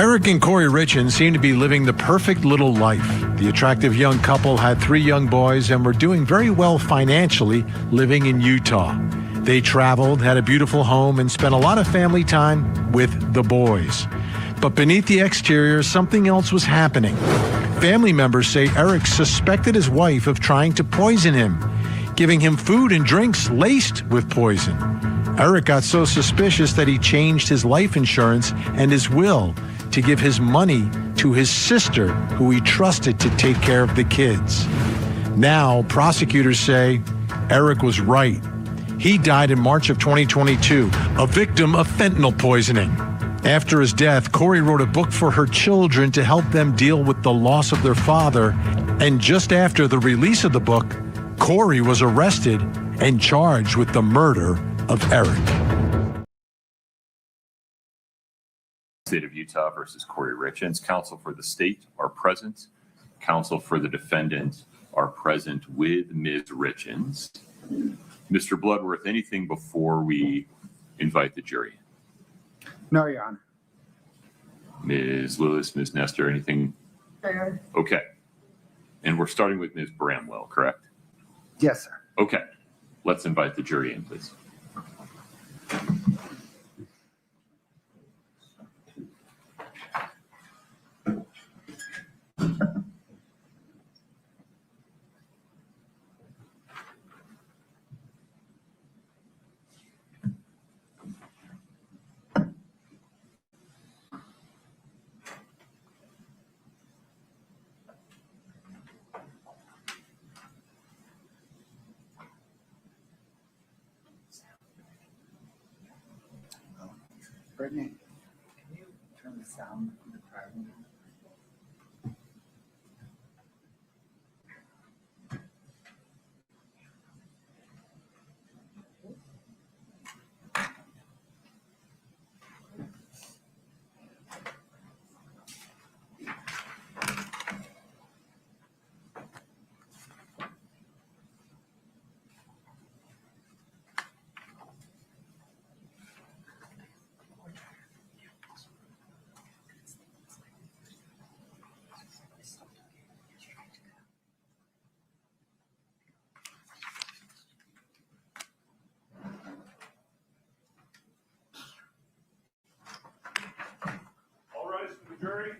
Eric and Kouri Richins seemed to be living the perfect little life. The attractive young couple had 3 young boys and were doing very well financially living in Utah. They traveled, had a beautiful home, and spent a lot of family time with the boys. But beneath the exterior, something else was happening. Family members say Eric suspected his wife of trying to poison him, giving him food and drinks laced with poison. Eric got so suspicious that he changed his life insurance and his will to give his money to his sister, who he trusted to take care of the kids. Now, prosecutors say Eric was right. He died in March of 2022, a victim of fentanyl poisoning. After his death, Kouri wrote a book for her children to help them deal with the loss of their father. And just after the release of the book, Kouri was arrested and charged with the murder of Eric. State of Utah versus Kouri Richins. Counsel for the state are present. Counsel for the defendant are present with Ms. Richins. Mr. Bloodworth, anything before we invite the jury? No, Your Honor. Ms. Lewis, Ms. Nestor, anything? Sure. Okay. And we're starting with Ms. Bramwell, correct? Yes, sir. Okay. Let's invite the jury in, please. Brittany, can you turn the sound on the crowd? All rise for the jury.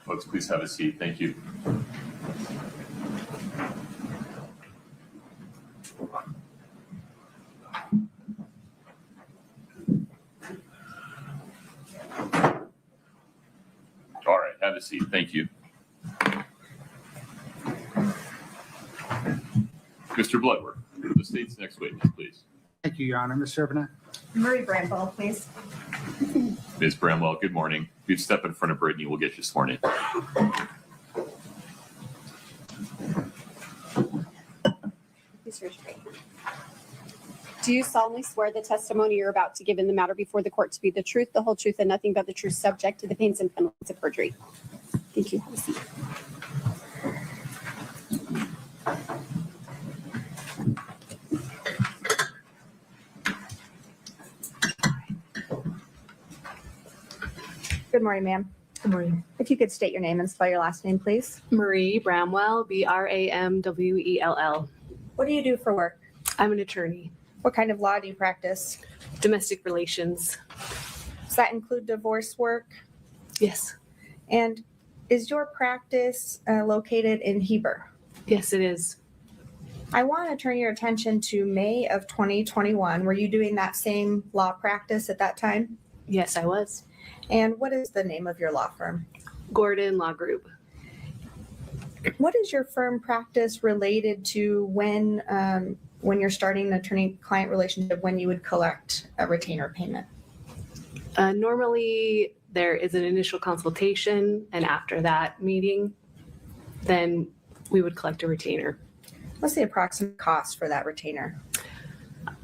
Folks, please have a seat. Thank you. All right, have a seat. Thank you. Mr. Bloodworth, the state's next witness, please. Thank you, Your Honor. Ms. Serpina. Marie Bramwell, please. Ms. Bramwell, good morning. If you'd step in front of Brittany, we'll get you sworn in. Please raise your right hand. Do you solemnly swear the testimony you're about to give in the matter before the court to be the truth, the whole truth, and nothing but the truth, subject to the pains and penalties of perjury? Thank you. Have a seat. Good morning, ma'am. Good morning. If you could state your name and spell your last name, please. Marie Bramwell, Bramwell. What do you do for work? I'm an attorney. What kind of law do you practice? Domestic relations. Does that include divorce work? Yes. And is your practice located in Heber? Yes, it is. I want to turn your attention to May of 2021. Were you doing that same law practice at that time? Yes, I was. And what is the name of your law firm? Gordon Law Group. What is your firm practice related to when you're starting an attorney-client relationship, when you would collect a retainer payment? Normally, there is an initial consultation, and after that meeting, then we would collect a retainer. What's the approximate cost for that retainer?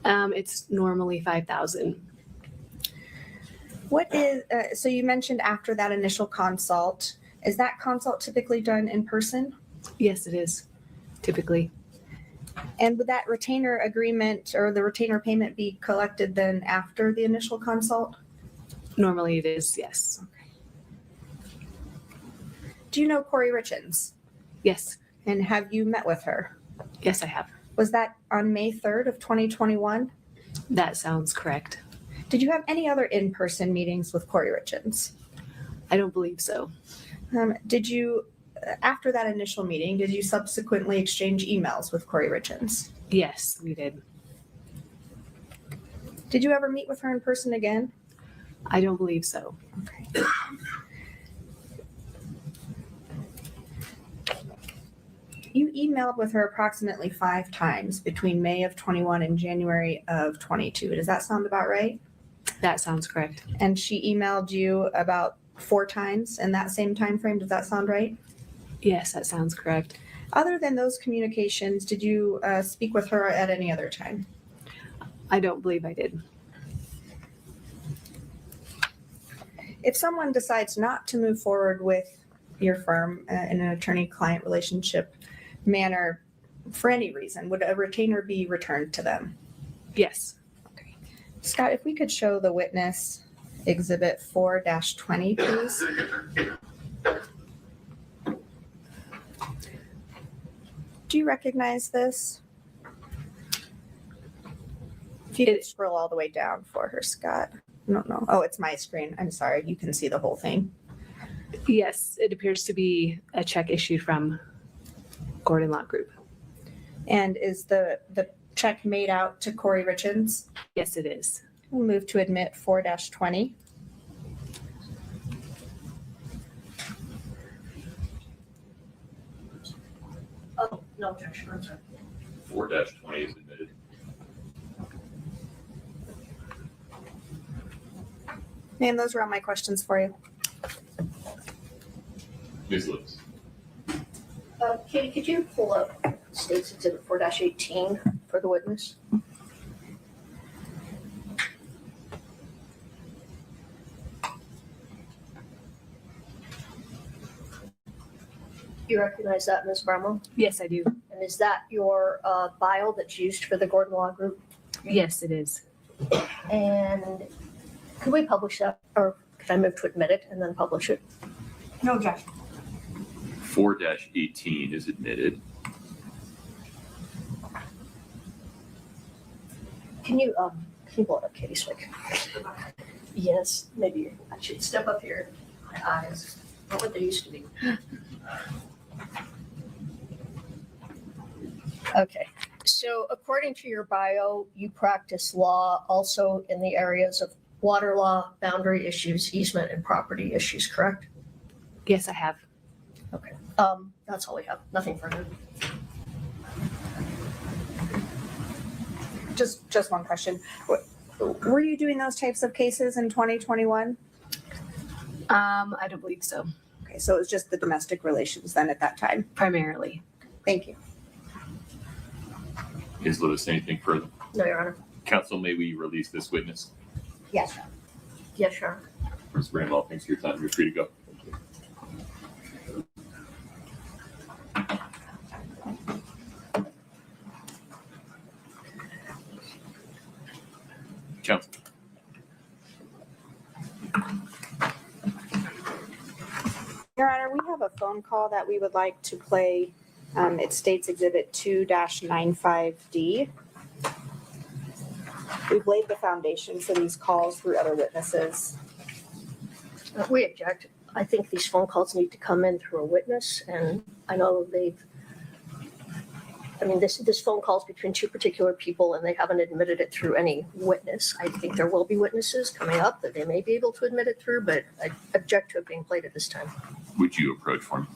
It's normally $5,000. What is, so you mentioned after that initial consult, is that consult typically done in person? Yes, it is, typically. And would that retainer agreement or the retainer payment be collected then after the initial consult? Normally it is, yes. Do you know Kouri Richins? Yes, And have you met with her? yes, I have. Was that on May 3rd of 2021? That sounds correct. Did you have any other in-person meetings with Kouri Richins? I don't believe so. Did you, after that initial meeting, did you subsequently exchange emails with Kouri Richins? Yes, we did. Did you ever meet with her in person again? I don't believe so. Okay. You emailed with her approximately 5 times between May of 21 and January of 22. Does that sound about right? That sounds correct. And she emailed you about 4 times in that same time frame. Does that sound right? Yes, that sounds correct. Other than those communications, did you speak with her at any other time? I don't believe I did. If someone decides not to move forward with your firm in an attorney-client relationship manner for any reason, would a retainer be returned to them? Yes. Scott, if we could show the witness exhibit 4-20, please. Do you recognize this? If you could scroll all the way down for her, Scott. No. Oh, it's my screen. I'm sorry. You can see the whole thing. Yes, it appears to be a check issued from Gordon Law Group. And is the check made out to Kouri Richins? Yes, it is. We'll move to admit 4-20. Oh, no objection, I'm sorry. 4-20 is admitted. Ma'am, those were all my questions for you. Ms. Lewis. Katie, could you pull up State's Exhibit 4-18 for the witness? You recognize that, Ms. Bramwell? Yes, I do. And is that your bio that's used for the Gordon Law Group? Yes, it is. And could we publish that, or could I move to admit it and then publish it? No objection. 4-18 is admitted. Can you pull it up, Katie, so I can? Yes, maybe I should step up here. My eyes, not what they used to be. Okay, so according to your bio, you practice law also in the areas of water law, boundary issues, easement, and property issues, correct? Yes, I have. Okay, that's all we have, nothing further. Just one question. Were you doing those types of cases in 2021? I don't believe so. Okay, so it was just the domestic relations then at that time. Primarily. Thank you. Ms. Lewis, anything further? No, Your Honor. Counsel, may we release this witness? Yes. Yes, Your Honor. Ms. Bramwell, thanks for your time. You're free to go. Counsel. Your Honor, we have a phone call that we would like to play. It states Exhibit 2-95D. We've laid the foundation for these calls through other witnesses. We object. I think these phone calls need to come in through a witness, and I know this phone call is between two particular people, and they haven't admitted it through any witness. I think there will be witnesses coming up that they may be able to admit it through, but I object to it being played at this time. Would you approach for me?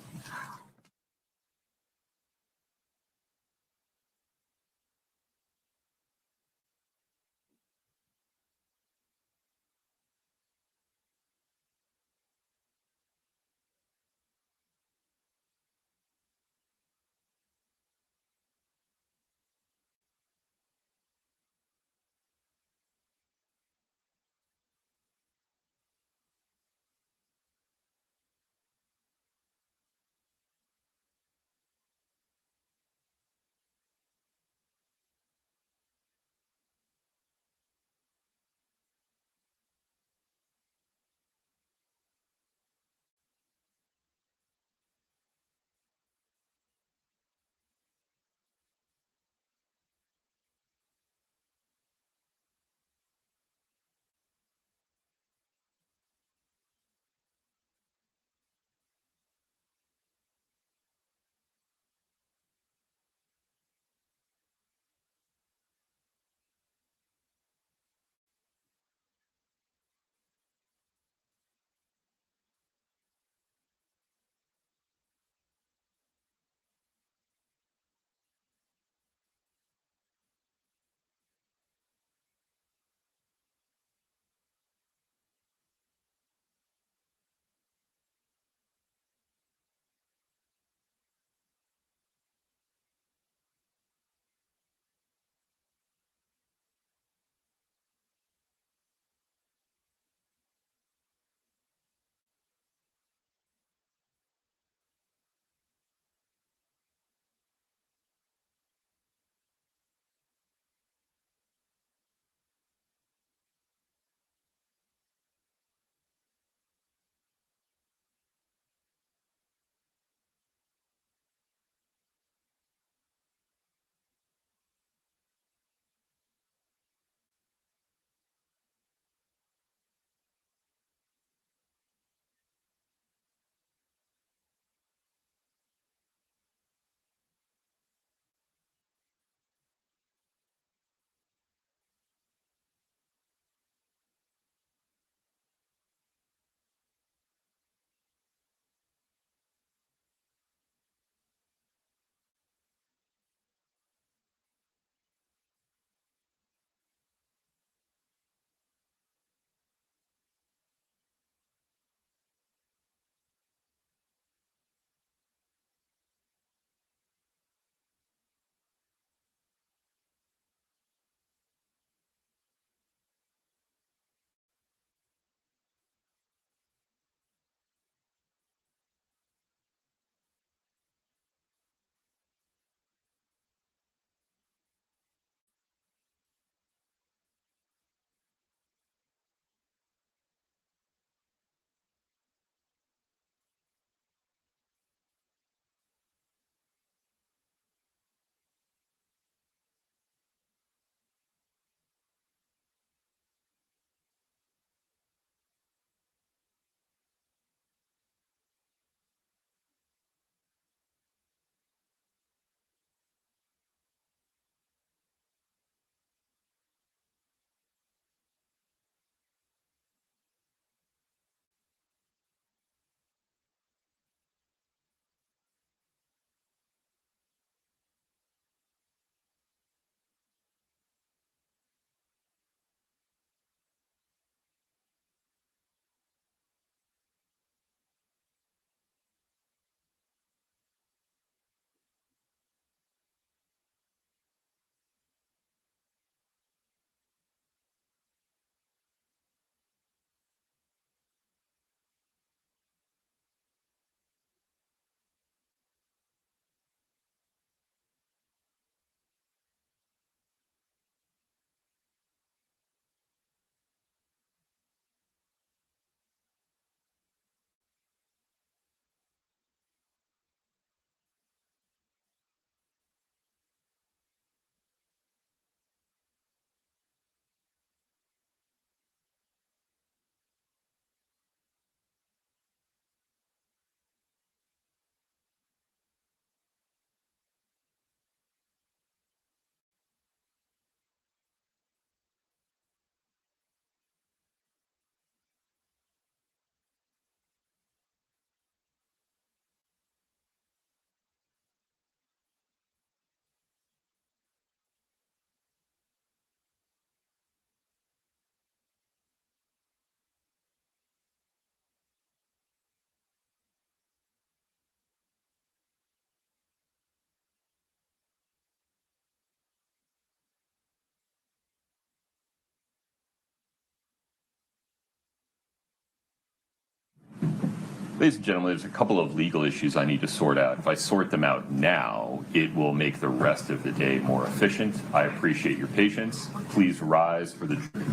Ladies and gentlemen, there's a couple of legal issues I need to sort out. If I sort them out now, it will make the rest of the day more efficient. I appreciate your patience. Please rise for the jury.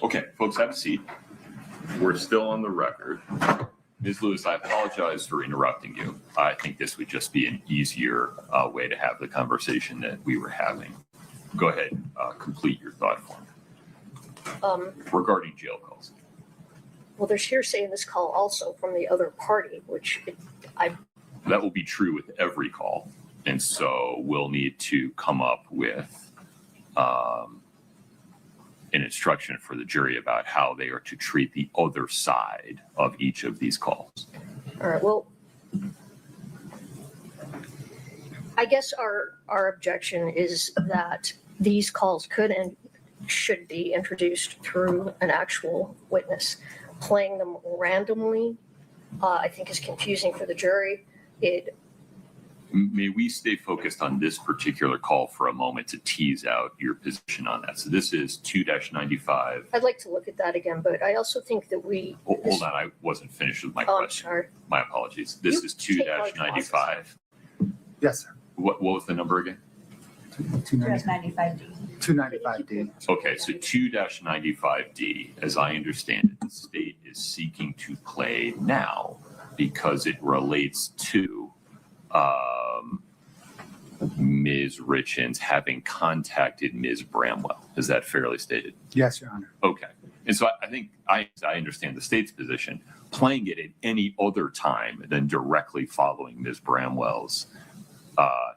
Okay, folks, have a seat. We're still on the record. Ms. Lewis, I apologize for interrupting you. I think this would just be an easier way to have the conversation that we were having. Go ahead, complete your thought form regarding jail calls. Well, there's hearsay in this call also from the other party, which That will be true with every call. And so we'll need to come up with an instruction for the jury about how they are to treat the other side of each of these calls. All right, well, I guess our objection is that these calls could and should be introduced through an actual witness. Playing them randomly, I think is confusing for the jury. May we stay focused on this particular call for a moment to tease out your position on that? So this is 2-95. I'd like to look at that again, but I also think that Hold on, I wasn't finished with my Oh, I'm question. sorry. My apologies. This You is take like 2-95. Yes, sir. What was the number again? 295D. 295D. Okay, so 2-95D, as I understand it, the state is seeking to play now because it relates to Ms. Richins having contacted Ms. Bramwell. Is that fairly stated? Yes, Your Honor. Okay. And so I think I understand the state's position. Playing it at any other time than directly following Ms. Bramwell's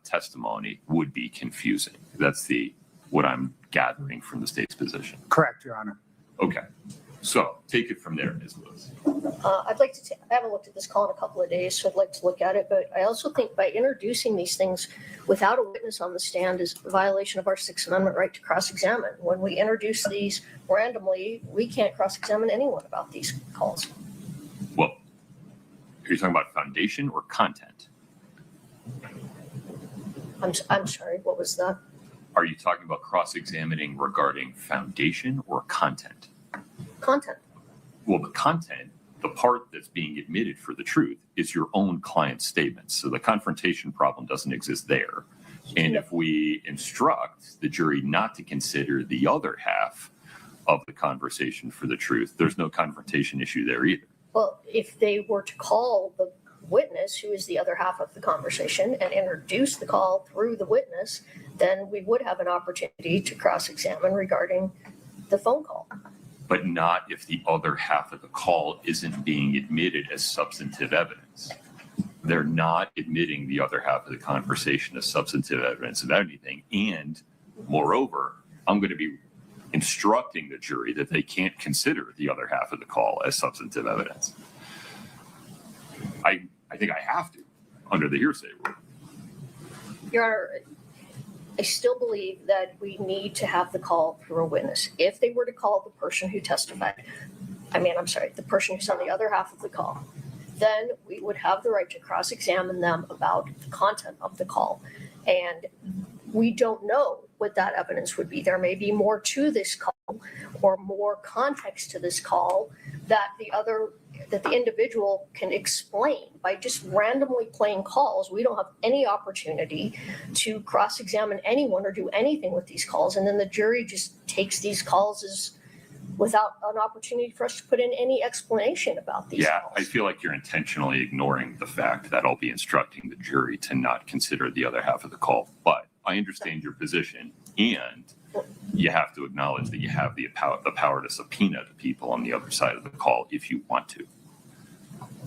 testimony would be confusing. That's what I'm gathering from the state's position. Correct, Your Honor. Okay. So take it from there, Ms. Lewis. I'd like to, I haven't looked at this call in a couple of days, so I'd like to look at it. But I also think by introducing these things without a witness on the stand is a violation of our Sixth Amendment right to cross-examine. When we introduce these randomly, we can't cross-examine anyone about these calls. Well, are you talking about foundation or content? I'm sorry, what was that? Are you talking about cross-examining regarding foundation or content? Content. Well, the content, the part that's being admitted for the truth, is your own client's statements. So the confrontation problem doesn't exist there. And if we instruct the jury not to consider the other half of the conversation for the truth, there's no confrontation issue there either. Well, if they were to call the witness, who is the other half of the conversation, and introduce the call through the witness, then we would have an opportunity to cross-examine regarding the phone call. But not if the other half of the call isn't being admitted as substantive evidence. They're not admitting the other half of the conversation as substantive evidence of anything. And moreover, I'm going to be instructing the jury that they can't consider the other half of the call as substantive evidence. I think I have to under the hearsay rule. Your Honor, I still believe that we need to have the call through a witness. If they were to call the person who testified, the person who's on the other half of the call, then we would have the right to cross-examine them about the content of the call. And we don't know what that evidence would be. There may be more to this call or more context to this call that the individual can explain. By just randomly playing calls, we don't have any opportunity to cross-examine anyone or do anything with these calls. And then the jury just takes these calls as without an opportunity for us to put in any explanation about these calls. I feel like you're intentionally ignoring the fact that I'll be instructing the jury to not consider the other half of the call. But I understand your position, and you have to acknowledge that you have the power to subpoena the people on the other side of the call if you want to.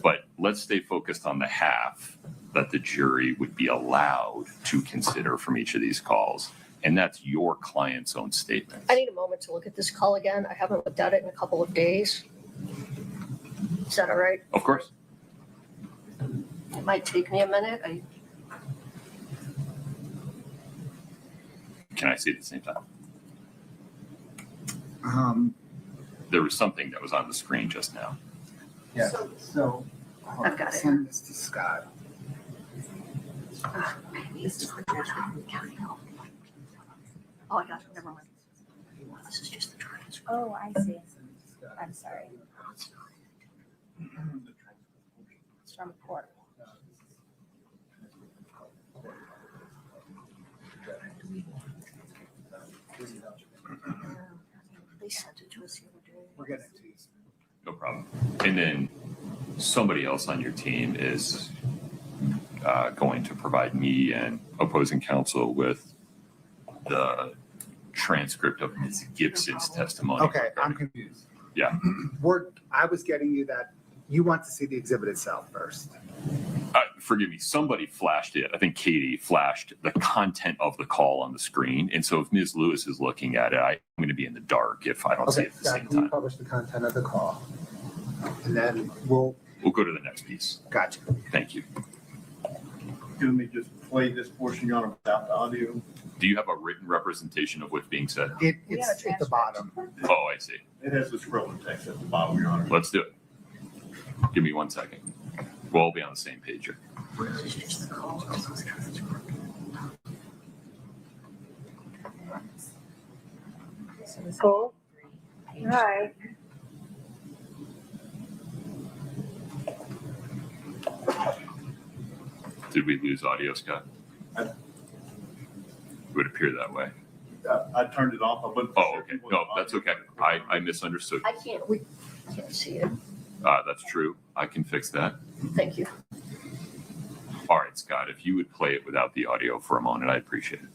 But let's stay focused on the half that the jury would be allowed to consider from each of these calls. And that's your client's own statements. I need a moment to look at this call again. I haven't looked at it in a couple of days. Is that all right? Of course. It might take me a minute. Can I say it at the same time? Um, There was something that was on the screen just now. yeah, so. I've got it. Send this to Scott. This is the transcript. Oh, I got it. Never mind. This is just the transcript. Oh, I see. I'm sorry. It's from court. They sent it to us the other day. We're getting it to you. No problem. And then somebody else on your team is going to provide me and opposing counsel with the transcript of Ms. Gibson's testimony. Okay, I'm confused. Yeah. I was getting you that, you want to see the exhibit itself first. Forgive me, somebody flashed it. I think Katie flashed the content of the call on the screen. And so if Ms. Lewis is looking at it, I'm going to be in the dark if I don't see Okay, it at the Scott, same can you time. publish the content of the call? And then we'll, We'll go to the next piece. gotcha. Thank you. Let me just play this portion, Your Honor, without the audio. Do you have a written representation of what's being said? It's at the bottom. Oh, I see. It has the scrolling text at the bottom, Your Honor. Let's do it. Give me 1 second. We'll all be on the same page here. This is just the call. This is the transcript. Cool. Hi. Did we lose audio, Scott? It would appear that way. I turned it off. I wasn't Oh, sure if okay. you wanted No, audio. that's okay. I misunderstood. We can't see it. That's true. I can fix that. Thank you. All right, Scott, if you would play it without the audio for a moment, I'd appreciate it.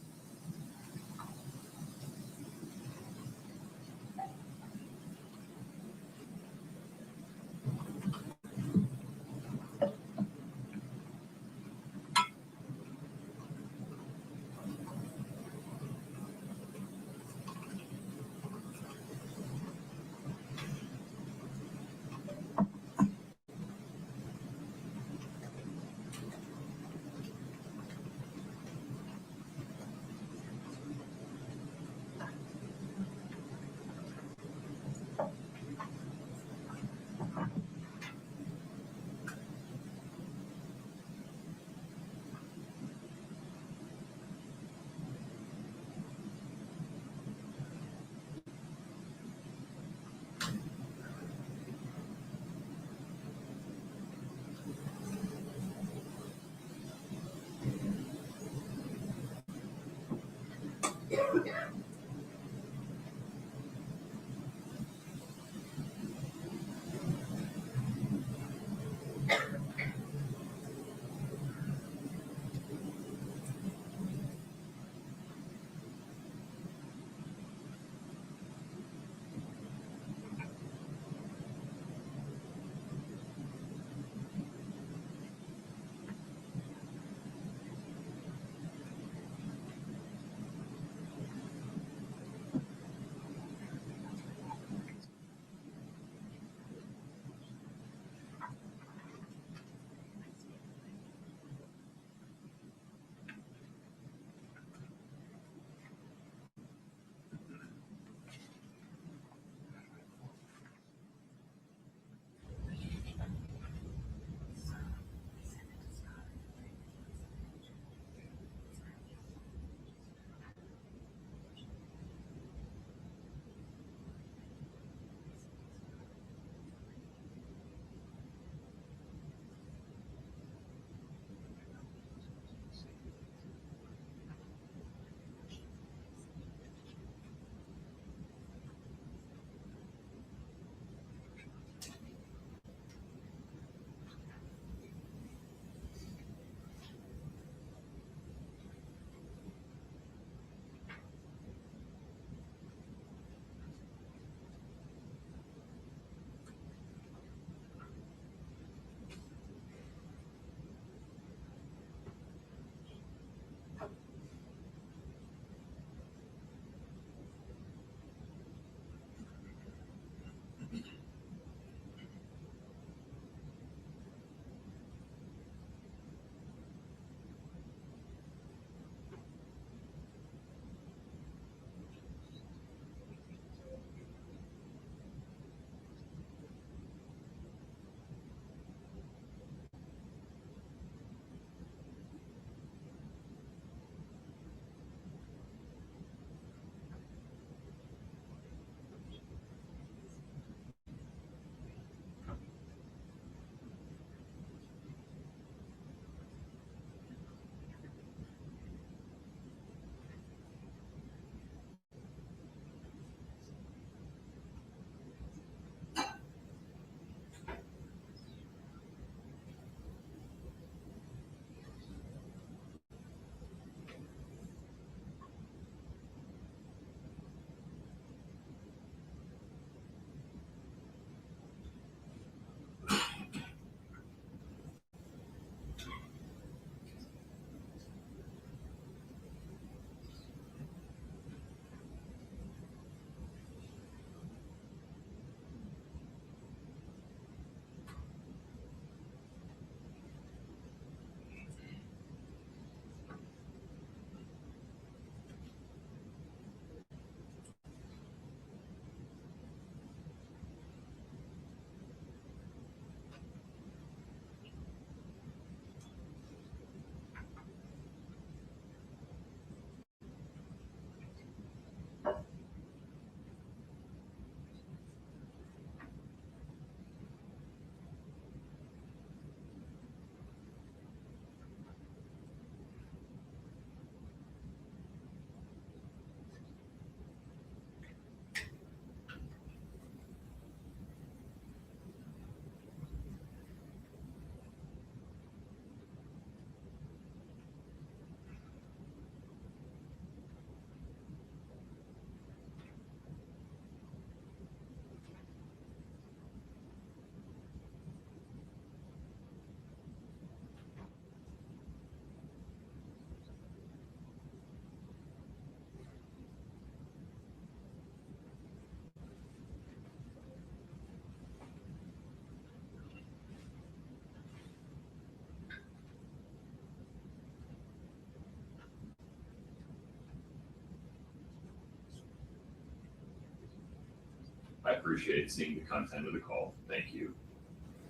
I appreciate seeing the content of the call. Thank you.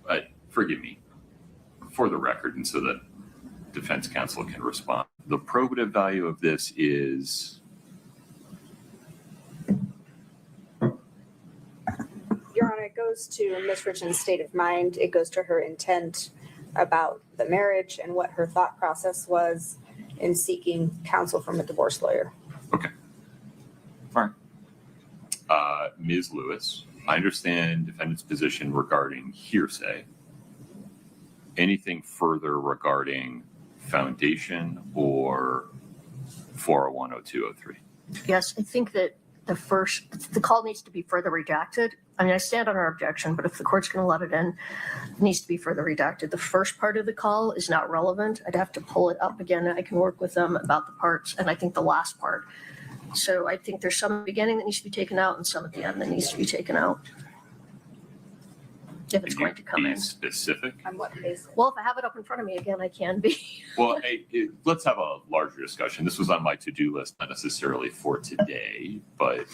But forgive me, for the record, and so that defense counsel can respond. The probative value of this is, Your Honor, it goes to Ms. Richins' state of mind. It goes to her intent about the marriage and what her thought process was in seeking counsel from a divorce lawyer. fine. Ms. Lewis, I understand defendant's position regarding hearsay. Anything further regarding foundation or 4010203? Yes, I think that the call needs to be further redacted. I mean, I stand on our objection, but if the court's going to let it in, it needs to be further redacted. The first part of the call is not relevant. I'd have to pull it up again. I can work with them about the parts, and I think the last part. So I think there's some at the beginning that needs to be taken out and some at the end that needs to be taken out. If it's going to come in. Be specific? On what basis? Well, if I have it up in front of me again, I can be. Well, let's have a larger discussion. This was on my to-do list, not necessarily for today, but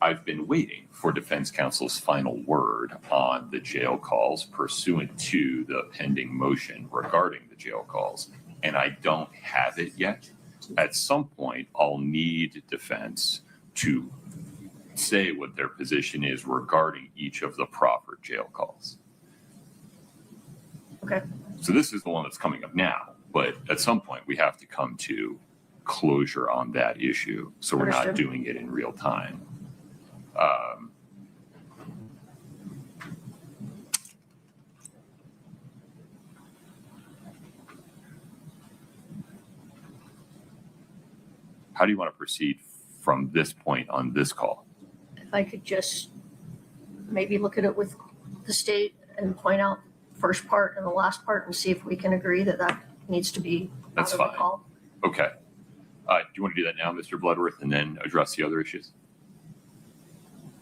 I've been waiting for defense counsel's final word on the jail calls pursuant to the pending motion regarding the jail calls, and I don't have it yet. At some point, I'll need defense to say what their position is regarding each of the proffered jail calls. Okay. So this is the one that's coming up now, but at some point we have to come to closure on that issue. So we're not Understood. doing it in real time. How do you want to proceed from this point on this call? If I could just maybe look at it with the state and point out first part and the last part and see if we can agree that that needs to be That's out of the fine. call. Okay. Do you want to do that now, Mr. Bloodworth, and then address the other issues?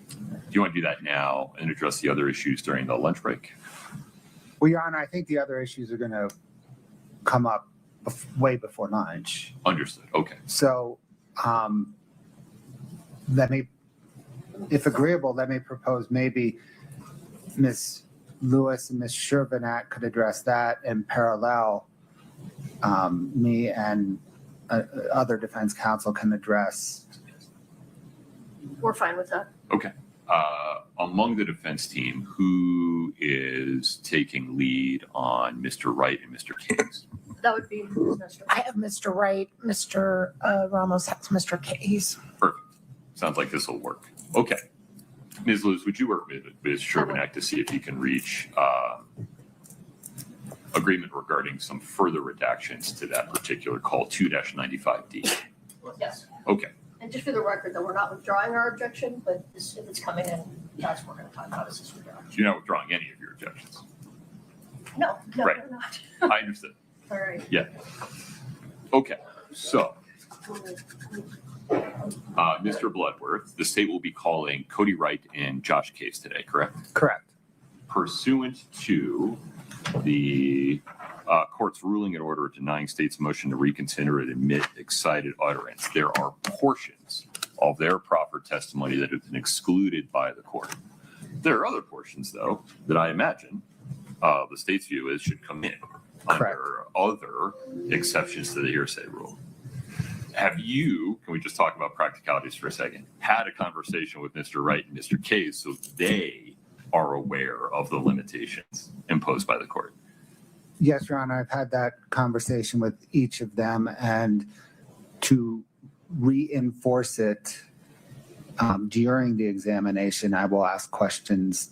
Do you want to do that now and address the other issues during the lunch break? Well, Your Honor, I think the other issues are going to come up way before lunch. Understood. Okay. So let me, if agreeable, let me propose maybe Ms. Lewis and Ms. Shervinack could address that in parallel. Me and other defense counsel can address. We're fine with that. Okay. Among the defense team, who is taking lead on Mr. Wright and Mr. Kings? That would be Ms. Nestor. I have Mr. Wright, Mr. Ramos has Mr. Case. Perfect. Sounds like this will work. Okay. Ms. Lewis, would you work with Ms. Shervinack to see if you can reach agreement regarding some further redactions to that particular call, 2-95D? Yes. Okay. And just for the record, that we're not withdrawing our objection, but if it's coming in, that's what we're going to talk about is this redaction. You're not withdrawing any of your objections. No, Right. we're not. I understood. All right. Yeah. Okay. So, Mr. Bloodworth, the state will be calling Kouri Wright and Josh Case today, correct? Correct. Pursuant to the court's ruling and order denying state's motion to reconsider and admit excited utterance, there are portions of their proper testimony that have been excluded by the court. There are other portions, though, that I imagine the state's view is should come in under other exceptions to the hearsay rule. Have you, can we just talk about practicalities for a second, had a conversation with Mr. Wright and Mr. Case so they are aware of the limitations imposed by the court? Yes, Your Honor, I've had that conversation with each of them, and to reinforce it during the examination, I will ask questions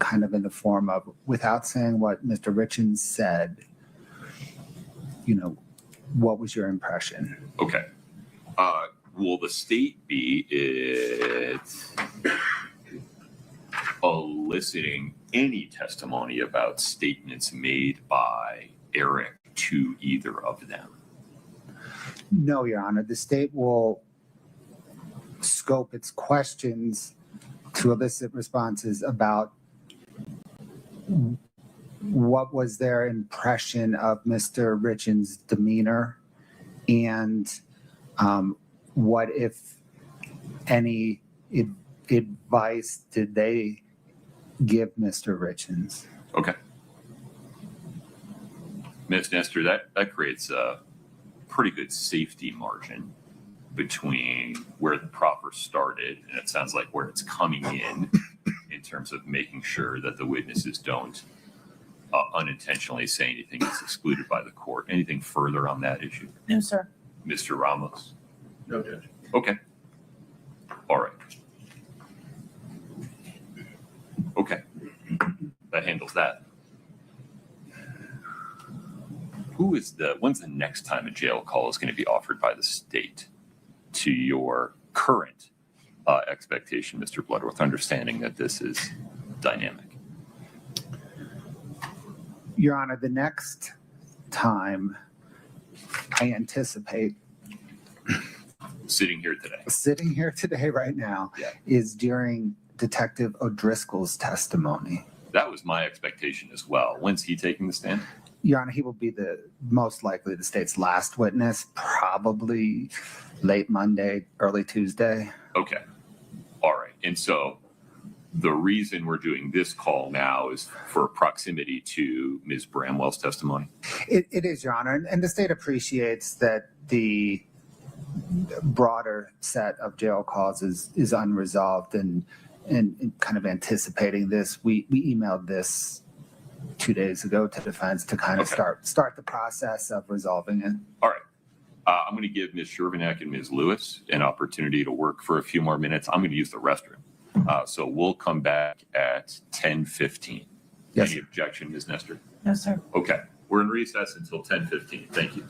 kind of in the form of, without saying what Mr. Richins said, what was your impression? Okay. Will the state be eliciting any testimony about statements made by Eric to either of them? No, Your Honor. The state will scope its questions to elicit responses about what was their impression of Mr. Richins' demeanor and what, if any, advice did they give Mr. Richins? Okay. Ms. Nestor, that creates a pretty good safety margin between where the proffer started, and it sounds like where it's coming in terms of making sure that the witnesses don't unintentionally say anything that's excluded by the court. Anything further on that issue? No, sir. Mr. Ramos? No, Judge. Okay. All right. Okay. That handles that. When's the next time a jail call is going to be offered by the state to your current expectation, Mr. Bloodworth, understanding that this is dynamic? Your Honor, the next time I anticipate Sitting here today right now Yeah. is during Detective O'Driscoll's testimony. That was my expectation as well. When's he taking the stand? Your Honor, he will be most likely the state's last witness, probably late Monday, early Tuesday. Okay. All right. And so the reason we're doing this call now is for proximity to Ms. Bramwell's testimony? It is, Your Honor, and the state appreciates that the broader set of jail calls is unresolved, and kind of anticipating this, we emailed this 2 days ago to defense to kind of Okay. start the process of resolving it. All right. I'm going to give Ms. Shervanek and Ms. Lewis an opportunity to work for a few more minutes. I'm going to use the restroom. So we'll come back at 10:15. Yes, Any objection, Ms. Nestor? No, sir. Okay. We're in recess until 10:15. Thank you.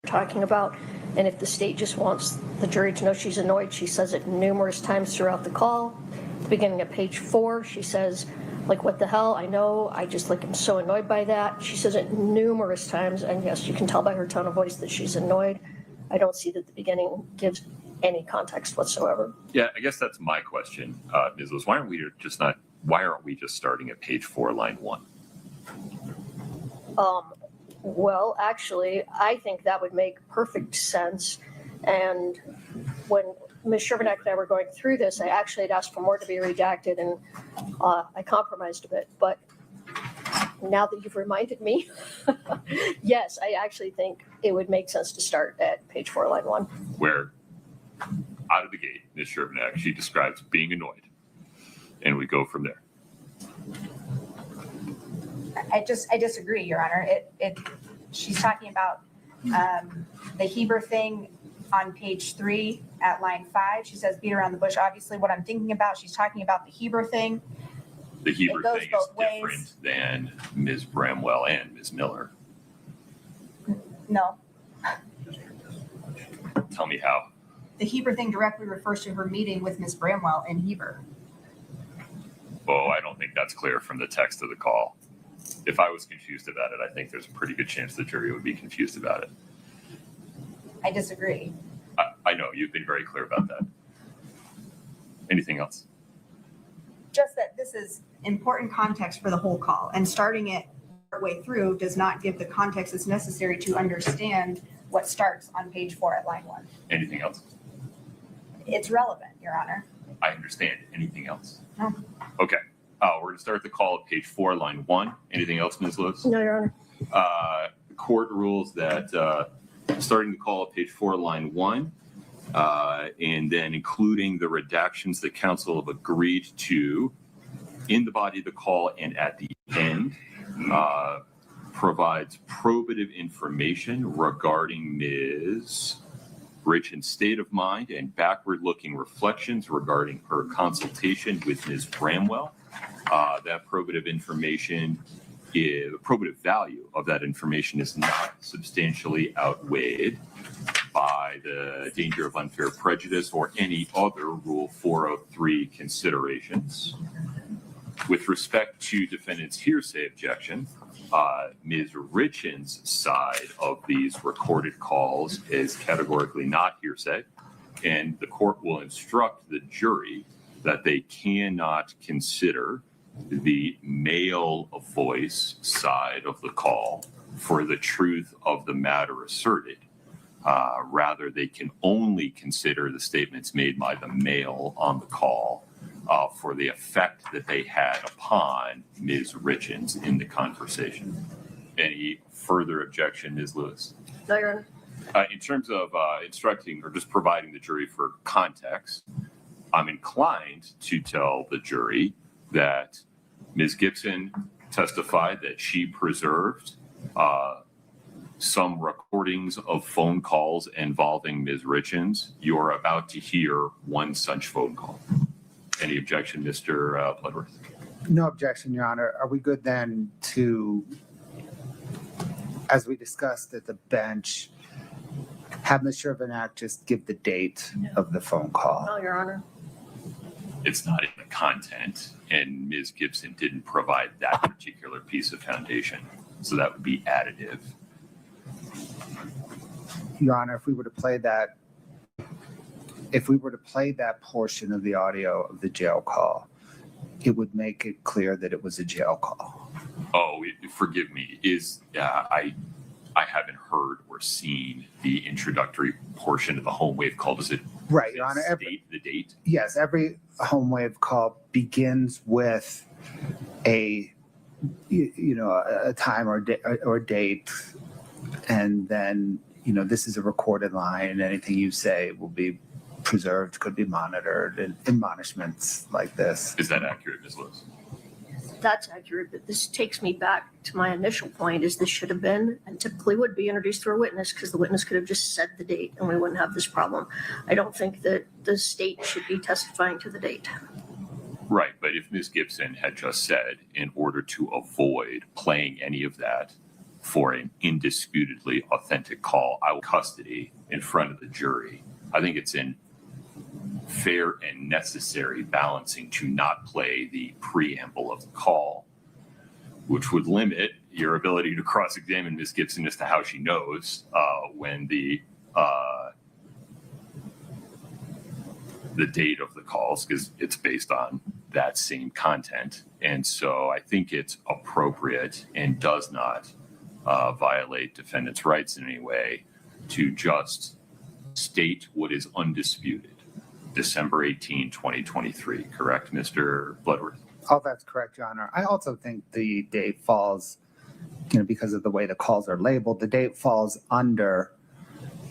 talking about. And if the state just wants the jury to know she's annoyed, she says it numerous times throughout the call. Beginning at page 4, she says, like, what the hell? I know. I just, like, am so annoyed by that. She says it numerous times. And yes, you can tell by her tone of voice that she's annoyed. I don't see that the beginning gives any context whatsoever. Yeah, I guess that's my question, Ms. Lewis. Why aren't we just starting at page 4, line 1? Well, actually, I think that would make perfect sense. And when Ms. Shervanack and I were going through this, I actually had asked for more to be redacted, and I compromised a bit. But now that you've reminded me, yes, I actually think it would make sense to start at page 4, line 1. Where, out of the gate, Ms. Shervanack, she describes being annoyed. And we go from there. I disagree, Your Honor. She's talking about the Heber thing on page 3 at line 5. She says beat around the bush. Obviously, what I'm thinking about, she's talking about the Heber thing. The Heber goes thing is both ways. different than Ms. Bramwell and Ms. Miller. No, Tell me how. the Heber thing directly refers to her meeting with Ms. Bramwell in Heber. Oh, I don't think that's clear from the text of the call. If I was confused about it, I think there's a pretty good chance the jury would be confused about it. I disagree. I know, you've been very clear about that. Anything else? Just that this is important context for the whole call, and starting it partway through does not give the context that's necessary to understand what starts on page 4 at line 1. Anything else? It's relevant, Your Honor. I understand. Anything else? No. Okay. We're going to start the call at page 4, line 1. Anything else, Ms. Lewis? No, Your Honor. The court rules that starting the call at page 4, line 1, and then including the redactions that counsel have agreed to in the body of the call and at the end, provides probative information regarding Ms. Richins' state of mind and backward-looking reflections regarding her consultation with Ms. Bramwell. That probative information, the probative value of that information is not substantially outweighed by the danger of unfair prejudice or any other Rule 403 considerations. With respect to defendant's hearsay objection, Ms. Richins' side of these recorded calls is categorically not hearsay, and the court will instruct the jury that they cannot consider the male voice side of the call for the truth of the matter asserted. Rather, they can only consider the statements made by the male on the call for the effect that they had upon Ms. Richins in the conversation. Any further objection, Ms. Lewis? No, Your Honor. In terms of instructing or just providing the jury for context, I'm inclined to tell the jury that Ms. Gibson testified that she preserved some recordings of phone calls involving Ms. Richins. You're about to hear one such phone call. Any objection, Mr. Bloodworth? No objection, Your Honor. Are we good then to, as we discussed at the bench, have Ms. Shervanack just give the date of the phone call? No, Your Honor. It's not in the content, and Ms. Gibson didn't provide that particular piece of foundation, so that would be additive. Your Honor, if we were to play that portion of the audio of the jail call, it would make it clear that it was a jail call. Oh, forgive me. I haven't heard or seen the introductory portion of the home wave call. Does it? Right, Your Honor. State the date? Yes, every home wave call begins with a time or date, and then this is a recorded line, and anything you say will be preserved, could be monitored, and admonishments like this. Is that accurate, Ms. Lewis? That's accurate, but this takes me back to my initial point is this should have been and typically would be introduced through a witness because the witness could have just said the date and we wouldn't have this problem. I don't think that the state should be testifying to the date. Right, but if Ms. Gibson had just said, in order to avoid playing any of that for an indisputably authentic call out of custody in front of the jury. I think it's in fair and necessary balancing to not play the preamble of the call, which would limit your ability to cross-examine Ms. Gibson as to how she knows when the date of the calls, because it's based on that same content. And so I think it's appropriate and does not violate defendant's rights in any way to just state what is undisputed. December 18, 2023, correct, Mr. Bloodworth? Oh, that's correct, Your Honor. I also think the date falls, because of the way the calls are labeled, the date falls under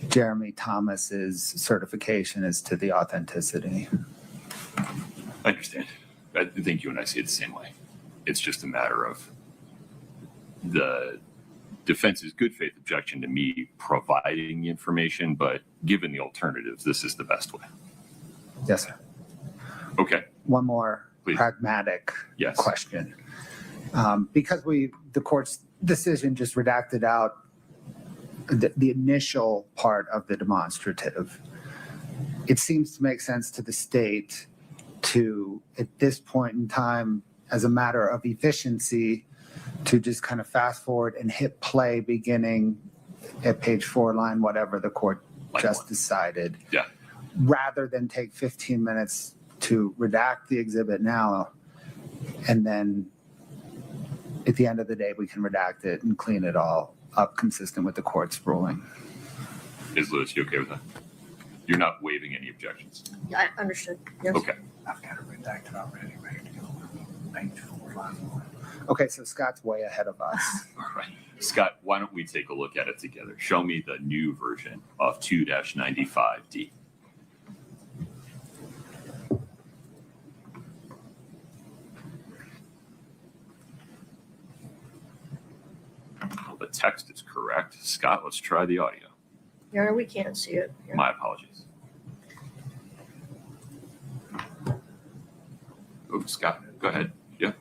Jeremy Thomas's certification as to the authenticity. I understand. I think you and I see it the same way. It's just a matter of the defense's good faith objection to me providing the information, but given the alternatives, this is the best way. Yes, sir. Okay. One more Please. pragmatic Yes. question. Because the court's decision just redacted out the initial part of the demonstrative, it seems to make sense to the state to, at this point in time, as a matter of efficiency, to just kind of fast forward and hit play beginning at page 4, line whatever the court just decided. Yeah. Rather than take 15 minutes to redact the exhibit now, and then at the end of the day, we can redact it and clean it all up consistent with the court's ruling. Is Lewis, you okay with that? You're not waiving any objections? I understood. Yes. Okay. I've got it redacted already, ready to go. Page 4, line 1. Okay, so Scott's way ahead of us. All right. Scott, why don't we take a look at it together? Show me the new version of 2-95D. Well, the text is correct. Scott, let's try the audio. Your Honor, we can't see it. Here. My apologies. Oh, Scott, go ahead. Yeah.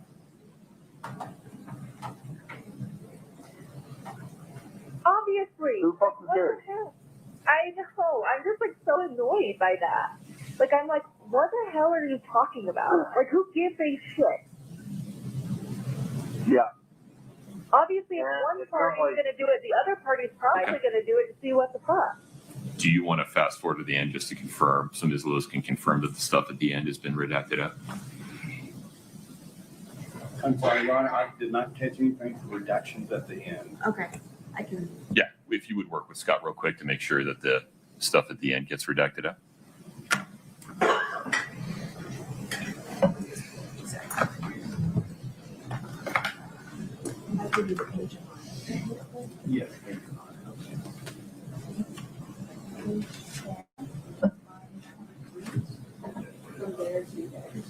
Obviously. What the hell? I know. I'm just so annoyed by that. I'm like, what the hell are you talking about? Who gives a shit? Yeah. Obviously, if one party is going to do it, the other party is probably going to do it to see what the fuck. Do you want to fast forward to the end just to confirm, so Ms. Lewis can confirm that the stuff at the end has been redacted out? I'm sorry, Your Honor, I did not catch anything for reductions at the end. Okay, I can. Yeah, if you would work with Scott real quick to make sure that the stuff at the end gets redacted out. I'll give you the page. Yes. From there to there.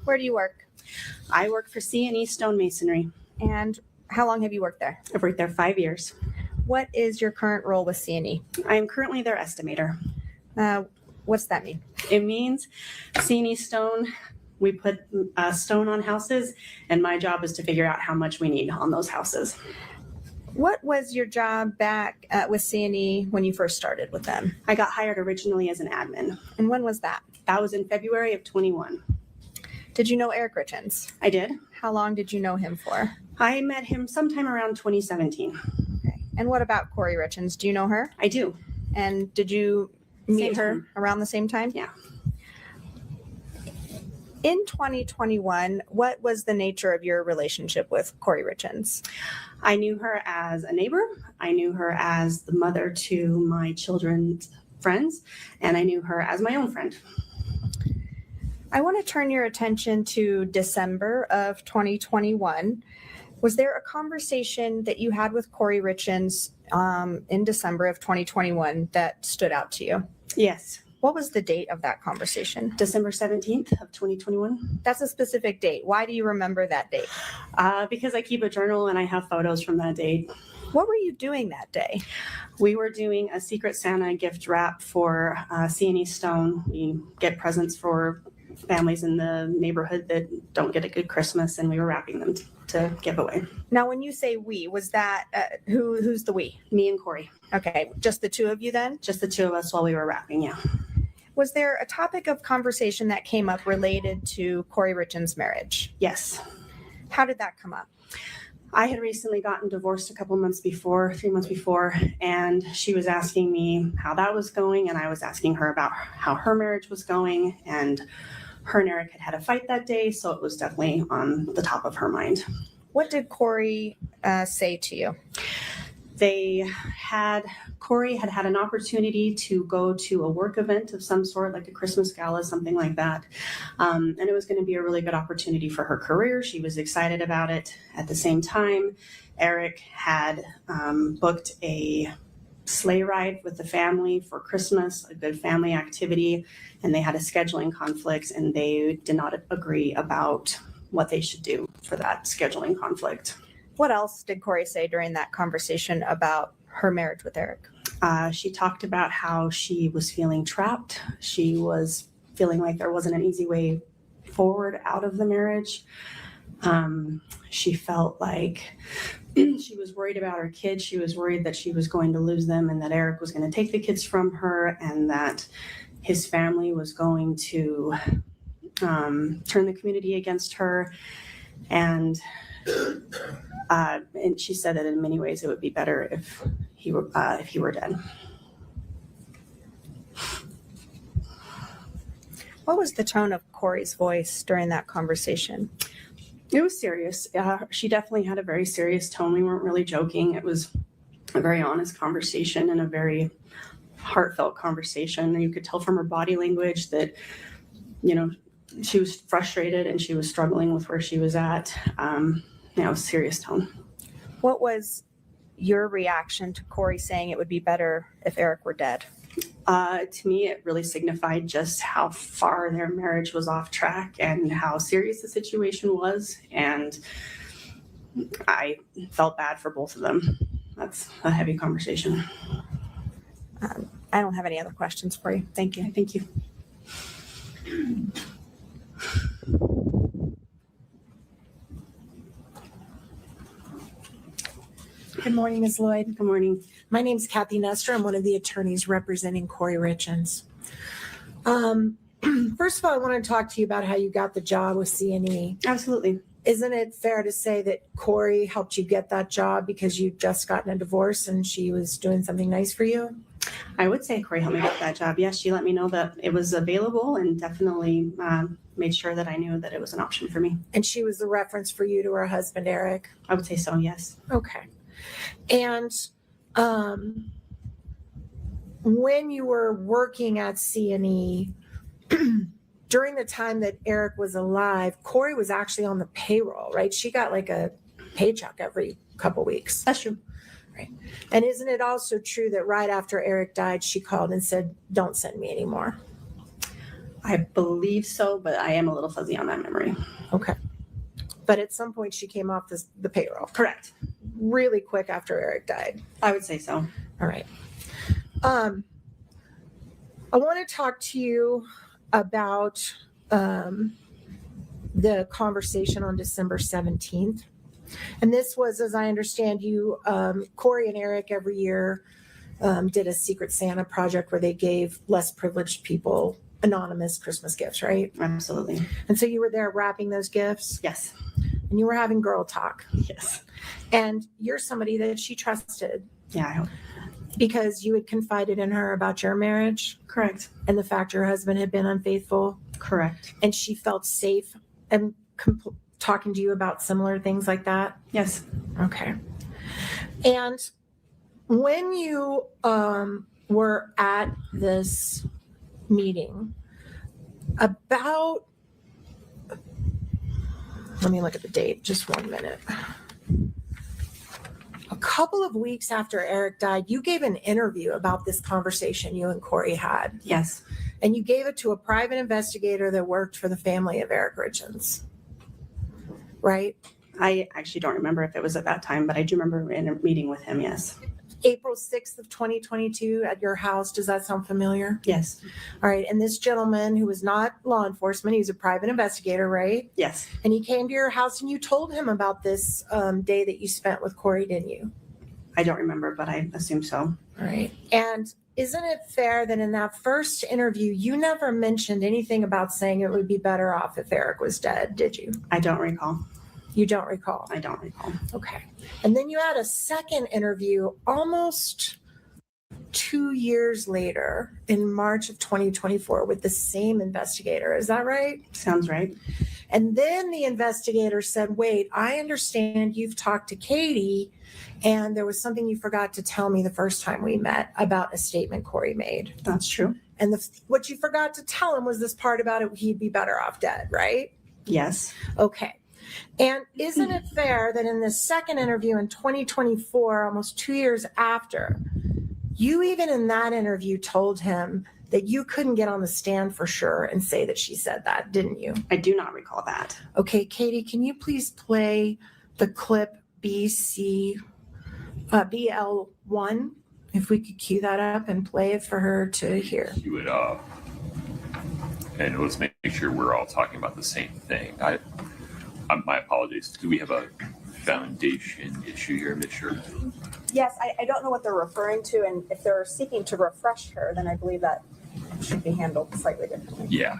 Where do you work? I work for C&E Stonemasonry. And how long have you worked there? I've worked there 5 years. What is your current role with C&E? I am currently their estimator. What's that mean? It means C&E Stone, we put stone on houses, and my job is to figure out how much we need on those houses. What was your job back with C&E when you first started with them? I got hired originally as an admin. And when was that? That was in February of 21. Did you know Eric Richins? I did. How long did you know him for? I met him sometime around 2017. Okay. And what about Kouri Richins? Do you know her? I do. And did you meet Same her time. around the same time? Yeah. In 2021, what was the nature of your relationship with Kouri Richins? I knew her as a neighbor. I knew her as the mother to my children's friends, and I knew her as my own friend. I want to turn your attention to December of 2021. Was there a conversation that you had with Kouri Richins in December of 2021 that stood out to you? Yes. What was the date of that conversation? December 17th of 2021. That's a specific date. Why do you remember that date? Because I keep a journal and I have photos from that date. What were you doing that day? We were doing a Secret Santa gift wrap for C&E Stone. We get presents for families in the neighborhood that don't get a good Christmas, and we were wrapping them to give away. Now, when you say we, was that who's the we? Me and Kouri. Okay, just the two of you then? Just the two of us while we were wrapping, yeah. Was there a topic of conversation that came up related to Kouri Richins' marriage? Yes. How did that come up? I had recently gotten divorced a couple months before, 3 months before, and she was asking me how that was going, and I was asking her about how her marriage was going, and her and Eric had a fight that day, so it was definitely on the top of her mind. What did Kouri say to you? Kouri had an opportunity to go to a work event of some sort, like a Christmas gala, something like that. And it was going to be a really good opportunity for her career. She was excited about it. At the same time, Eric had booked a sleigh ride with the family for Christmas, a good family activity, and they had a scheduling conflict, and they did not agree about what they should do for that scheduling conflict. What else did Kouri say during that conversation about her marriage with Eric? She talked about how she was feeling trapped. She was feeling like there wasn't an easy way forward out of the marriage. She felt like she was worried about her kids. She was worried that she was going to lose them and that Eric was going to take the kids from her and that his family was going to turn the community against her. And she said that in many ways it would be better if he were dead. What was the tone of Kouri's voice during that conversation? It was serious. She definitely had a very serious tone. We weren't really joking. It was a very honest conversation and a very heartfelt conversation. And you could tell from her body language that, she was frustrated and she was struggling with where she was at. It was a serious tone. What was your reaction to Kouri saying it would be better if Eric were dead? To me, it really signified just how far their marriage was off track and how serious the situation was. And I felt bad for both of them. That's a heavy conversation. I don't have any other questions for you. Thank you. Thank you. Good morning, Ms. Lloyd. Good morning. My name's Kathy Nestor. I'm one of the attorneys representing Kouri Richins. First of all, I want to talk to you about how you got the job with C&E. Absolutely. Isn't it fair to say that Kouri helped you get that job because you'd just gotten a divorce and she was doing something nice for you? I would say Kouri helped me get that job. Yes, she let me know that it was available and definitely made sure that I knew that it was an option for me. And she was the reference for you to her husband, Eric? I would say so, yes. Okay. And when you were working at C&E, during the time that Eric was alive, Kouri was actually on the payroll, right? She got like a paycheck every couple weeks. That's true. Right. And isn't it also true that right after Eric died, she called and said, "Don't send me anymore"? I believe so, but I am a little fuzzy on that memory. Okay. But at some point she came off the payroll Correct. really quick after Eric died. I would say so. All right. I want to talk to you about the conversation on December 17th. And this was, as I understand you, Kouri and Eric every year did a Secret Santa project where they gave less privileged people anonymous Christmas gifts, right? Absolutely. And so you were there wrapping those gifts Yes. and you were having girl talk. Yes. And you're somebody that she trusted Yeah, I hope. because you had confided in her about your marriage Correct. and the fact your husband had been unfaithful. Correct. And she felt safe and talking to you about similar things like that. Yes. Okay. And when you were at this meeting, about, let me look at the date, just 1 minute. A couple of weeks after Eric died, you gave an interview about this conversation you and Kouri had. Yes. And you gave it to a private investigator that worked for the family of Eric Richins, right? I actually don't remember if it was at that time, but I do remember in a meeting with him. Yes. April 6th of 2022 at your house. Does that sound familiar? Yes. All right. And this gentleman who was not law enforcement, he was a private investigator, right? Yes. And he came to your house and you told him about this day that you spent with Kouri, didn't you? I don't remember, but I assume so. All right. And isn't it fair that in that first interview, you never mentioned anything about saying it would be better off if Eric was dead, did you? I don't recall. You don't recall? I don't recall. Okay. And then you had a second interview almost 2 years later in March of 2024 with the same investigator. Is that right? Sounds right. And then the investigator said, wait, I understand you've talked to Katie and there was something you forgot to tell me the first time we met about a statement Kouri made. That's true. And what you forgot to tell him was this part about it, he'd be better off dead, right? Yes. Okay. And isn't it fair that in this second interview in 2024, almost 2 years after, you even in that interview told him that you couldn't get on the stand for sure and say that she said that, didn't you? I do not recall that. Okay, Katie, can you please play the clip BL1? If we could cue that up and play it for her to hear. Cue it up. And let's make sure we're all talking about the same thing. My apologies. Do we have a foundation issue here, Ms. Sher? Yes, I don't know what they're referring to, and if they're seeking to refresh her, then I believe that should be handled slightly differently. Yeah.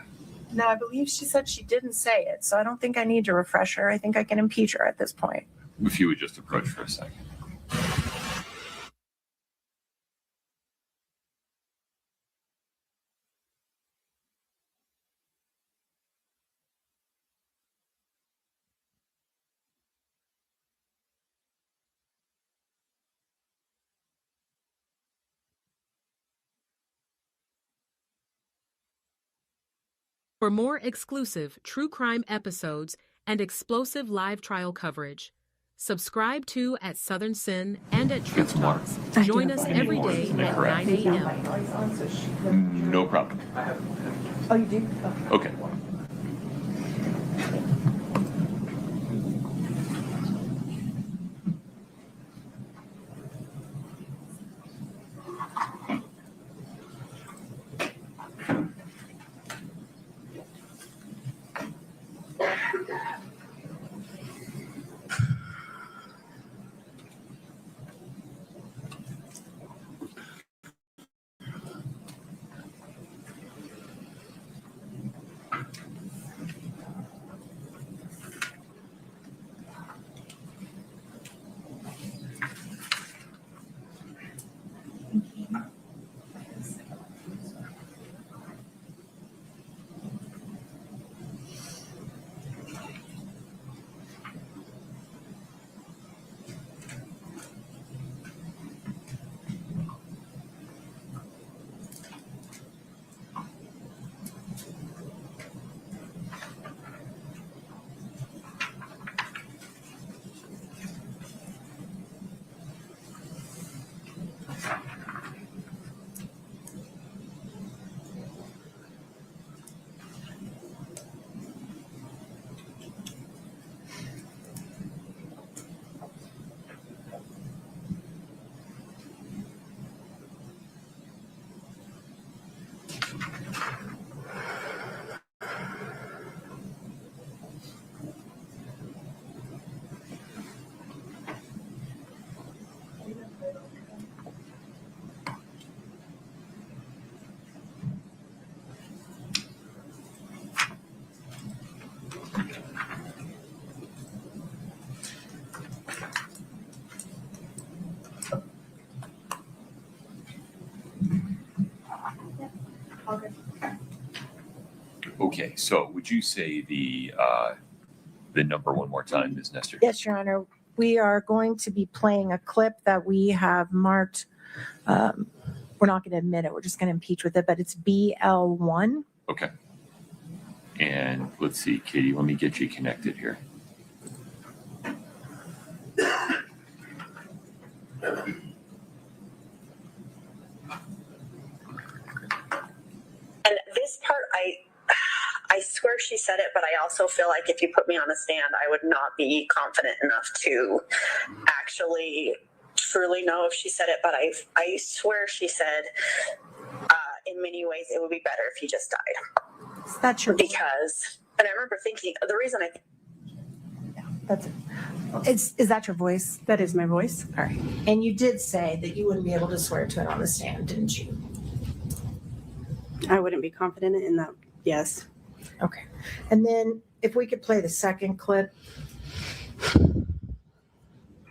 No, I believe she said she didn't say it, so I don't think I need to refresh her. I think I can impeach her at this point. If you would just approach for a second. For more exclusive true crime episodes and explosive live trial coverage, subscribe to at Southern Sin and at Truth Talks. Join us every day at 9 a.m. No problem. Oh, you do? Okay. Okay, so would you say the number one more time, Ms. Nestor? Yes, Your Honor. We are going to be playing a clip that we have marked. We're not going to admit it. We're just going to impeach with it, but it's BL1. Okay. And let's see, Katie, let me get you connected here. And this part, I swear she said it, but I also feel like if you put me on a stand, I would not be confident enough to actually truly know if she said it. But I swear she said, in many ways, it would be better if he just died. Is that true? Because, and I remember thinking, the reason I think. Yeah, that's it. Is that your voice? That is my voice. All right. And you did say that you wouldn't be able to swear to it on the stand, didn't you? I wouldn't be confident in that. Yes. Okay. And then if we could play the second clip. Yeah,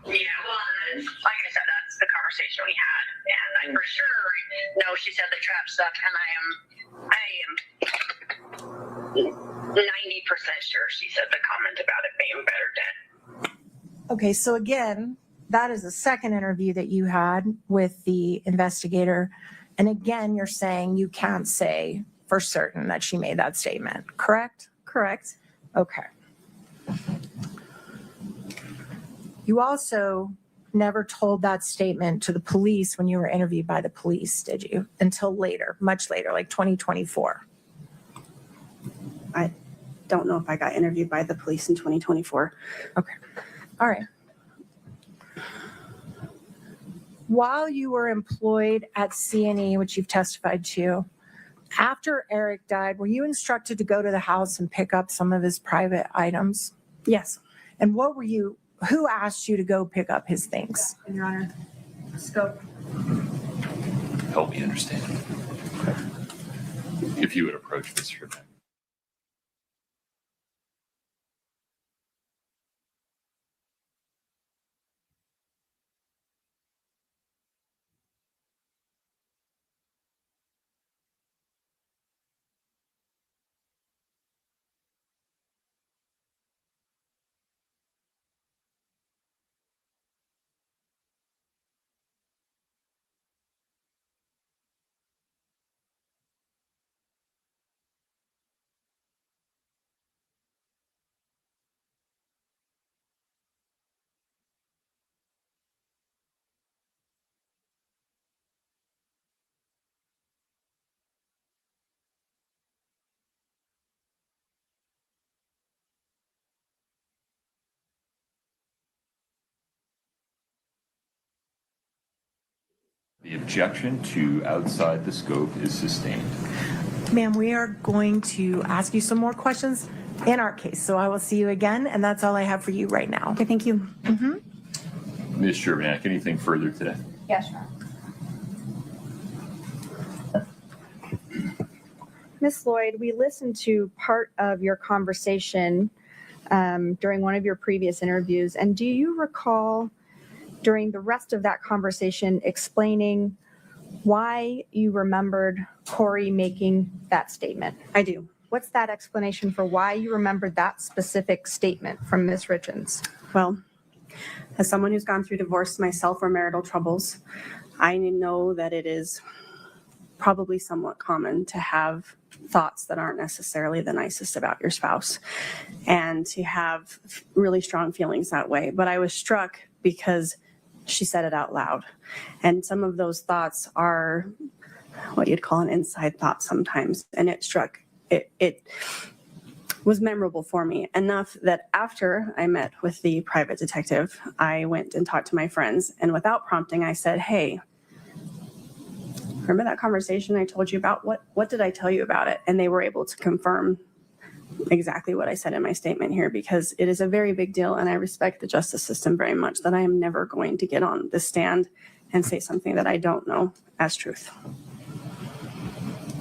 well, and like I said, that's the conversation we had, and I for sure know she said the trap stuff, and I am 90% sure she said the comment about it being better dead. Okay, so again, that is the second interview that you had with the investigator, and again, you're saying you can't say for certain that she made that statement, correct? Correct. Okay. You also never told that statement to the police when you were interviewed by the police, did you? Until later, much later, like 2024. I don't know if I got interviewed by the police in 2024. Okay. All right. While you were employed at CNE, which you've testified to, after Eric died, were you instructed to go to the house and pick up some of his private items? Yes. And who asked you to go pick up his things? Your Honor. Scope. Help me understand. If you would approach Mr. Beck. The objection to outside the scope is sustained. Ma'am, we are going to ask you some more questions in our case. So I will see you again, and that's all I have for you right now. Okay, thank you. Ms. Sherbanek, anything further today? Yes, Your Honor. Ms. Lloyd, we listened to part of your conversation during one of your previous interviews, and do you recall during the rest of that conversation explaining why you remembered Kouri making that statement? I do. What's that explanation for why you remembered that specific statement from Ms. Richins? Well, as someone who's gone through divorce myself or marital troubles, I know that it is probably somewhat common to have thoughts that aren't necessarily the nicest about your spouse and to have really strong feelings that way. But I was struck because she said it out loud. And some of those thoughts are what you'd call an inside thought sometimes. And it was memorable for me enough that after I met with the private detective, I went and talked to my friends. And without prompting, I said, hey, Remember that conversation I told you about? What did I tell you about it? And they were able to confirm exactly what I said in my statement here, because it is a very big deal, and I respect the justice system very much, that I am never going to get on the stand and say something that I don't know as truth.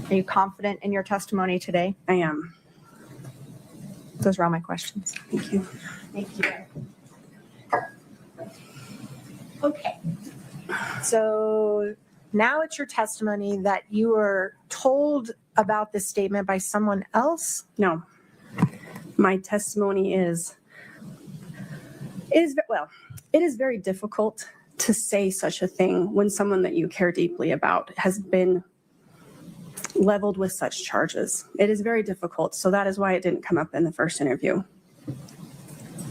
Are you confident in your testimony today? I am. Those are all my questions. Thank you. Thank you. Okay. So now it's your testimony that you were told about this statement by someone else? No. My testimony is it is very difficult to say such a thing when someone that you care deeply about has been leveled with such charges. It is very difficult. So that is why it didn't come up in the first interview.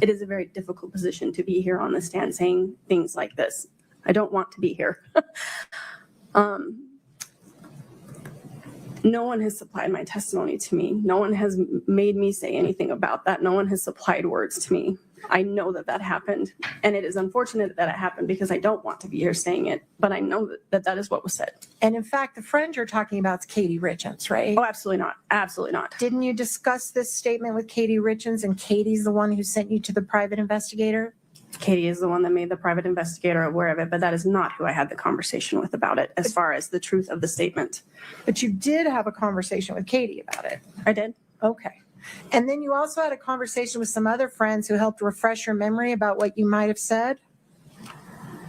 It is a very difficult position to be here on the stand saying things like this. I don't want to be here. No one has supplied my testimony to me. No one has made me say anything about that. No one has supplied words to me. I know that that happened, and it is unfortunate that it happened because I don't want to be here saying it, but I know that that is what was said. And in fact, the friend you're talking about is Kouri Richins, right? Oh, absolutely not. Absolutely not. Didn't you discuss this statement with Kouri Richins, and Katie's the one who sent you to the private investigator? Katie is the one that made the private investigator aware of it, but that is not who I had the conversation with about it as far as the truth of the statement. But you did have a conversation with Katie about it. I did. Okay. And then you also had a conversation with some other friends who helped refresh your memory about what you might have said?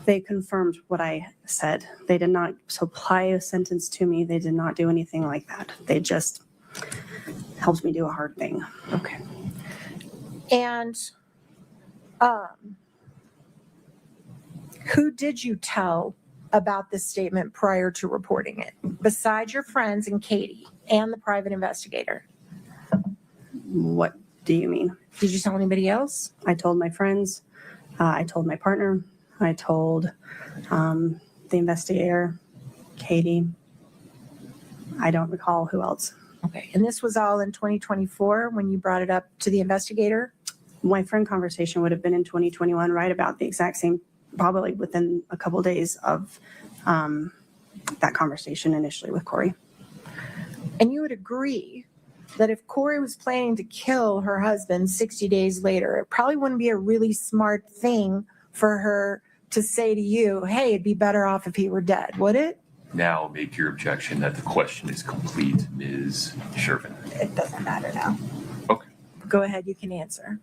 They confirmed what I said. They did not supply a sentence to me. They did not do anything like that. They just helped me do a hard thing. Okay. And who did you tell about this statement prior to reporting it, besides your friends and Katie and the private investigator? What do you mean? Did you tell anybody else? I told my friends. I told my partner. I told the investigator, Katie. I don't recall who else. Okay. And this was all in 2024 when you brought it up to the investigator? My friend conversation would have been in 2021, right about the exact same, probably within a couple days of that conversation initially with Kouri. And you would agree that if Kouri was planning to kill her husband 60 days later, it probably wouldn't be a really smart thing for her to say to you, hey, it'd be better off if he were dead, would it? Now make your objection that the question is complete, Ms. Shervin. It doesn't matter now. Okay. Go ahead, you can answer.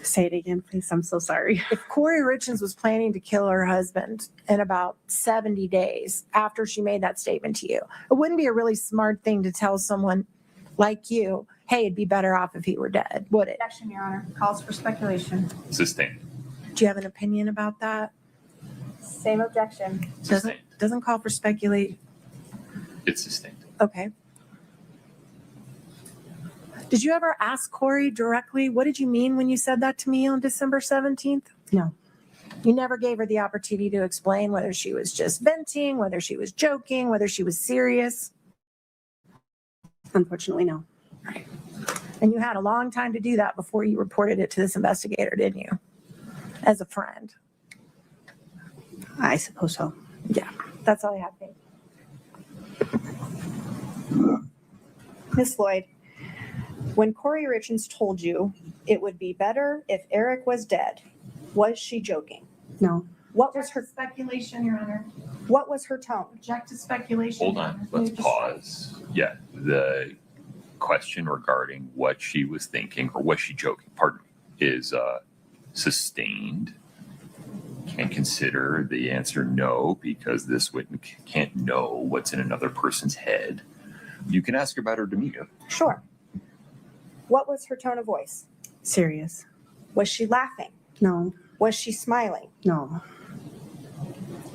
Say it again, please. I'm so sorry. If Kouri Richins was planning to kill her husband in about 70 days after she made that statement to you, it wouldn't be a really smart thing to tell someone like you, hey, it'd be better off if he were dead, would it? Objection, Your Honor. Calls for speculation. Sustained. Do you have an opinion about that? Same objection. Sustained. Doesn't call for speculate. It's sustained. Okay. Did you ever ask Kouri directly, what did you mean when you said that to me on December 17th? No. You never gave her the opportunity to explain whether she was just venting, whether she was joking, whether she was serious? Unfortunately, no. Right. And you had a long time to do that before you reported it to this investigator, didn't you? As a friend. I suppose so. Yeah, that's all I have. Thank you. Ms. Lloyd, when Kouri Richins told you it would be better if Eric was dead, was she joking? No. What was her speculation, Your Honor? What was her tone? Object to speculation. Hold on. Let's pause. Yeah. The question regarding what she was thinking, or was she joking, pardon me, is sustained. Can't consider the answer no, because this witness can't know what's in another person's head. You can ask her about her demeanor. Sure. What was her tone of voice? Serious. Was she laughing? No. Was she smiling? No.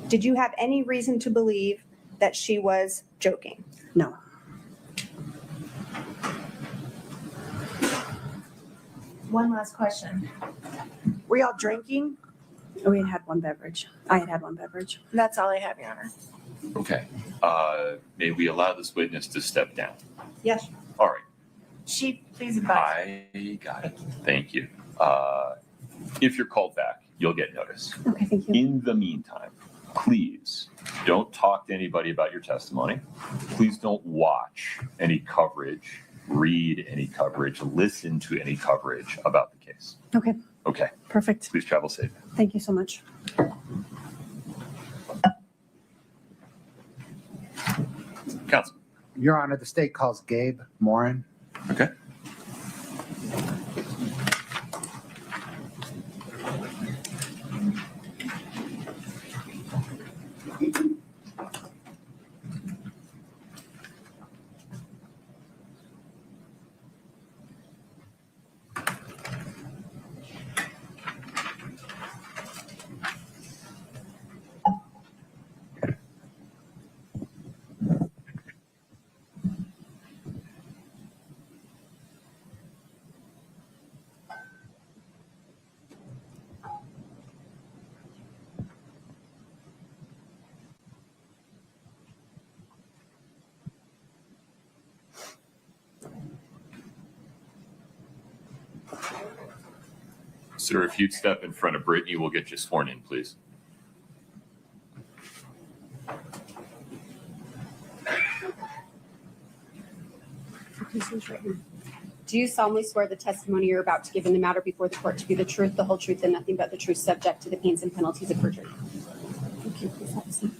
Did you have any reason to believe that she was joking? No. One last question. Were y'all drinking? We had one beverage. I had one beverage. That's all I have, Your Honor. Okay. May we allow this witness to step down? Yes. All right. Chief, please advise. I got it. Thank you. If you're called back, you'll get notice. Okay, thank you. In the meantime, please don't talk to anybody about your testimony. Please don't watch any coverage, read any coverage, listen to any coverage about the case. Okay, Okay, perfect. please travel safe. Thank you so much. Counsel. Your Honor, the state calls Gabe Morin. Okay. Sir, if you'd step in front of Brittany, we'll get you sworn in, please. Do you solemnly swear the testimony you're about to give in the matter before the court to be the truth, the whole truth, and nothing but the truth, subject to the pains and penalties of perjury? Thank you. Please have a seat.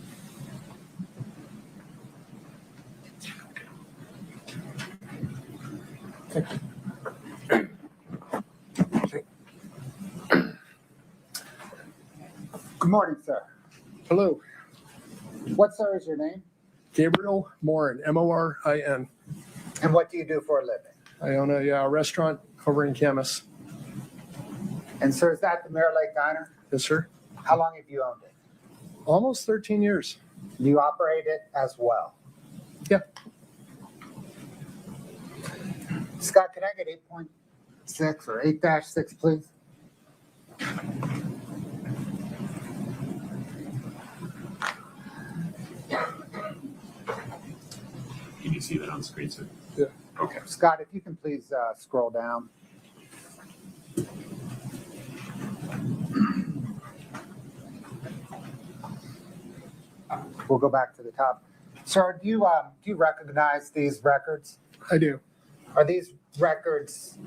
Good morning, sir. Hello, What, sir, is your name? Gabriel Morin, Morin. And what do you do for a living? I own a restaurant over in Camas. And, sir, is that the Mirror Lake Diner? Yes, sir. How long have you owned it? Almost 13 years. Do you operate it as well? Yeah. Scott, can I get 8.6 or 8-6, please? Can you see that on screen, sir? Yeah. Okay. Scott, if you can please scroll down. We'll go back to the top. Sir, do you recognize these records? I do. Are these records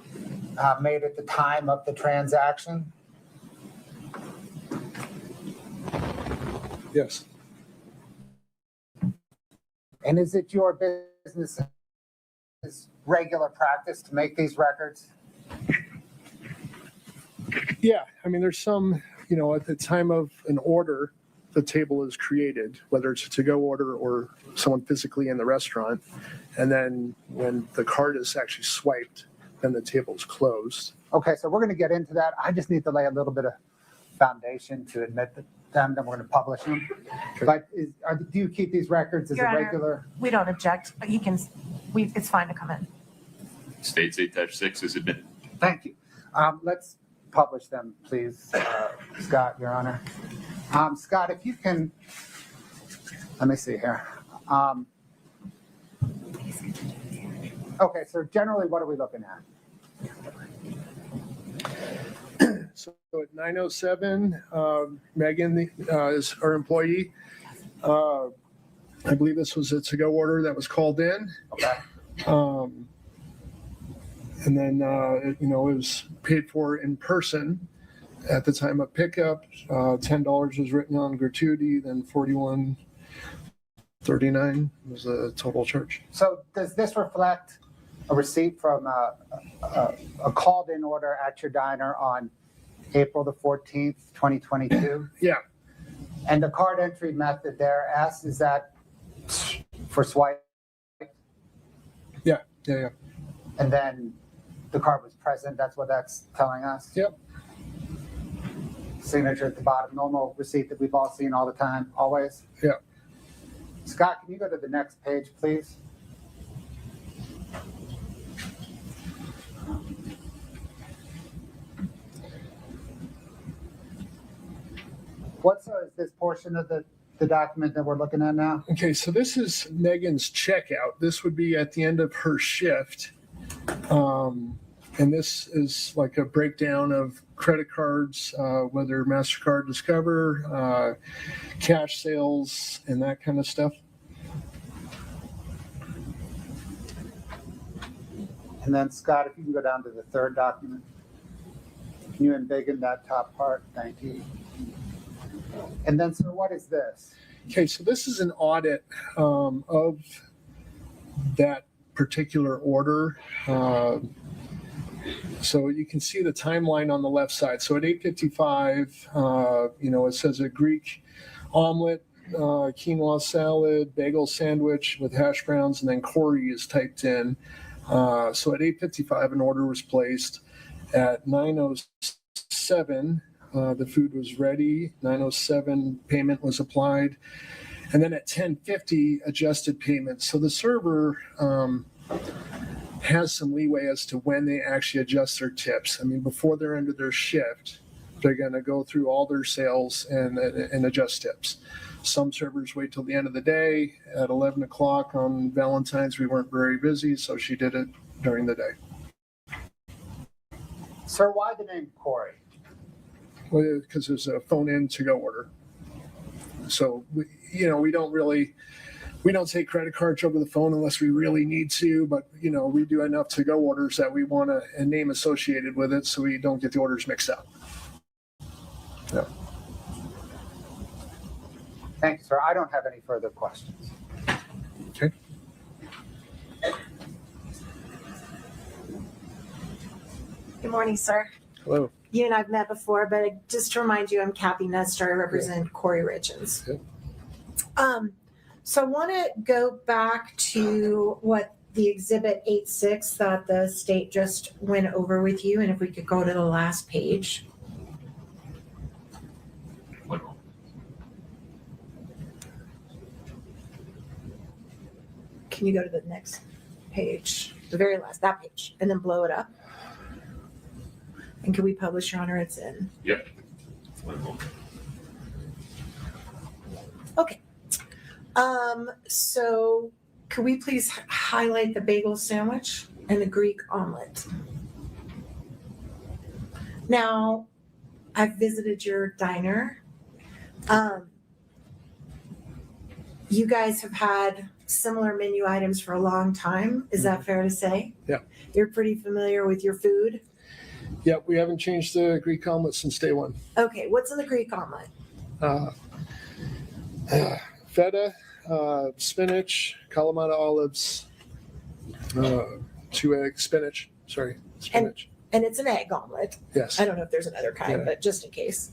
made at the time of the transaction? Yes. And is it your business regular practice to make these records? Yeah. I mean, there's some, at the time of an order, the table is created, whether it's a to-go order or someone physically in the restaurant. And then when the card is actually swiped, then the table is closed. Okay, so we're going to get into that. I just need to lay a little bit of foundation to admit them, then we're going to publish them. But do you keep these records as Your a Honor, regular? We don't object, but he can, it's fine to come in. States 8-6 is admitted. Thank you. Let's publish them, please, Scott, Your Honor. Scott, if you can, let me see here. Okay, so generally, what are we looking at? So at 9:07, Megan is our employee. I believe this was a to-go order that was called in. Okay. And then, it was paid for in person at the time of pickup. $10 was written on gratuity, then $41.39 was the total charge. So does this reflect a receipt from a called-in order at your diner on April the 14th, 2022? Yeah. And the card entry method there, S, is that for swipe? Yeah. And then the card was present, that's what that's telling us? Yep. Signature at the bottom, normal receipt that we've all seen all the time, always? Yeah. Scott, can you go to the next page, please? What's is this portion of the document that we're looking at now? Okay, so this is Megan's checkout. This would be at the end of her shift. And this is like a breakdown of credit cards, whether MasterCard, Discover, cash sales, and that kind of stuff. And then Scott, if you can go down to the third document. Can you embiggen that top part? Thank you. And then, sir, what is this? Okay, so this is an audit of that particular order. So you can see the timeline on the left side. So at 8:55, it says a Greek omelet, quinoa salad, bagel sandwich with hash browns, and then Kouri is typed in. So at 8:55, an order was placed. At 9:07, the food was ready. 9:07, payment was applied. And then at 10:50, adjusted payment. So the server has some leeway as to when they actually adjust their tips. I mean, before they're into their shift, they're going to go through all their sales and adjust tips. Some servers wait till the end of the day. At 11 o'clock on Valentine's, we weren't very busy, so she did it during the day. Sir, why the name Kouri? Well, because it's a phone-in to-go order. So, we don't take credit cards over the phone unless we really need to, but, we do enough to-go orders that we want a name associated with it so we don't get the orders mixed up. Yeah. Thank you, sir. I don't have any further questions. Okay. Good morning, sir. Hello. You and I've met before, but just to remind you, I'm Kathy Nestor. I represent Kouri Richins. Okay. So I want to go back to what the Exhibit 8.6 that the state just went over with you, and if we could go to the last page. Can you go to the next page, the very last, that page, and then blow it up? And can we publish, Your Honor? It's in. Yep. Okay. So could we please highlight the bagel sandwich and the Greek omelet? Now, I've visited your diner. You guys have had similar menu items for a long time. Is that fair to say? Yeah. You're pretty familiar with your food? Yeah, we haven't changed the Greek omelet since day one. Okay, what's in the Greek omelet? Feta, spinach, Kalamata olives, 2 eggs, spinach. And it's an egg omelet. Yes. I don't know if there's another kind, Yeah. but just in case.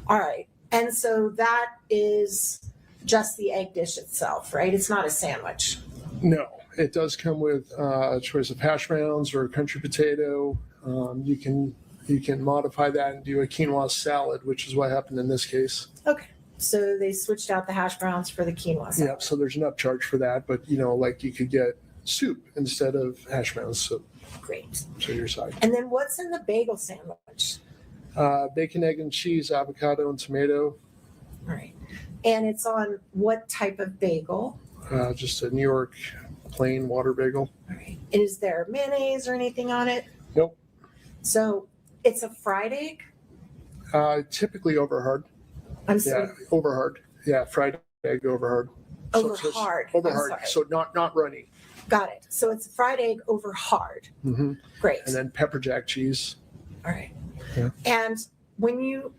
All right. And so that is just the egg dish itself, right? It's not a sandwich. No, it does come with a choice of hash browns or country potato. You can modify that and do a quinoa salad, which is what happened in this case. Okay. So they switched out the hash browns for the quinoa salad. Yeah, so there's an upcharge for that, but like you could get soup instead of hash browns. So great. So your side. And then what's in the bagel sandwich? Bacon, egg, and cheese, avocado, and tomato. All right. And it's on what type of bagel? Just a New York plain water bagel. All right. And is there mayonnaise or anything on it? Nope. So it's a fried egg? Typically over hard. I'm sorry. Yeah, over hard. Yeah, fried egg over hard. Over So hard. Over I'm hard. sorry. So not runny. Got it. So it's fried egg over hard. Mm-hmm. Great. And then pepper jack cheese. All right. Yeah. And when you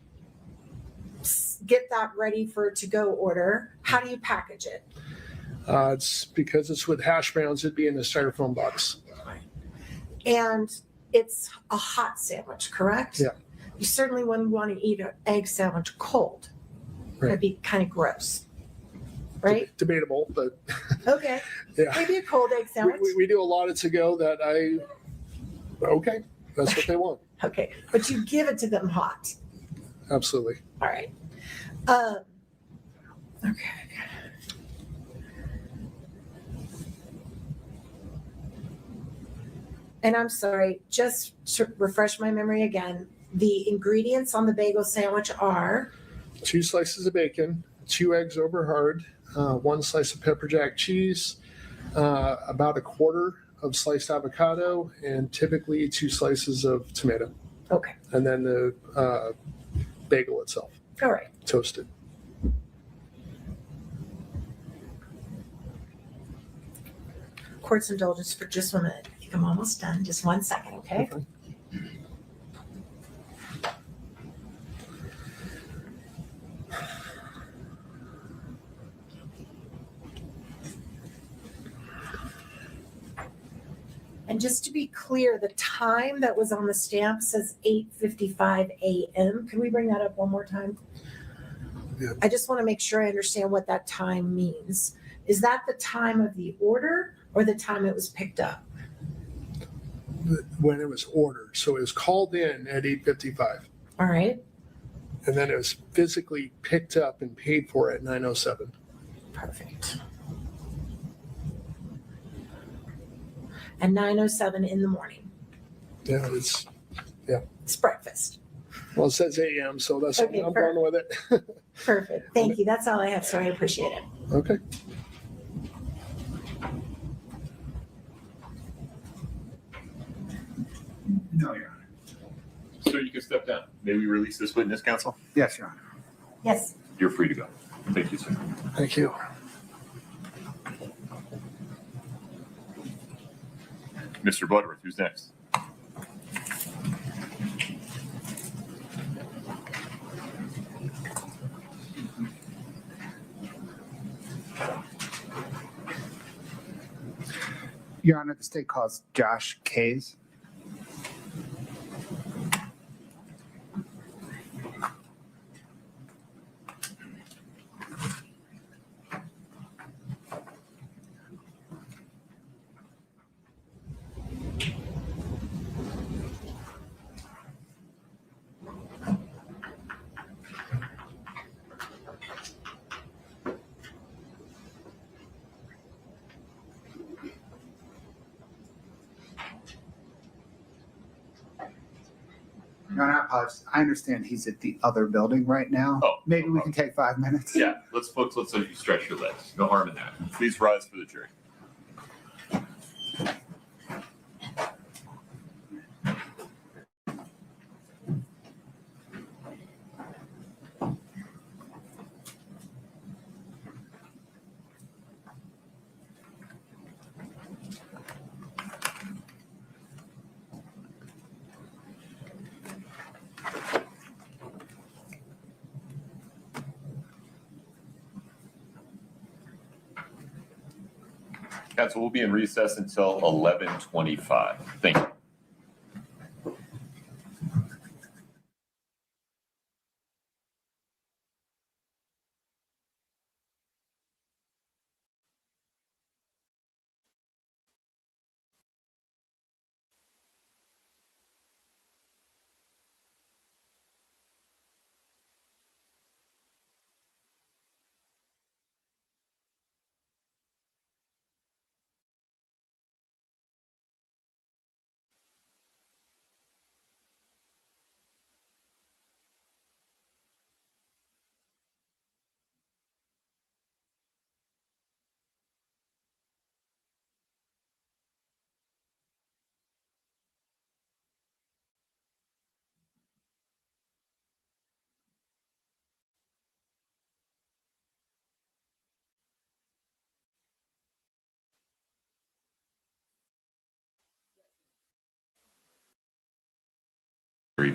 get that ready for a to-go order, how do you package it? It's because it's with hash browns, it'd be in a styrofoam box. And it's a hot sandwich, correct? Yeah. You certainly wouldn't want to eat an egg sandwich cold. Right. That'd be kind of gross, right? Debatable, but Okay. yeah. Maybe a cold egg sandwich. We do a lot of to-go that okay, that's what they want. Okay, but you give it to them hot. Absolutely. All right. Okay. And I'm sorry, just to refresh my memory again, the ingredients on the bagel sandwich are 2 slices of bacon, 2 eggs over hard, 1 slice of pepper jack cheese, about a quarter of sliced avocado and typically 2 slices of tomato. Okay. And then the bagel itself, All right. toasted. Court's indulgence for just 1 minute. I think I'm almost done. Just 1 second, okay? Okay. And just to be clear, the time that was on the stamp says 8:55 a.m. Can we bring that up one more time? Yeah. I just want to make sure I understand what that time means. Is that the time of the order or the time it was picked up? When it was ordered. So it was called in at 8:55. All right, And then it was physically picked up and paid for at 9:07. perfect. And 9:07 in the morning. Yeah, it's It's breakfast. well, it says a.m., so that's Okay, I'm going with it. Perfect. Thank you. That's all I have, sir. I appreciate it. Okay. No, Your Honor. So you can step down. May we release this witness, counsel? Yes, Your Honor. Yes. You're free to go. Thank you, sir. Thank you. Mr. Bloodworth, who's next? Your Honor, the state calls Josh Kays. Your Honor, I apologize. I understand he's at the other building right now. Oh, Maybe we can take 5 minutes. Yeah, let's let you stretch your legs. No harm in that. Please rise for the jury. Council will be in recess until 11:25. Thank you.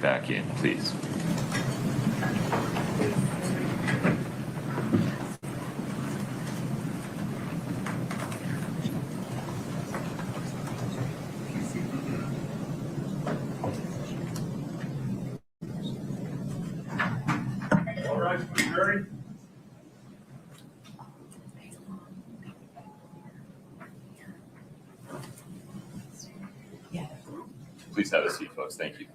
Back in, please. All right, jury. Please have a seat, folks. Thank you.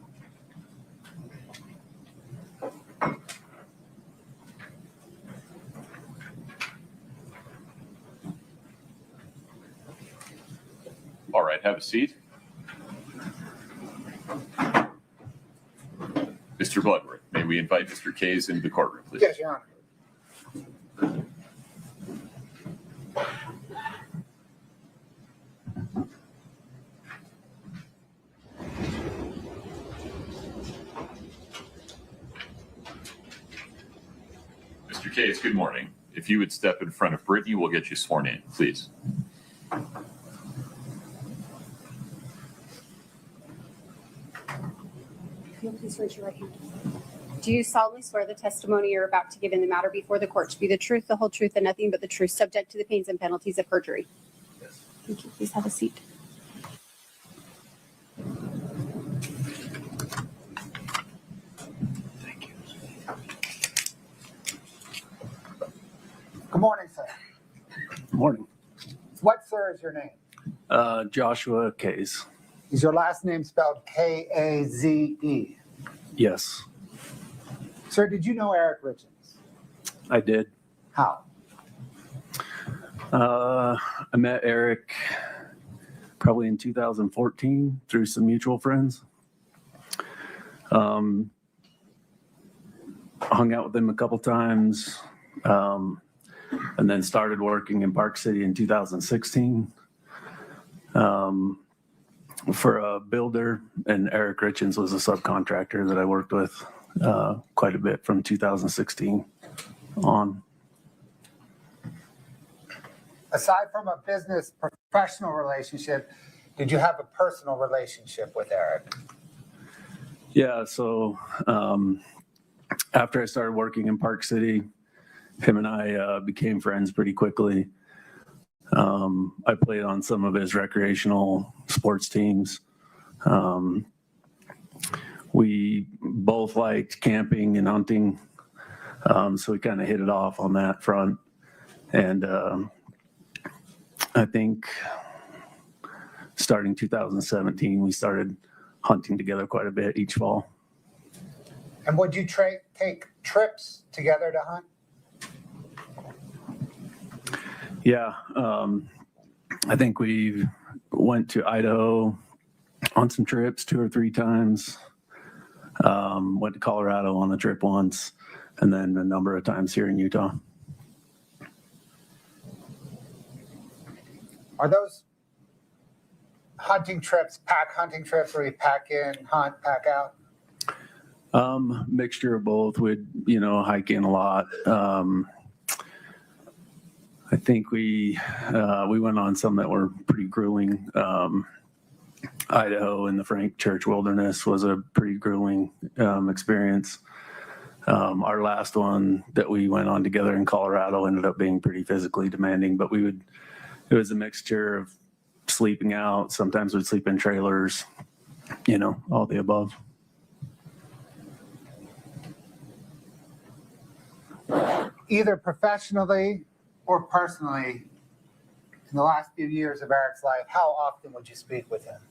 All right, have a seat. Mr. Bloodworth, may we invite Mr. Kays into the courtroom, please? Yes, Your Honor. Mr. Case, good morning. If you would step in front of Brittany, we'll get you sworn in, please. If you'll please raise your right hand. Do you solemnly swear the testimony you're about to give in the matter before the court to be the truth, the whole truth, and nothing but the truth, subject to the pains and penalties of perjury? Yes. Thank you. Please have a seat. Thank you. Good morning, sir. Morning. What, sir, is your name? Joshua Case. Is your last name spelled Kaze? Yes, Sir, did you know Eric Richins? I did. How? I met Eric probably in 2014 through some mutual friends. Hung out with him a couple times, and then started working in Park City in 2016 for a builder, and Eric Richins was a subcontractor that I worked with quite a bit from 2016 on. Aside from a business professional relationship, did you have a personal relationship with Eric? Yeah, so after I started working in Park City, him and I became friends pretty quickly. I played on some of his recreational sports teams. We both liked camping and hunting, so we kind of hit it off on that front. And I think starting 2017, we started hunting together quite a bit each fall. And would you take trips together to hunt? Yeah, I think we went to Idaho on some trips 2 or 3 times. Went to Colorado on a trip once, and then a number of times here in Utah. Are those hunting trips pack hunting trips where you pack in, hunt, pack out? Mixture of both. We'd, hike in a lot. I think we went on some that were pretty grueling. Idaho in the Frank Church Wilderness was a pretty grueling experience. Our last one that we went on together in Colorado ended up being pretty physically demanding, but it was a mixture of sleeping out. Sometimes we'd sleep in trailers, all the above. Either professionally or personally, in the last few years of Eric's life, how often would you speak with him?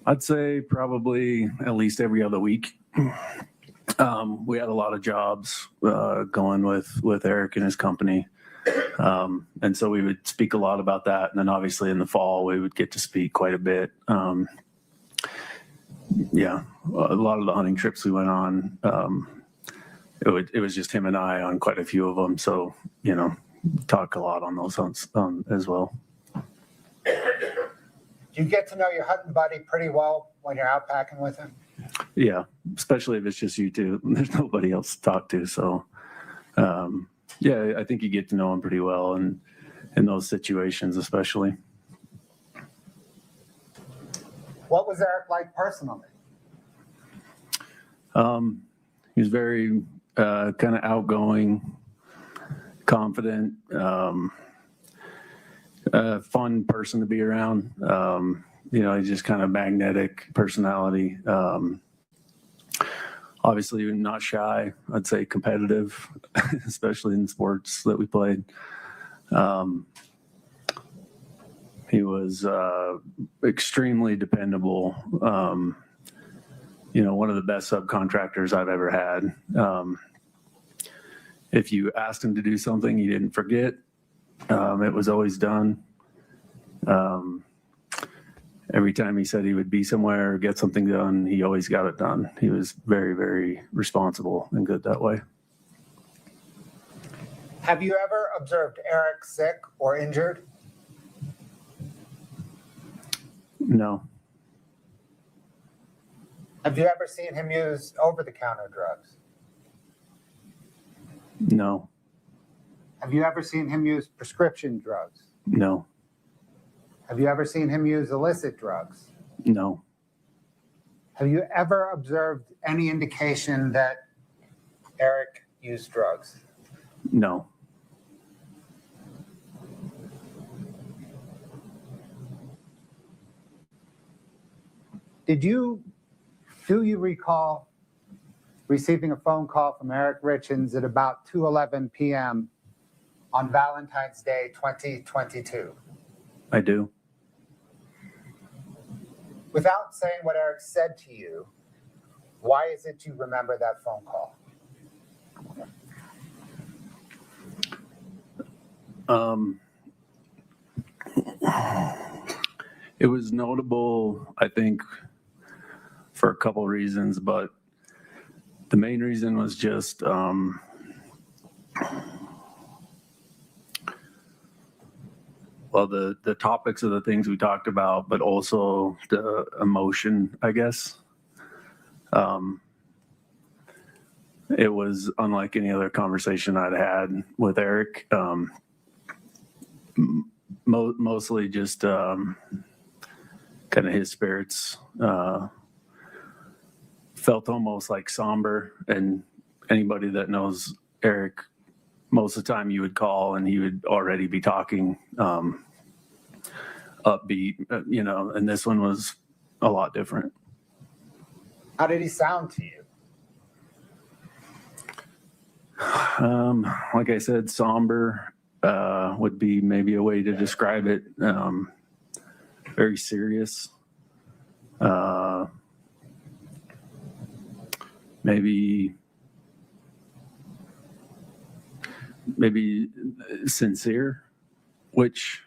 I'd say probably at least every other week. We had a lot of jobs going with Eric and his company. And so we would speak a lot about that. And then obviously in the fall, we would get to speak quite a bit. Yeah, a lot of the hunting trips we went on, it was just him and I on quite a few of them. So, talk a lot on those hunts as well. Do you get to know your hunting buddy pretty well when you're out packing with him? Yeah, especially if it's just you two. There's nobody else to talk to. So, yeah, I think you get to know him pretty well, and in those situations especially. What was Eric like personally? He was very kind of outgoing, confident, fun person to be around. He's just kind of magnetic personality. Obviously not shy. I'd say competitive, especially in sports that we played. He was extremely dependable. One of the best subcontractors I've ever had. If you asked him to do something, he didn't forget. It was always done. Every time he said he would be somewhere or get something done, he always got it done. He was very, very responsible and good that way. Have you ever observed Eric sick or injured? No. Have you ever seen him use over-the-counter drugs? No. Have you ever seen him use prescription drugs? No. Have you ever seen him use illicit drugs? No. Have you ever observed any indication that Eric used drugs? No. Do you recall receiving a phone call from Eric Richins at about 2:11 p.m. on Valentine's Day 2022? I do. Without saying what Eric said to you, why is it you remember that phone call? It was notable, I think, for a couple reasons, but the main reason was just the topics of the things we talked about, but also the emotion, I guess. It was unlike any other conversation I'd had with Eric. Mostly just kind of his spirits felt almost like somber, and anybody that knows Eric, most of the time you would call and he would already be talking upbeat, and this one was a lot different. How did he sound to you? Like I said, somber would be maybe a way to describe it. Very serious. Maybe sincere, which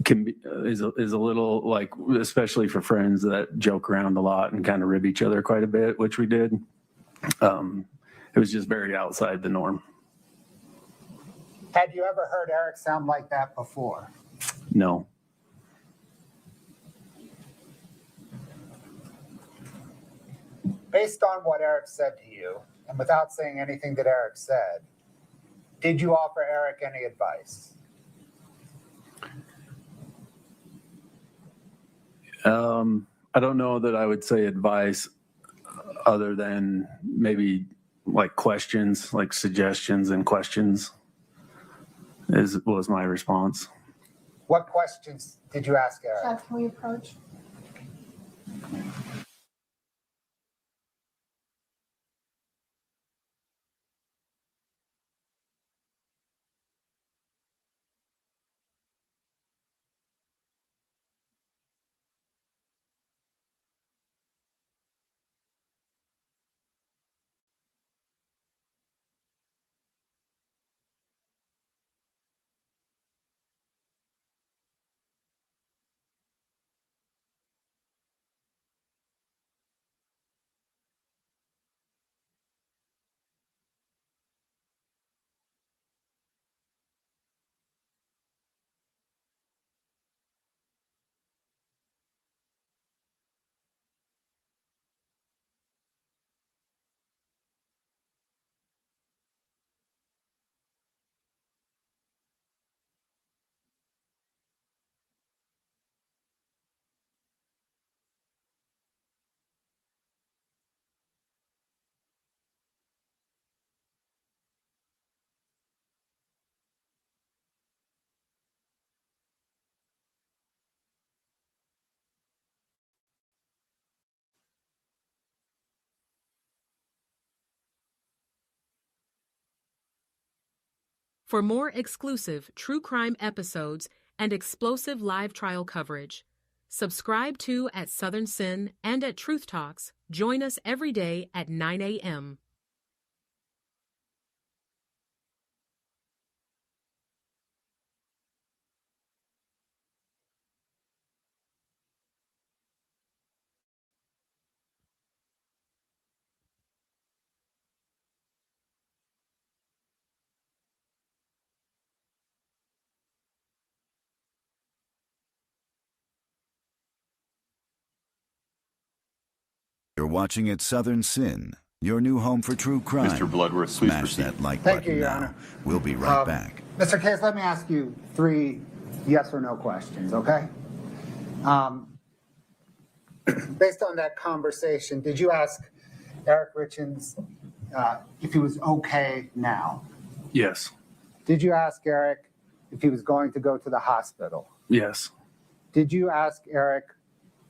can be is a little like, especially for friends that joke around a lot and kind of rib each other quite a bit, which we did. It was just very outside the norm. Had you ever heard Eric sound like that before? No. Based on what Eric said to you, and without saying anything that Eric said, did you offer Eric any advice? I don't know that I would say advice other than maybe like questions, like suggestions and questions was my response. What questions did you ask Eric? Chad, can we approach? For more exclusive true crime episodes and explosive live trial coverage, subscribe to at Southern Sin and at Truth Talks. Join us every day at 9 a.m. You're watching at Southern Sin. your new home for true crime. Mr. Bloodworth, please Smash proceed. that like Thank button you, Your now. Honor. We'll be right back. Mr. Case, let me ask you 3 yes or no questions, okay? Based on that conversation, did you ask Eric Richins if he was okay now? Yes. Did you ask Eric if he was going to go to the hospital? Yes. Did you ask Eric,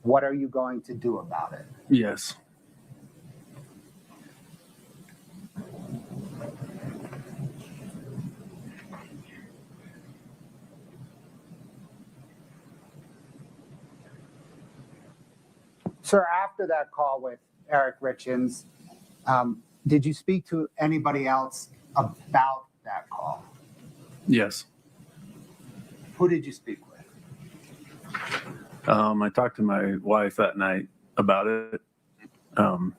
what are you going to do about it? Yes. Sir, after that call with Eric Richins, did you speak to anybody else about that call? Yes. Who did you speak with? I talked to my wife that night about it. And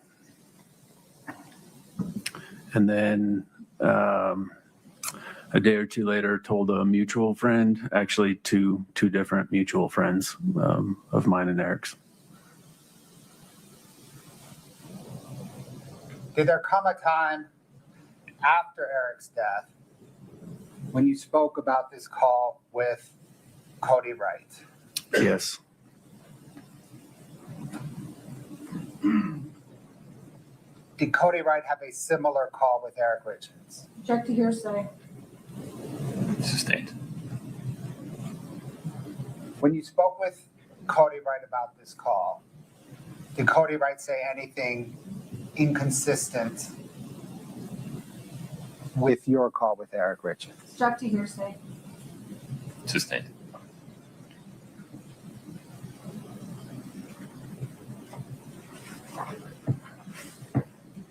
then a day or two later told a mutual friend, actually two different mutual friends of mine and Eric's. Did there come a time after Eric's death when you spoke about this call with Kouri Wright? Yes. Did Kouri Wright have a similar call with Eric Richins? Object to hearsay. Sustained. When you spoke with Kouri Wright about this call, did Kouri Wright say anything inconsistent with your call with Eric Richins? Object to hearsay. Sustained.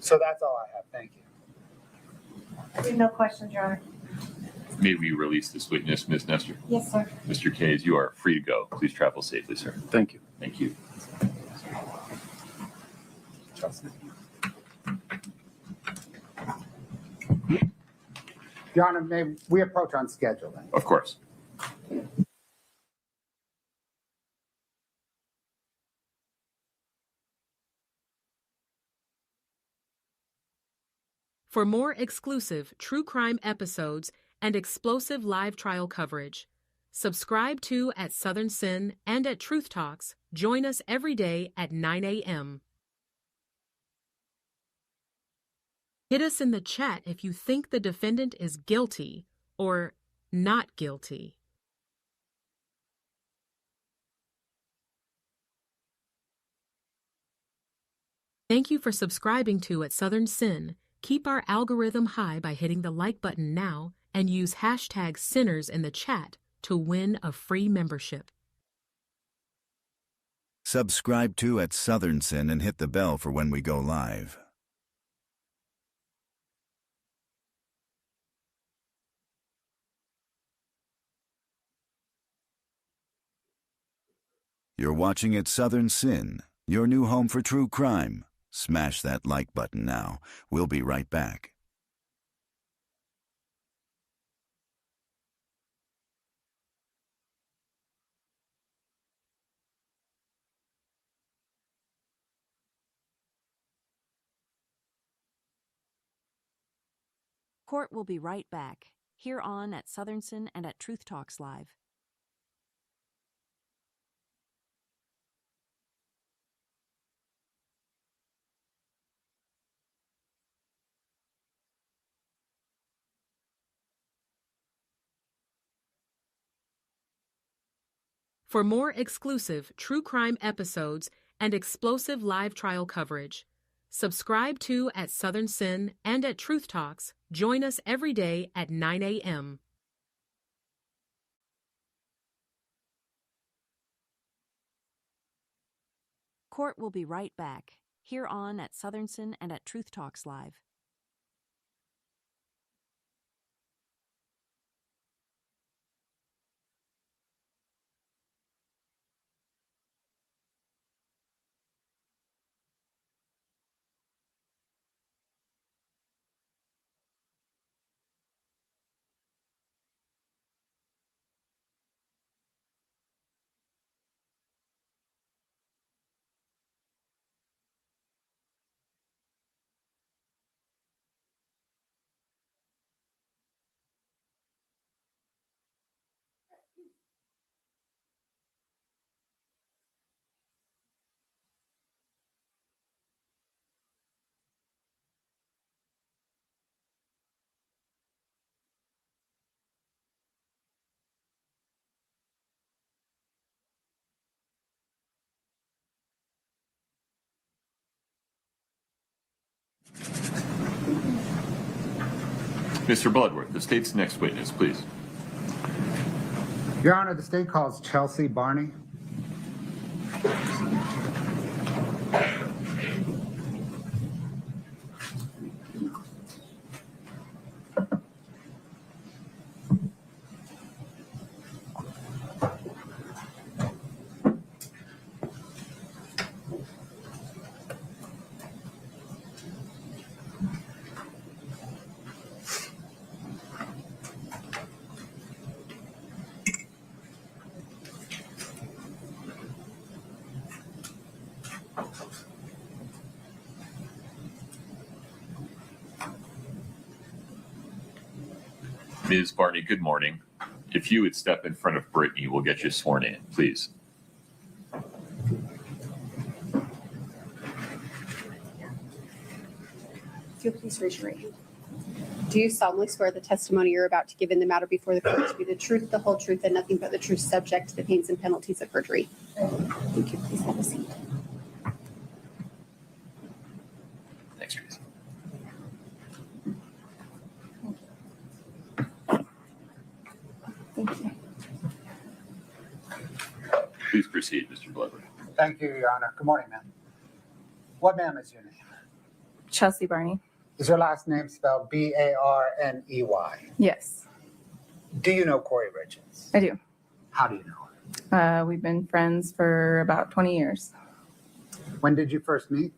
So that's all I have. Thank you. I have no questions, Your Honor. May we release this witness, Ms. Nestor? Yes, sir. Mr. Kays, you are free to go. Please travel safely, sir. Thank you. Thank you. Your Honor, may we approach on schedule then? Of course. For more exclusive true crime episodes and explosive live trial coverage, subscribe to at Southern Sin and at Truth Talks. Join us every day at 9 a.m. Hit us in the chat if you think the defendant is guilty or not guilty. Thank you for subscribing to at Southern Sin. Keep our algorithm high by hitting the like button now and use hashtag Sinners in the chat to win a free membership. Subscribe to at Southern Sin and hit the bell for when we go live. You're watching at Southern Sin, your new home for true crime. Smash that like button now. We'll be right back. Court will be right back, here on at Southern Sin and at Truth Talks Live. For more exclusive true crime episodes and explosive live trial coverage, subscribe to at Southern Sin and at Truth Talks. Join us every day at 9 a.m. Court will be right back, here on at Southern Sin and at Truth Talks Live. Mr. Bloodworth, the state's next witness, please. Your Honor, the state calls Chelsea Barney. Ms. Barney, good morning. If you would step in front of Brittany, we'll get you sworn in, please. If you'll please raise your right hand. Do you solemnly swear the testimony you're about to give in the matter before the court to be the truth, the whole truth, and nothing but the truth, subject to the pains and penalties of perjury? Thank you. Please have a seat. Thanks, Tracy. Thank you. Please proceed, Mr. Bloodworth. Thank you, Your Honor. Good morning, ma'am. What, ma'am, is your name? Chelsea Barney. Is your last name spelled Barney? Yes, Do you know Kouri Richins? I do. How do you know her? We've been friends for about 20 years. When did you first meet?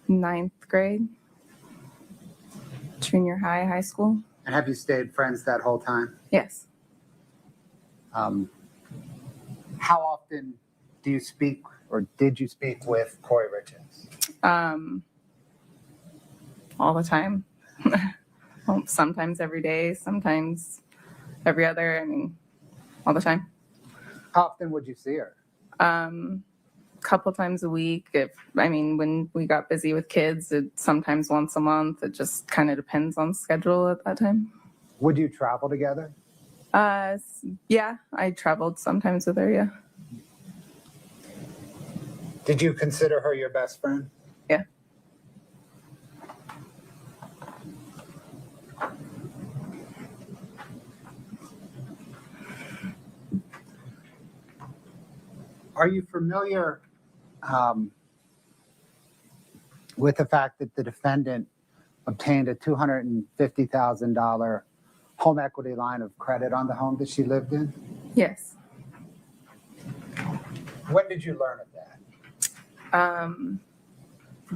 Ninth grade, junior high, high school. And have you stayed friends that whole time? Yes. How often do you speak or did you speak with Kouri Richins? All the time. Well, sometimes every day, sometimes every other. I mean, all the time. How often would you see her? Couple times a week. When we got busy with kids, sometimes once a month. It just kind of depends on schedule at that time. Would you travel together? Yeah, I traveled sometimes with her. Yeah. Did you consider her your best friend? Yeah. Are you familiar with the fact that the defendant obtained a $250,000 home equity line of credit on the home that she lived in? Yes. When did you learn of that?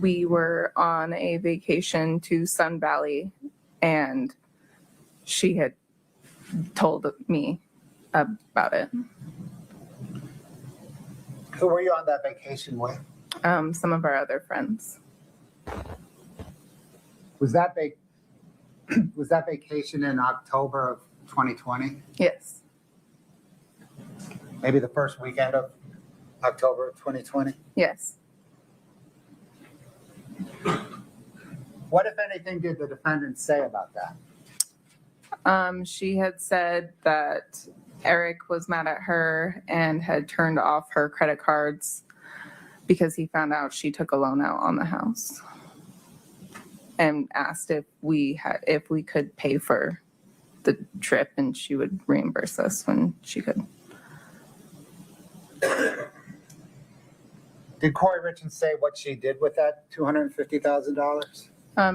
We were on a vacation to Sun Valley, and she had told me about it. Who were you on that vacation with? Some of our other friends. Was that vacation in October of 2020? Yes. Maybe the first weekend of October of 2020? Yes. What, if anything, did the defendant say about that? She had said that Eric was mad at her and had turned off her credit cards because he found out she took a loan out on the house, and asked if we could pay for the trip, and she would reimburse us when she could. Did Kouri Richins say what she did with that $250,000?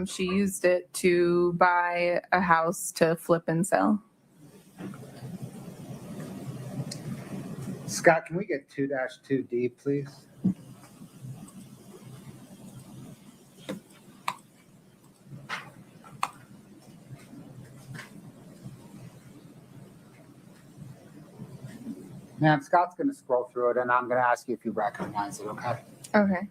She used it to buy a house to flip and sell. Scott, can we get 2-2D, please? Ma'am, Scott's going to scroll through it, and I'm going to ask you if you recognize it, okay? Okay.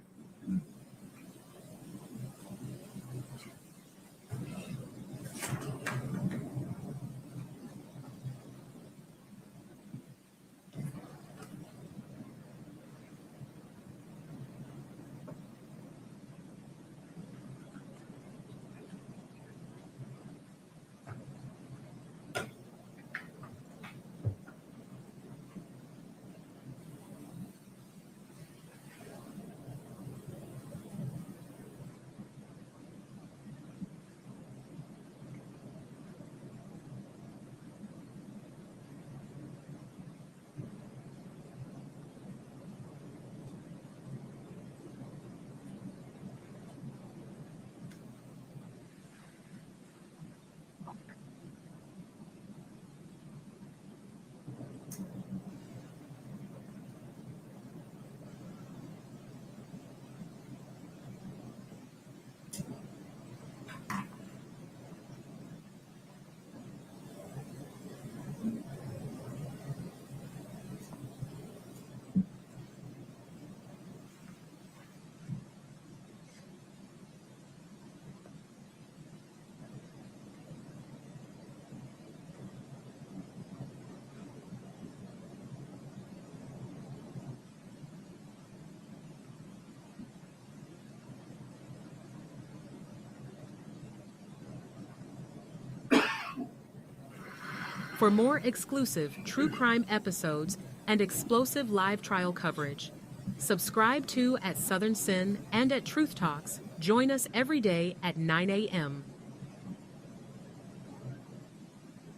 For more exclusive true crime episodes and explosive live trial coverage, subscribe to at Southern Sin and at Truth Talks. Join us every day at 9 a.m.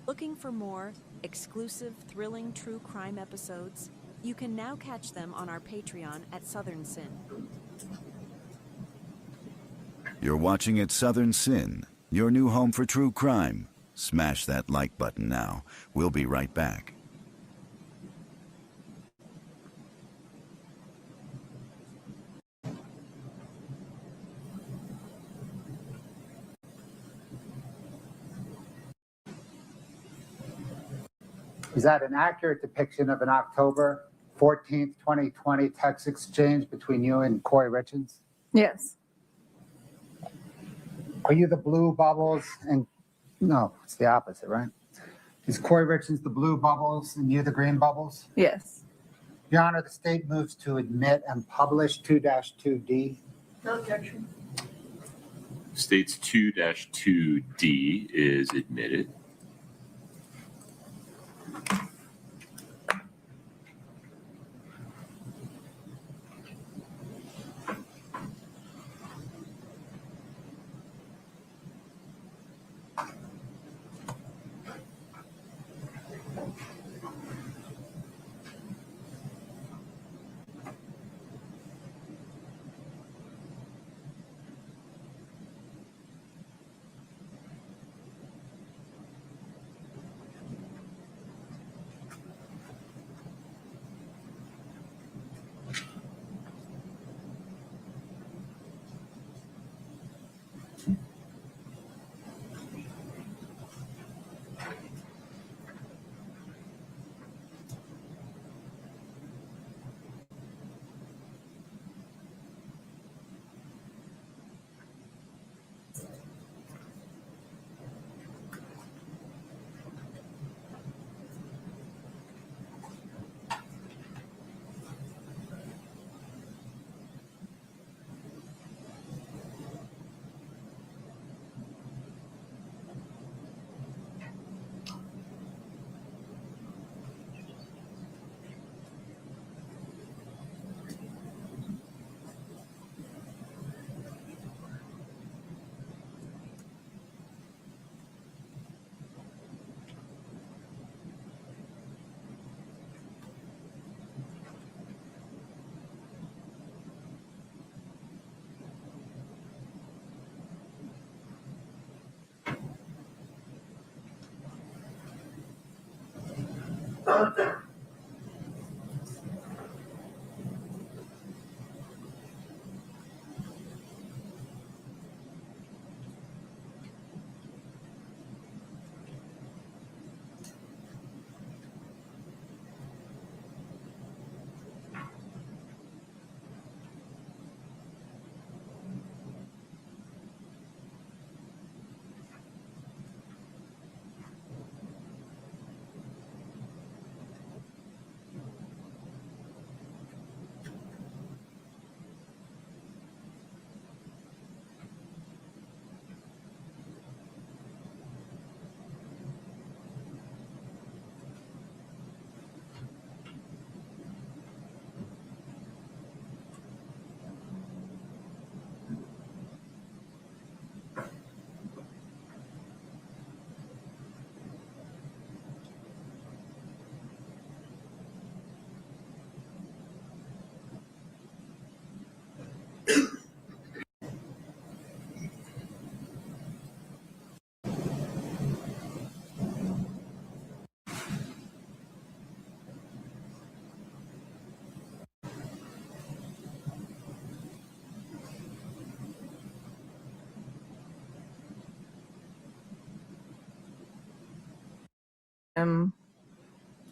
Looking for more exclusive, thrilling true crime episodes? You can now catch them on our Patreon at Southern Sin. You're watching at Southern Sin, your new home for true crime. Smash that like button now. We'll be right back. Is that an accurate depiction of an October 14th, 2020 text exchange between you and Kouri Richins? Yes. Are you the blue bubbles and no, it's the opposite, right? Is Kouri Richins the blue bubbles and you the green bubbles? Yes. Your Honor, the state moves to admit and publish 2-2D. No objection. States 2-2D is admitted.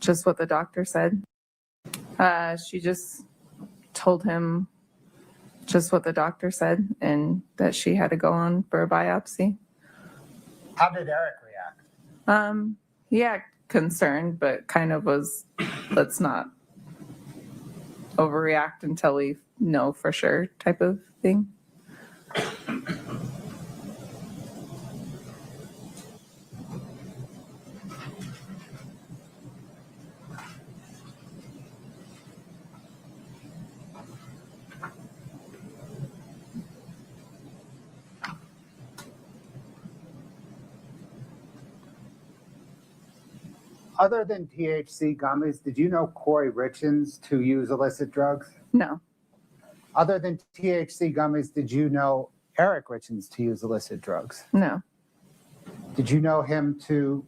Just what the doctor said. She just told him just what the doctor said and that she had to go on for a biopsy. How did Eric react? He acted concerned, but kind of was, let's not overreact until we know for sure type of thing. Other than THC gummies, did you know Kouri Richins to use illicit drugs? No. Other than THC gummies, did you know Eric Richins to use illicit drugs? No. Did you know him to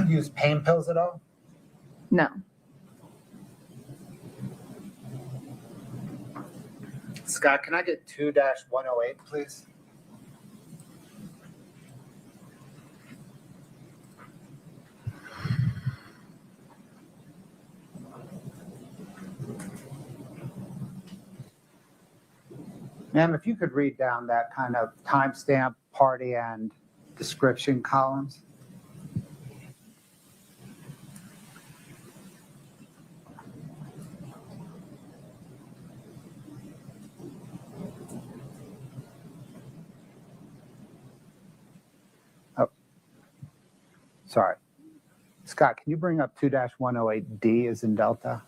use pain pills at all? No. Scott, can I get 2-108, please? Ma'am, if you could read down that kind of timestamp, party, and description columns. Oh, sorry. Scott, can you bring up 2-108D as in Delta?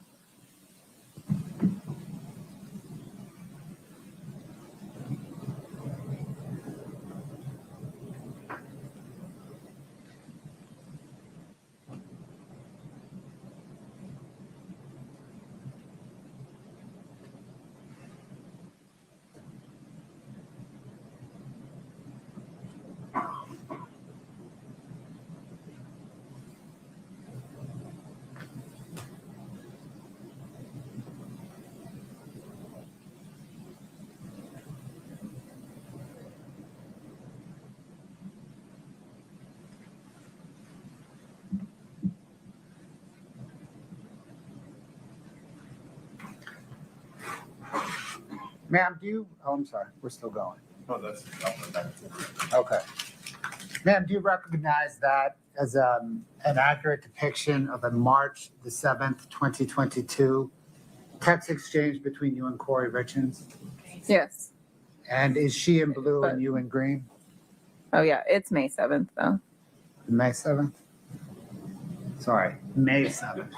Ma'am, I'm sorry, we're still going. Oh, that's. Okay. Ma'am, do you recognize that as an accurate depiction of a March the 7th, 2022 text exchange between you and Kouri Richins? Yes. And is she in blue and you in green? Oh, yeah. It's May 7th, though. May 7th? Sorry, May 7th.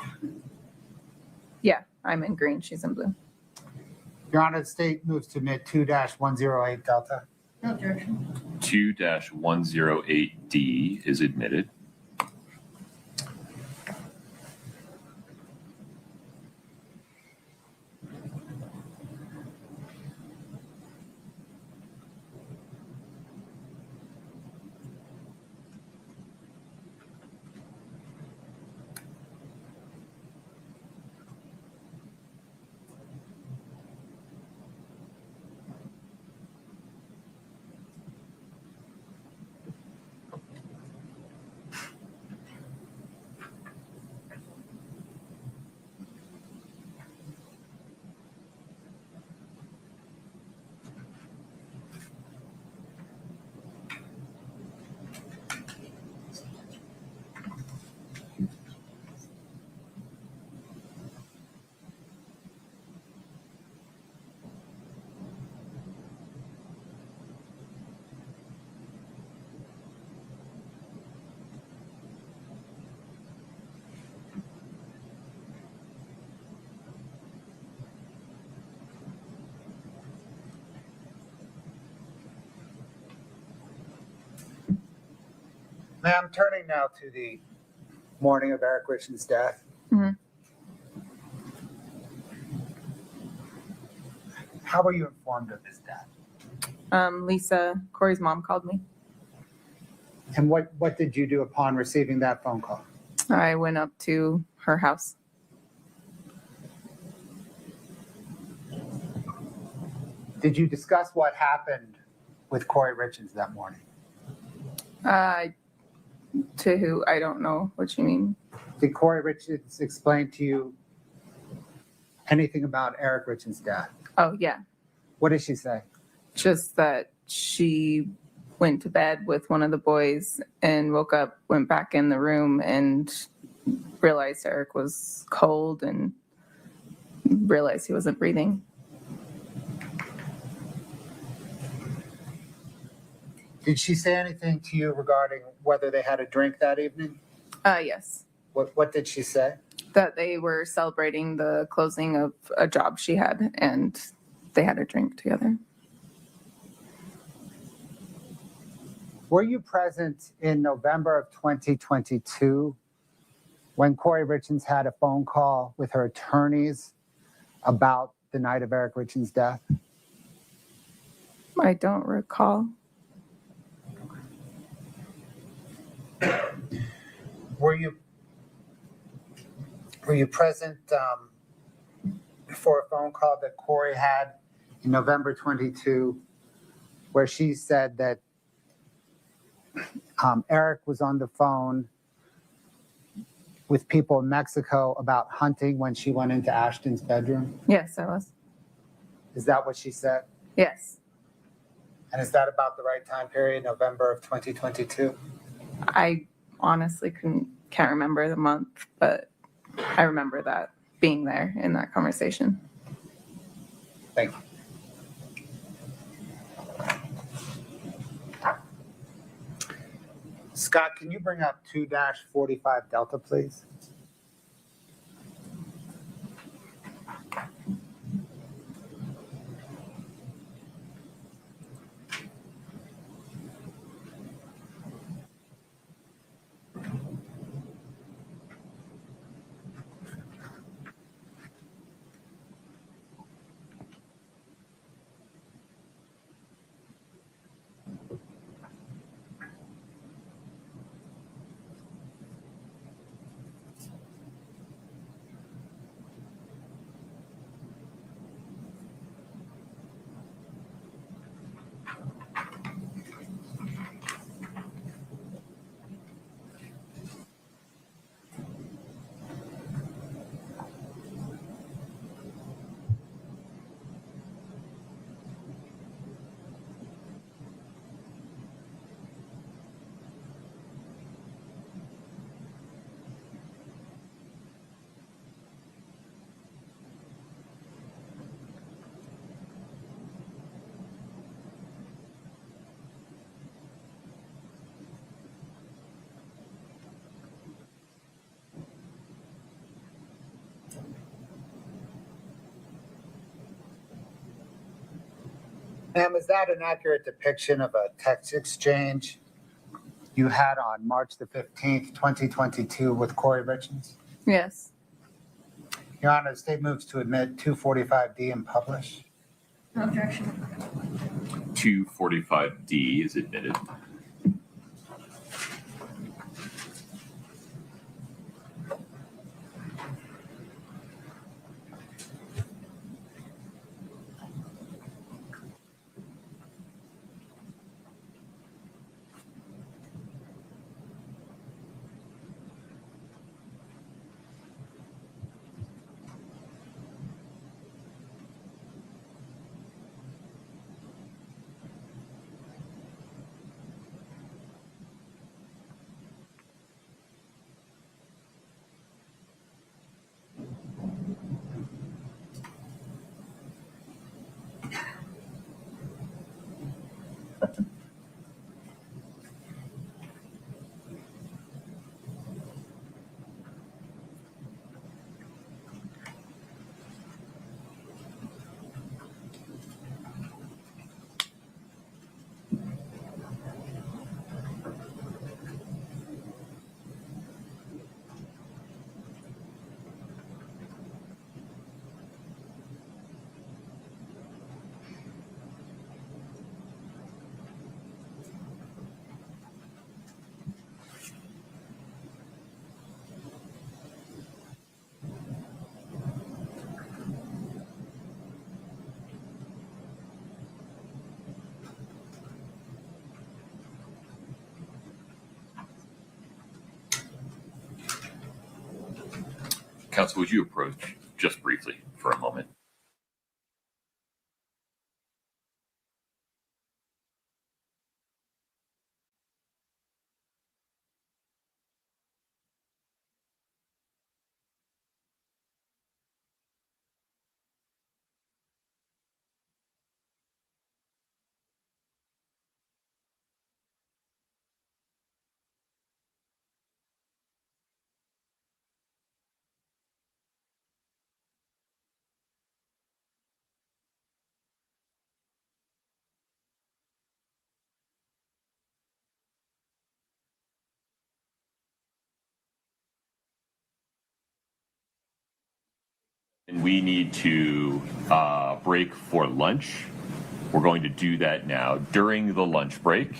Yeah. I'm in green. She's in blue. Your Honor, the state moves to admit 2-108 Delta. No objection. 2-108D is admitted. Ma'am, turning now to the morning of Eric Richins' death. Mm-hmm. How were you informed of his death? Lisa, Kouri's mom, called me. And what did you do upon receiving that phone call? I went up to her house. Did you discuss what happened with Kouri Richins that morning? To who? I don't know what you mean. Did Kouri Richins explain to you anything about Eric Richins' death? Oh, yeah. What did she say? Just that she went to bed with one of the boys and woke up, went back in the room and realized Eric was cold and realized he wasn't breathing. Did she say anything to you regarding whether they had a drink that evening? Yes. What did she say? That they were celebrating the closing of a job she had and they had a drink together. Were you present in November of 2022 when Kouri Richins had a phone call with her attorneys about the night of Eric Richins' death? I don't recall. Were you present for a phone call that Kouri had in November 22, where she said that Eric was on the phone with people in Mexico about hunting when she went into Ashton's bedroom? Yes, I was. Is that what she said? Yes. And is that about the right time period, November of 2022? I honestly can't remember the month, but I remember that being there in that conversation. Thank you. Scott, can you bring up 2-45 Delta, please? Ma'am, is that an accurate depiction of a text exchange you had on March the 15th, 2022 with Kouri Richins? Yes. Your Honor, the state moves to admit 245D and publish. No objection. 245D is admitted. Counsel, would you approach just briefly for a moment? We need to break for lunch. We're going to do that now. During the lunch break,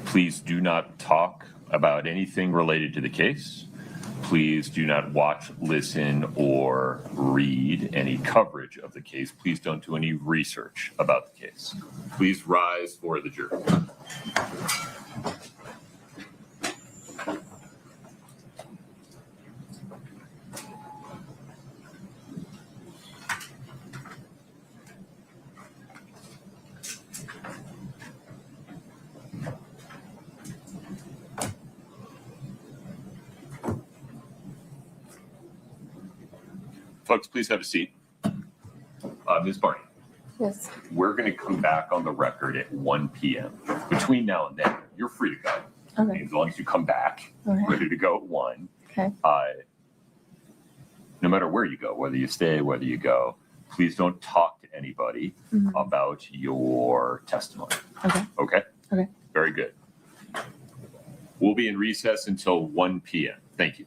please do not talk about anything related to the case. Please do not watch, listen, or read any coverage of the case. Please don't do any research about the case. Please rise for the jury. Folks, please have a seat. Ms. Barney. Yes. We're going to come back on the record at 1 p.m. Between now and then, you're free to go. Okay. As long as you come back, Okay. ready to go at 1. Okay. No matter where you go, whether you stay, whether you go, please don't talk to anybody about your testimony. Okay. Okay? Okay. Very good. We'll be in recess until 1 p.m. Thank you.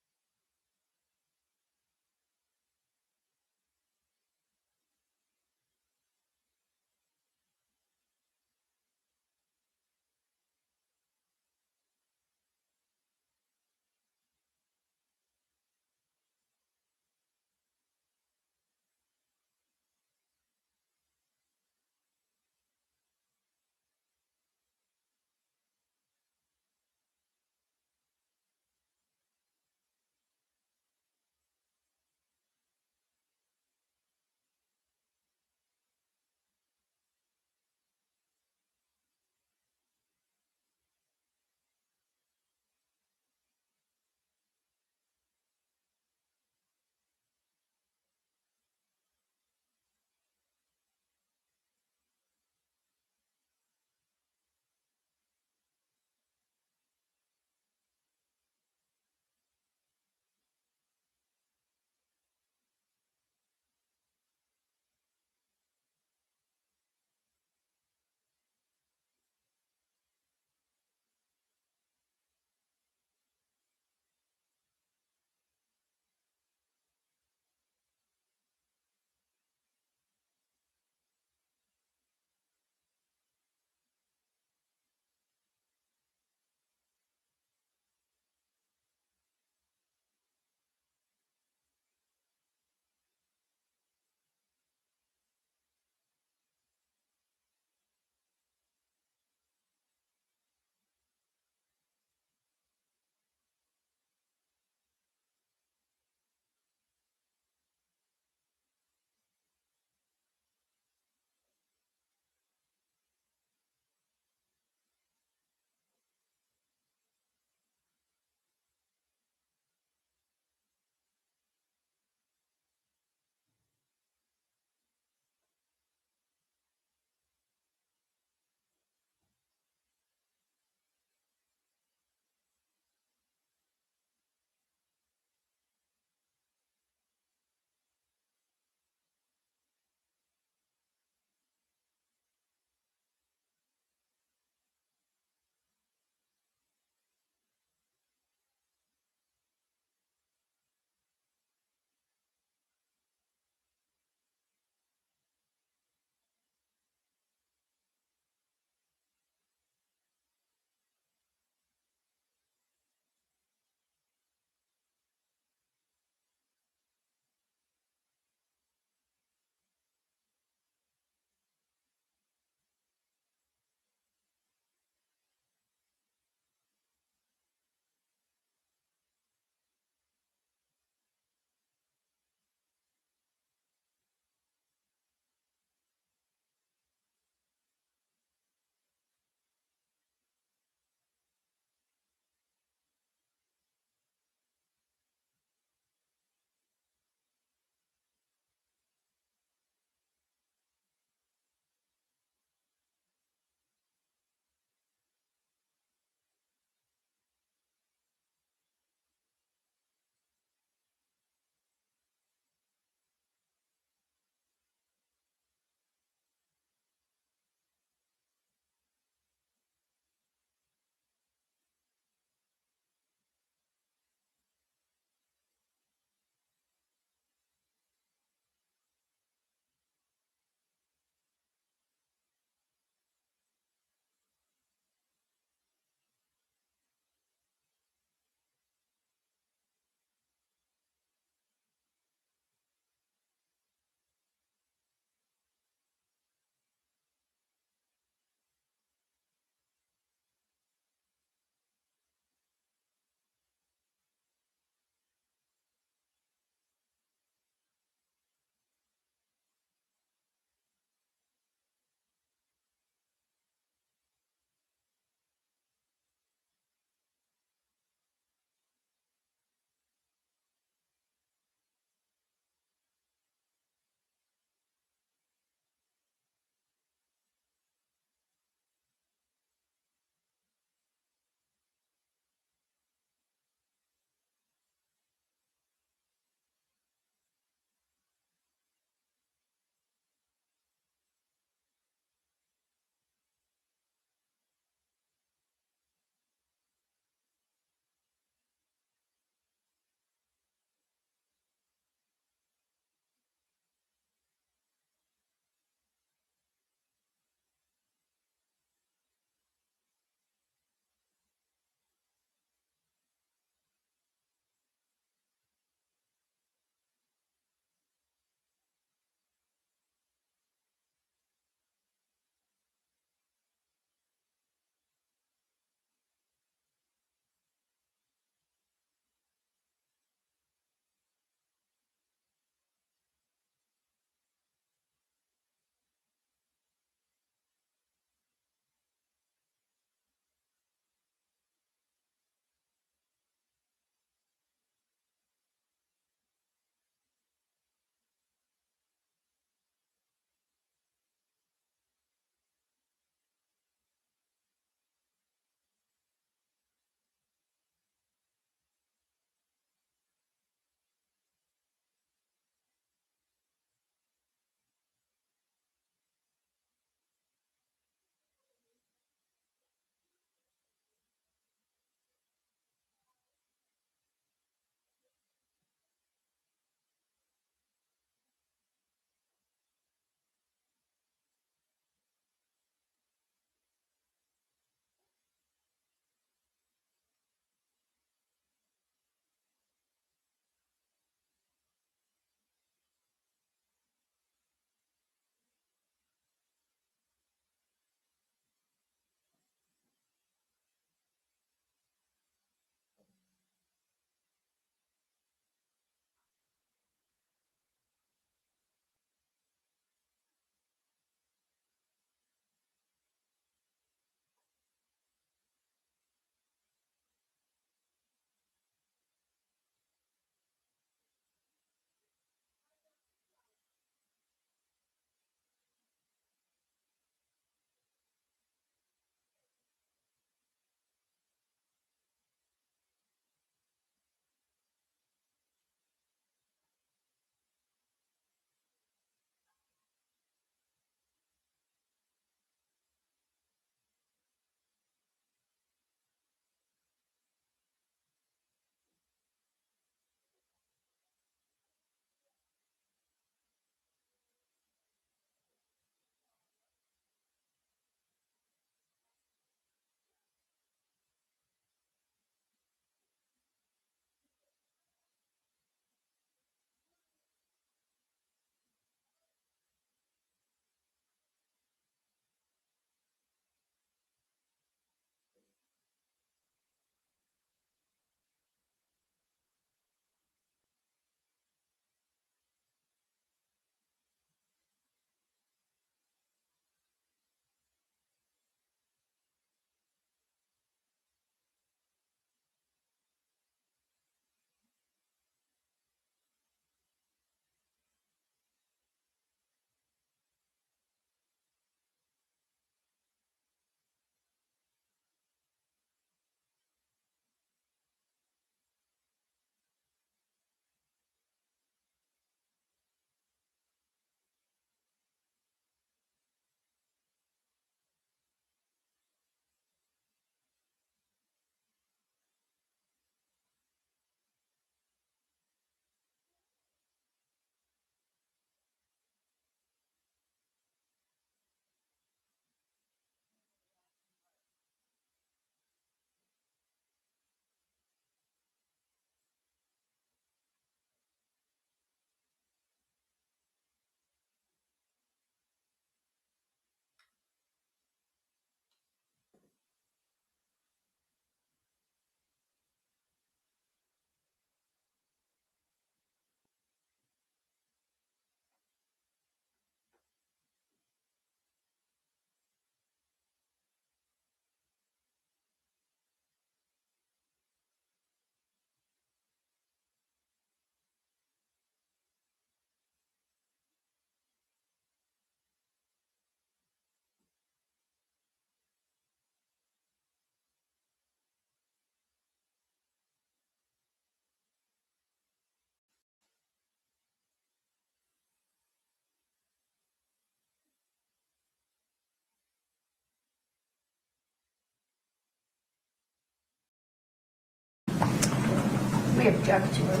object to it.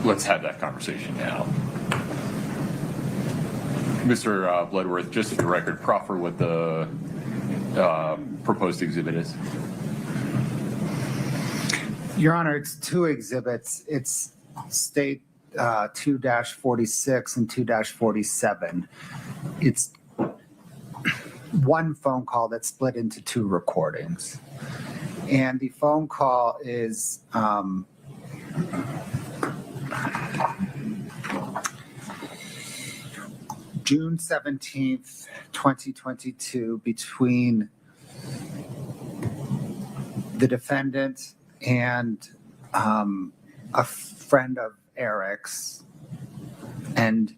Let's have that conversation now. Mr. Bloodworth, just for the record, proffer what the proposed exhibit is. Your Honor, it's two exhibits. It's State 2-46 and 2-47. It's one phone call that's split into two recordings. And the phone call is June 17th, 2022, between the defendant and a friend of Eric's, and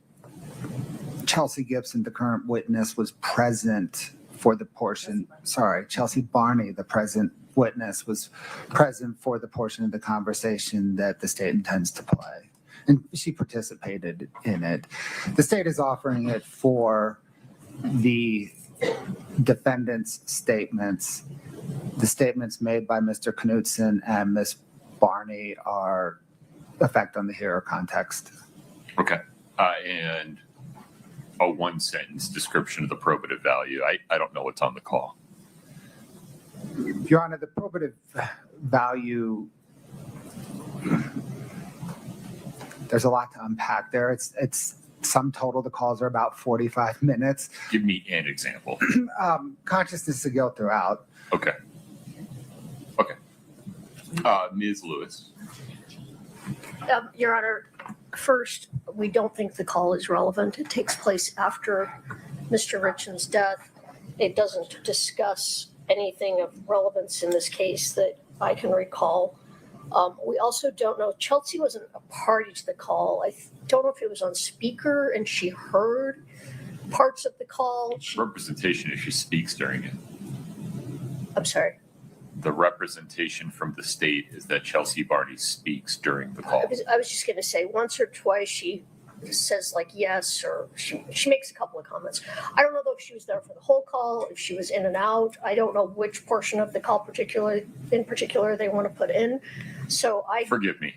Chelsea Gibson, the current witness, was present for the portion. Sorry, Chelsea Barney, the present witness, was present for the portion of the conversation that the state intends to play. And she participated in it. The state is offering it for the defendant's statements. The statements made by Mr. Knutson and Ms. Barney are effect on the hearer context. Okay. And a one-sentence description of the probative value. I don't know what's on the call. Your Honor, the probative value, there's a lot to unpack there. It's sum total, the calls are about 45 minutes. Give me an example. Consciousness of guilt throughout. Okay. Okay. Ms. Lewis. Your Honor, first, we don't think the call is relevant. It takes place after Mr. Richins' death. It doesn't discuss anything of relevance in this case that I can recall. We also don't know, Chelsea wasn't a party to the call. I don't know if it was on speaker and she heard parts of the call. Representation if she speaks during it. I'm sorry. The representation from the state is that Chelsea Barney speaks during the call. I was just going to say once or twice she says like yes, or she makes a couple of comments. I don't know though if she was there for the whole call, if she was in and out. I don't know which portion of the call in particular they want to put in. So Forgive me.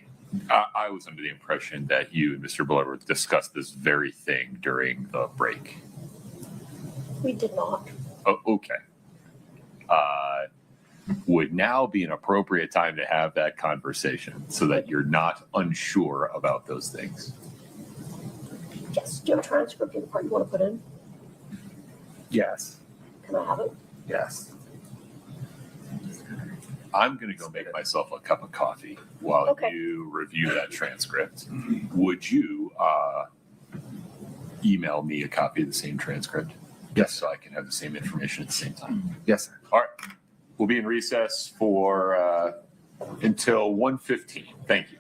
I was under the impression that you and Mr. Bloodworth discussed this very thing during the break. We did not. Oh, okay. Would now be an appropriate time to have that conversation so that you're not unsure about those things? Yes. Do you have a transcript of the part you want to put in? Yes. Can I have it? Yes. I'm going to go make myself a cup of coffee while you review that transcript. Would you email me a copy of the same transcript? Yes. So I can have the same information at the same time. Yes, sir. All right. We'll be in recess for until 1:15. Thank you.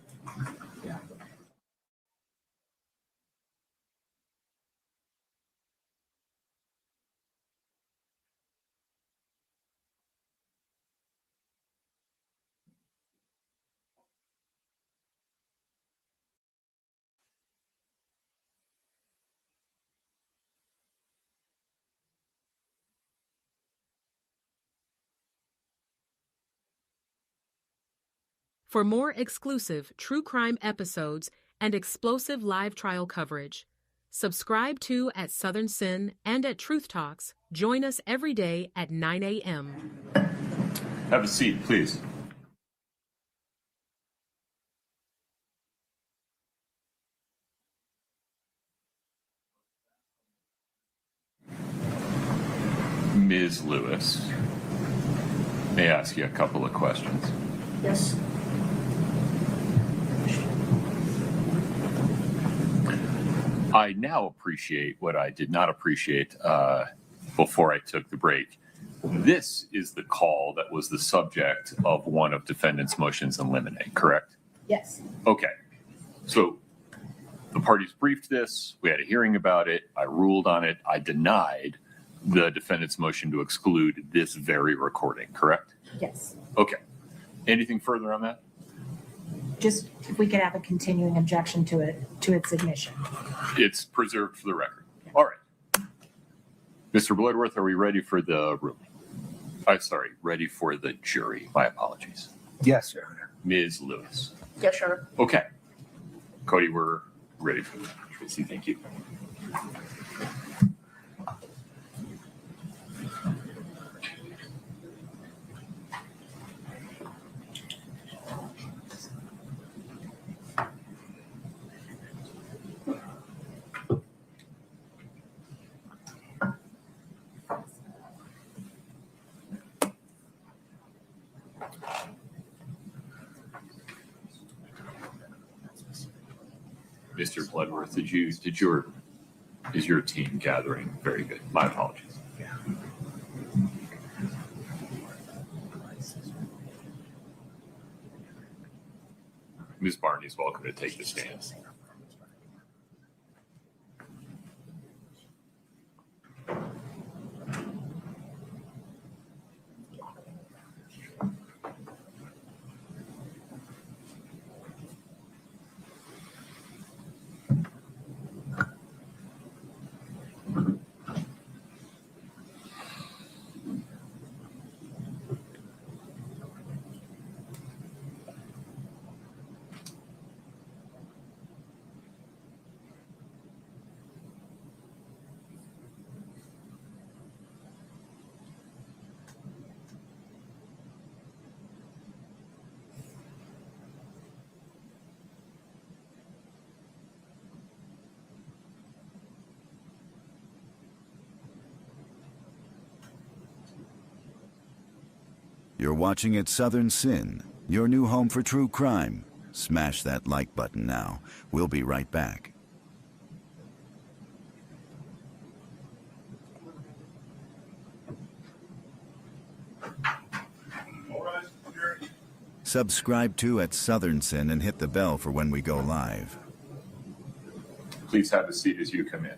For more exclusive true crime episodes and explosive live trial coverage, subscribe to at Southern Sin and at Truth Talks. Join us every day at 9 a.m. Have a seat, please. Ms. Lewis, may I ask you a couple of questions? Yes. I now appreciate what I did not appreciate before I took the break. This is the call that was the subject of one of defendant's motions in limine, correct? Yes. Okay. So the parties briefed this. We had a hearing about it. I ruled on it. I denied the defendant's motion to exclude this very recording, correct? Yes. Okay. Anything further on that? Just if we could have a continuing objection to its admission. It's preserved for the record. All right. Mr. Bloodworth, are we ready for the room? I'm sorry, ready for the jury. My apologies. Yes, Your Honor. Ms. Lewis. Yes, Your Honor. Okay. Cody, we're ready for you. Tracy, thank you. Mr. Bloodworth, is your team gathering? Very good. My apologies. Ms. Barney is welcome to take the stand. You're watching at Southern Sin, your new home for true crime. Smash that like button now. We'll be right back. Subscribe to at Southern Sin and hit the bell for when we go live. Please have a seat as you come in.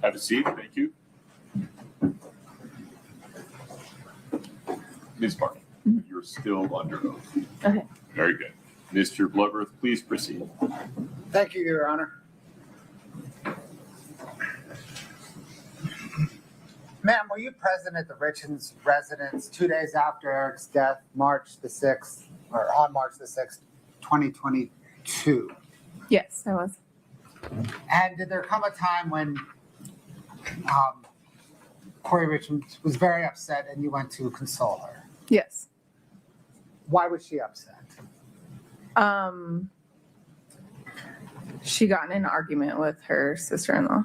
Have a seat. Thank you. Ms. Barney, you're still under oath. Okay. Very good. Mr. Bloodworth, please proceed. Thank you, Your Honor. Ma'am, were you present at the Richins residence 2 days after Eric's death, March the 6th, or on March the 6th, 2022? Yes, I was. And did there come a time when Kouri Richins was very upset and you went to console her? Yes. Why was she upset? She got in an argument with her sister-in-law.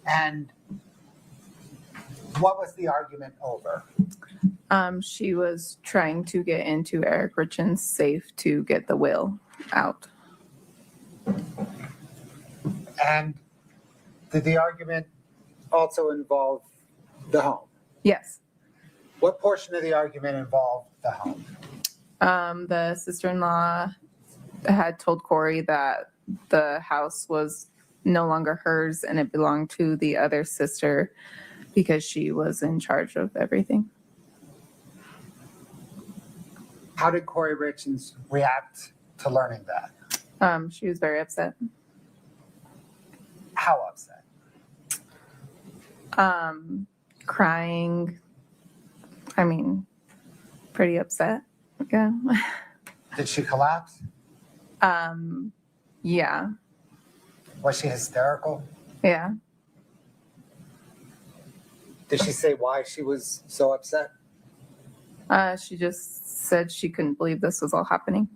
And what was the argument over? She was trying to get into Eric Richins' safe to get the will out. And did the argument also involve the home? Yes. What portion of the argument involved the home? The sister-in-law had told Kouri that the house was no longer hers and it belonged to the other sister because she was in charge of everything. How did Kouri Richins react to learning that? She was very upset. How upset? Crying. I mean, pretty upset. Yeah. Did she collapse? Yeah. Was she hysterical? Yeah. Did she say why she was so upset? She just said she couldn't believe this was all happening.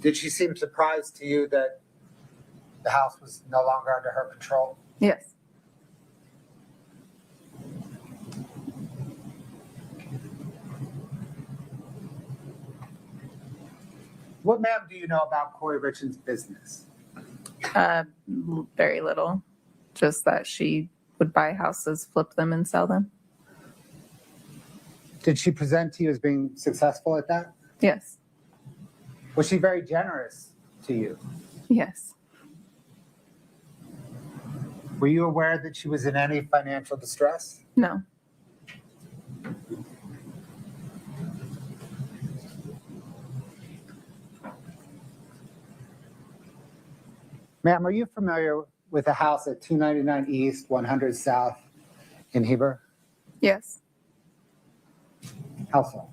Did she seem surprised to you that the house was no longer under her control? Yes. What, ma'am, do you know about Kouri Richins' business? Very little. Just that she would buy houses, flip them, and sell them. Did she present to you as being successful at that? Yes. Was she very generous to you? Yes. Were you aware that she was in any financial distress? No. Ma'am, are you familiar with a house at 299 East, 100 South in Heber? Yes, How so?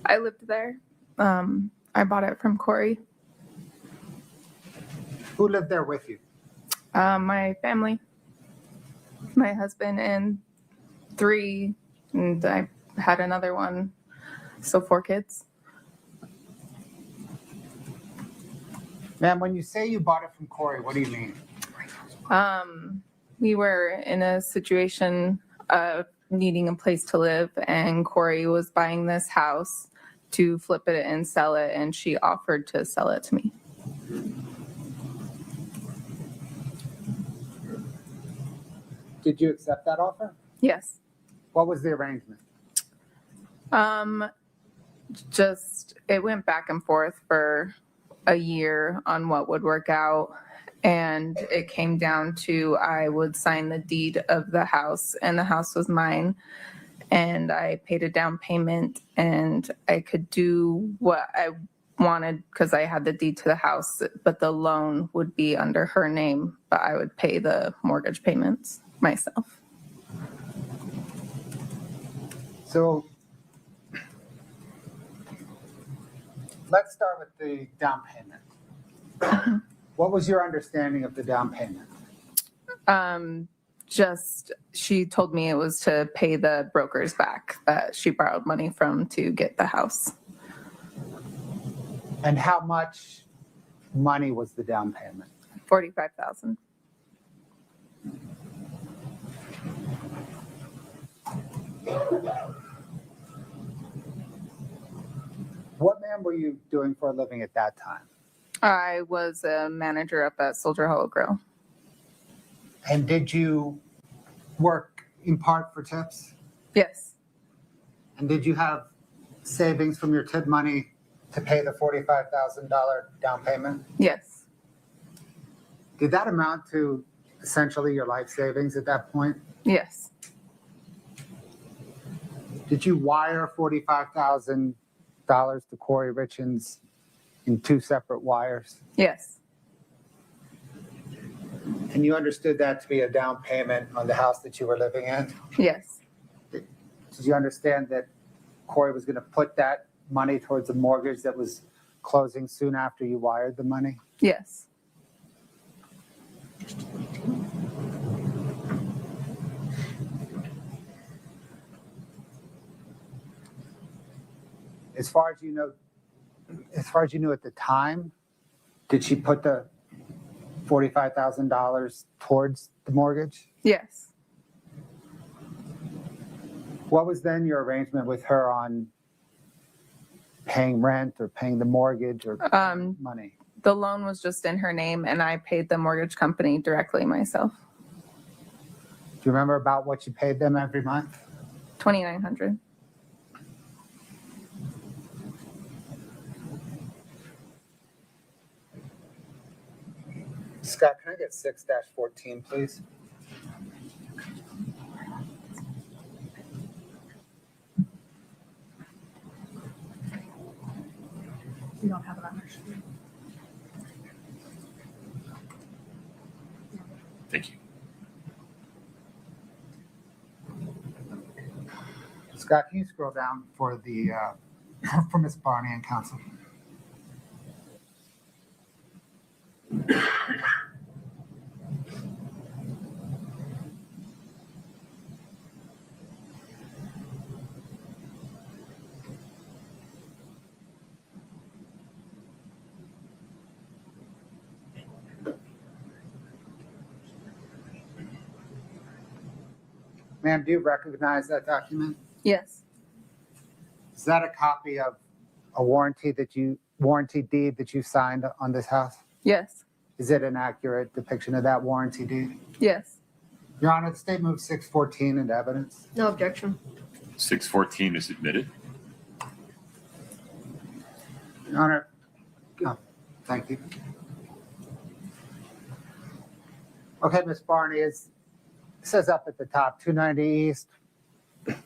I lived there. I bought it from Kouri. Who lived there with you? My family, my husband, and three, and I had another one, so 4 kids. Ma'am, when you say you bought it from Kouri, what do you mean? We were in a situation of needing a place to live, and Kouri was buying this house to flip it and sell it, and she offered to sell it to me. Did you accept that offer? Yes. What was the arrangement? Just it went back and forth for a year on what would work out, and it came down to I would sign the deed of the house, and the house was mine, and I paid a down payment, and I could do what I wanted because I had the deed to the house, but the loan would be under her name, but I would pay the mortgage payments myself. So let's start with the down payment. What was your understanding of the down payment? Just she told me it was to pay the brokers back that she borrowed money from to get the house. And how much money was the down payment? $45,000. What, ma'am, were you doing for a living at that time? I was a manager up at Soldier Hollow Grill. And did you work in part for tips? Yes. And did you have savings from your tip money to pay the $45,000 down payment? Yes. Did that amount to essentially your life savings at that point? Yes. Did you wire $45,000 to Kouri Richins in 2 separate wires? Yes. And you understood that to be a down payment on the house that you were living in? Yes. Did you understand that Kouri was going to put that money towards a mortgage that was closing soon after you wired the money? Yes. As far as you knew at the time, did she put the $45,000 towards the mortgage? Yes. What was then your arrangement with her on paying rent or paying the mortgage or money? The loan was just in her name, and I paid the mortgage company directly myself. Do you remember about what you paid them every month? $2,900. Scott, can I get 6-14, please? We don't have it on our screen. Thank you. Scott, can you scroll down for the for Ms. Barney and counsel? Ma'am, do you recognize that document? Yes. Is that a copy of a warranty deed that you signed on this house? Yes. Is it an accurate depiction of that warranty deed? Yes. Your Honor, the state moves 614 into evidence. No objection. 614 is admitted. Your Honor, thank you. Okay, Ms. Barney, it says up at the top, 290 East,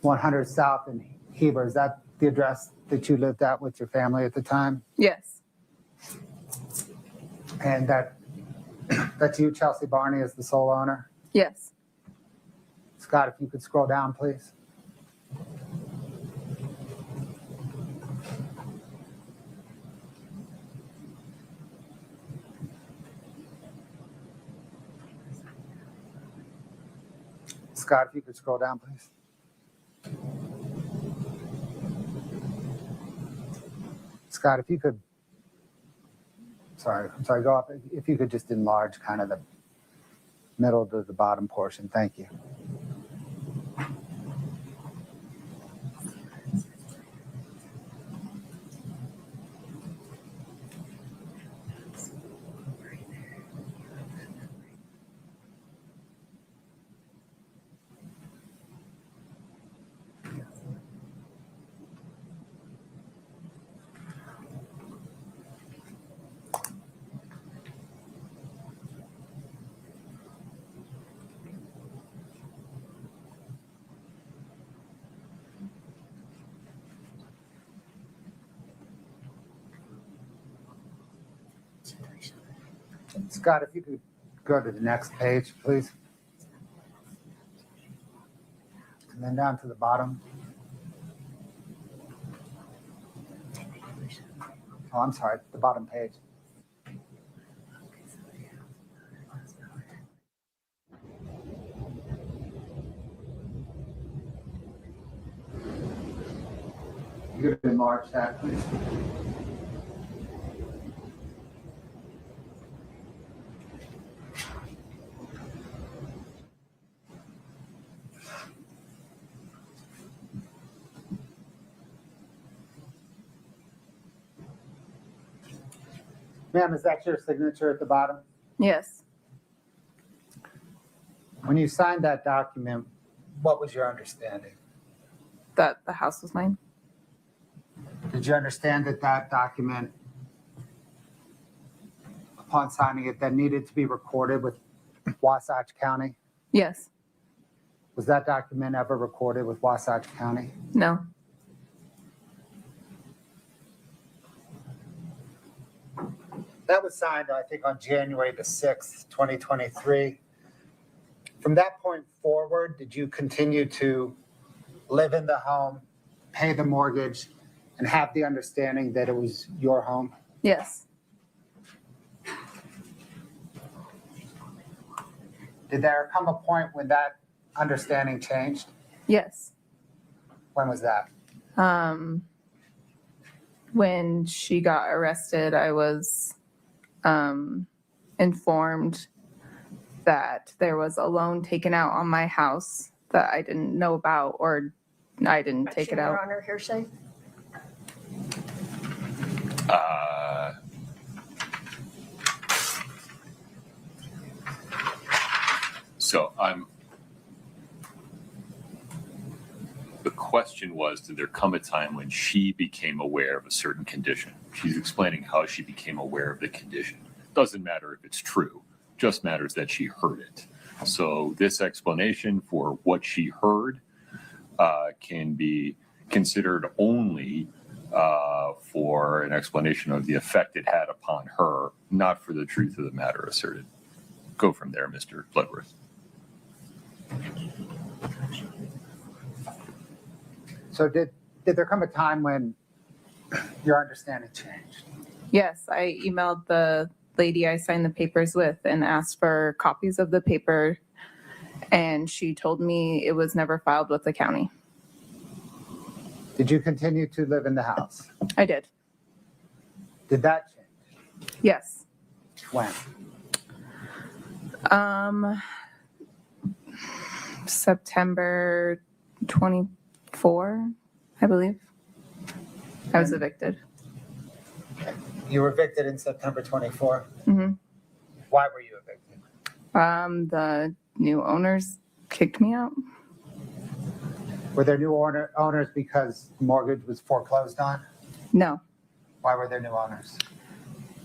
100 South in Heber. Is that the address that you lived at with your family at the time? Yes. And that That's you, Chelsea Barney, as the sole owner? Yes. Scott, if you could scroll down, please. Scott, if you could scroll down, please. Scott, if you could, sorry, go up. If you could just enlarge kind of the middle to the bottom portion. Thank you. Scott, if you could go to the next page, please. And then down to the bottom. Oh, I'm sorry, the bottom page. You could enlarge that, please. Ma'am, is that your signature at the bottom? Yes. When you signed that document, what was your understanding? That the house was mine. Did you understand that that document, upon signing it, that needed to be recorded with Wasatch County? Yes. Was that document ever recorded with Wasatch County? No. That was signed, I think, on January the 6th, 2023. From that point forward, did you continue to live in the home, pay the mortgage, and have the understanding that it was your home? Yes. Did there come a point when that understanding changed? Yes. When was that? When she got arrested, I was informed that there was a loan taken out on my house that I didn't know about, or I didn't take it out. Your Honor, hearsay? So the question was, did there come a time when she became aware of a certain condition? She's explaining how she became aware of the condition. Doesn't matter if it's true, just matters that she heard it. So this explanation for what she heard can be considered only for an explanation of the effect it had upon her, not for the truth of the matter asserted. Go from there, Mr. Bloodworth. So did there come a time when your understanding changed? Yes, I emailed the lady I signed the papers with and asked for copies of the paper, and she told me it was never filed with the county. Did you continue to live in the house? I did. Did that change? Yes. When? September 24, I believe. I was evicted. You were evicted in September 24? Mm-hmm. Why were you evicted? The new owners kicked me out. Were there new owners because the mortgage was foreclosed on? No. Why were there new owners?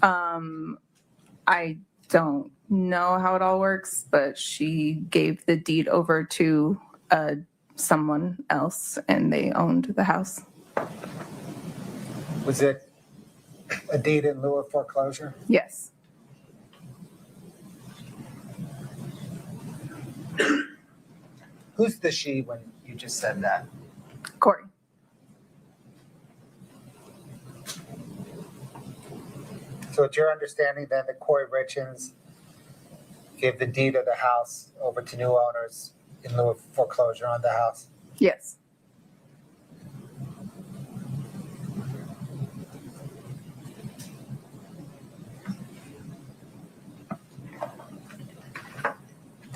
I don't know how it all works, but she gave the deed over to someone else and they owned the house. Was it a deed in lieu of foreclosure? Yes. Who's the she when you just said that? Kouri. So it's your understanding then that Kouri Richins gave the deed of the house over to new owners in lieu of foreclosure on the house? Yes.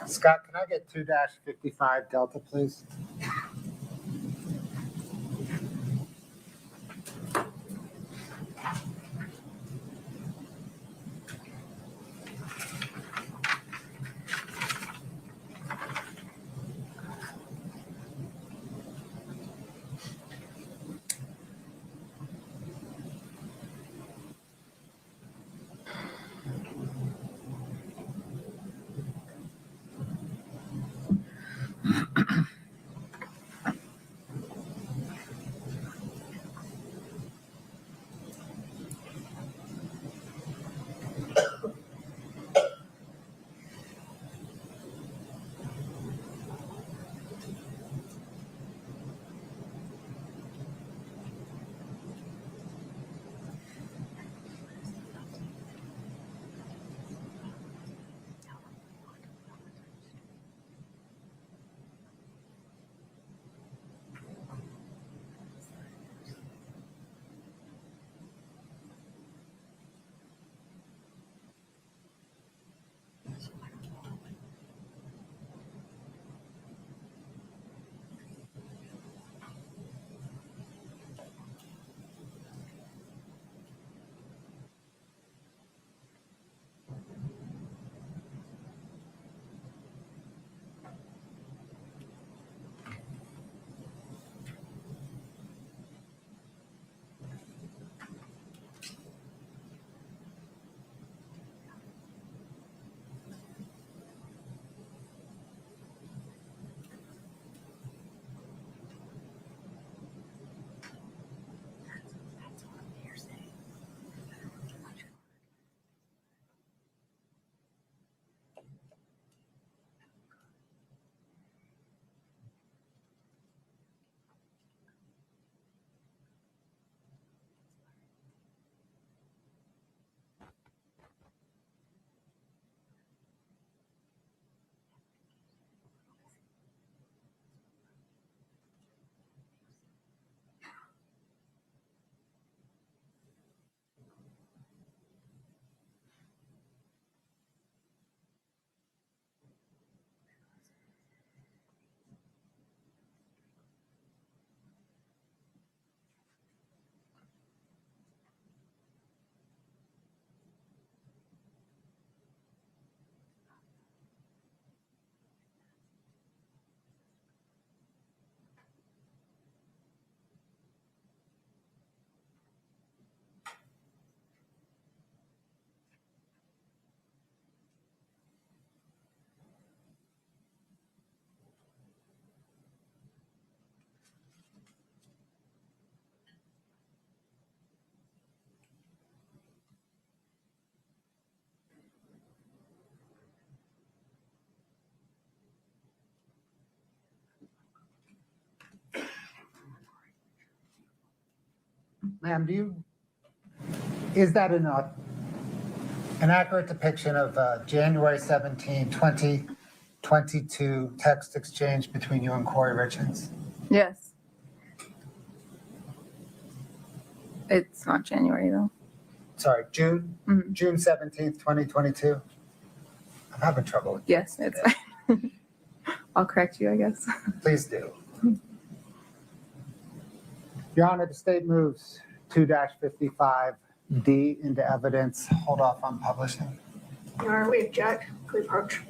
Scott, can I get 2-55 Delta, please? Ma'am, is that an accurate depiction of January 17, 2022 text exchange between you and Kouri Richins? Yes. It's not January though. Sorry, June? June 17th, 2022? I'm having trouble with Yes, it's fine. I'll correct you, I guess. Please do. Your Honor, the state moves 2-55D into evidence. Hold off on publishing. Your Honor, we object. Please approach.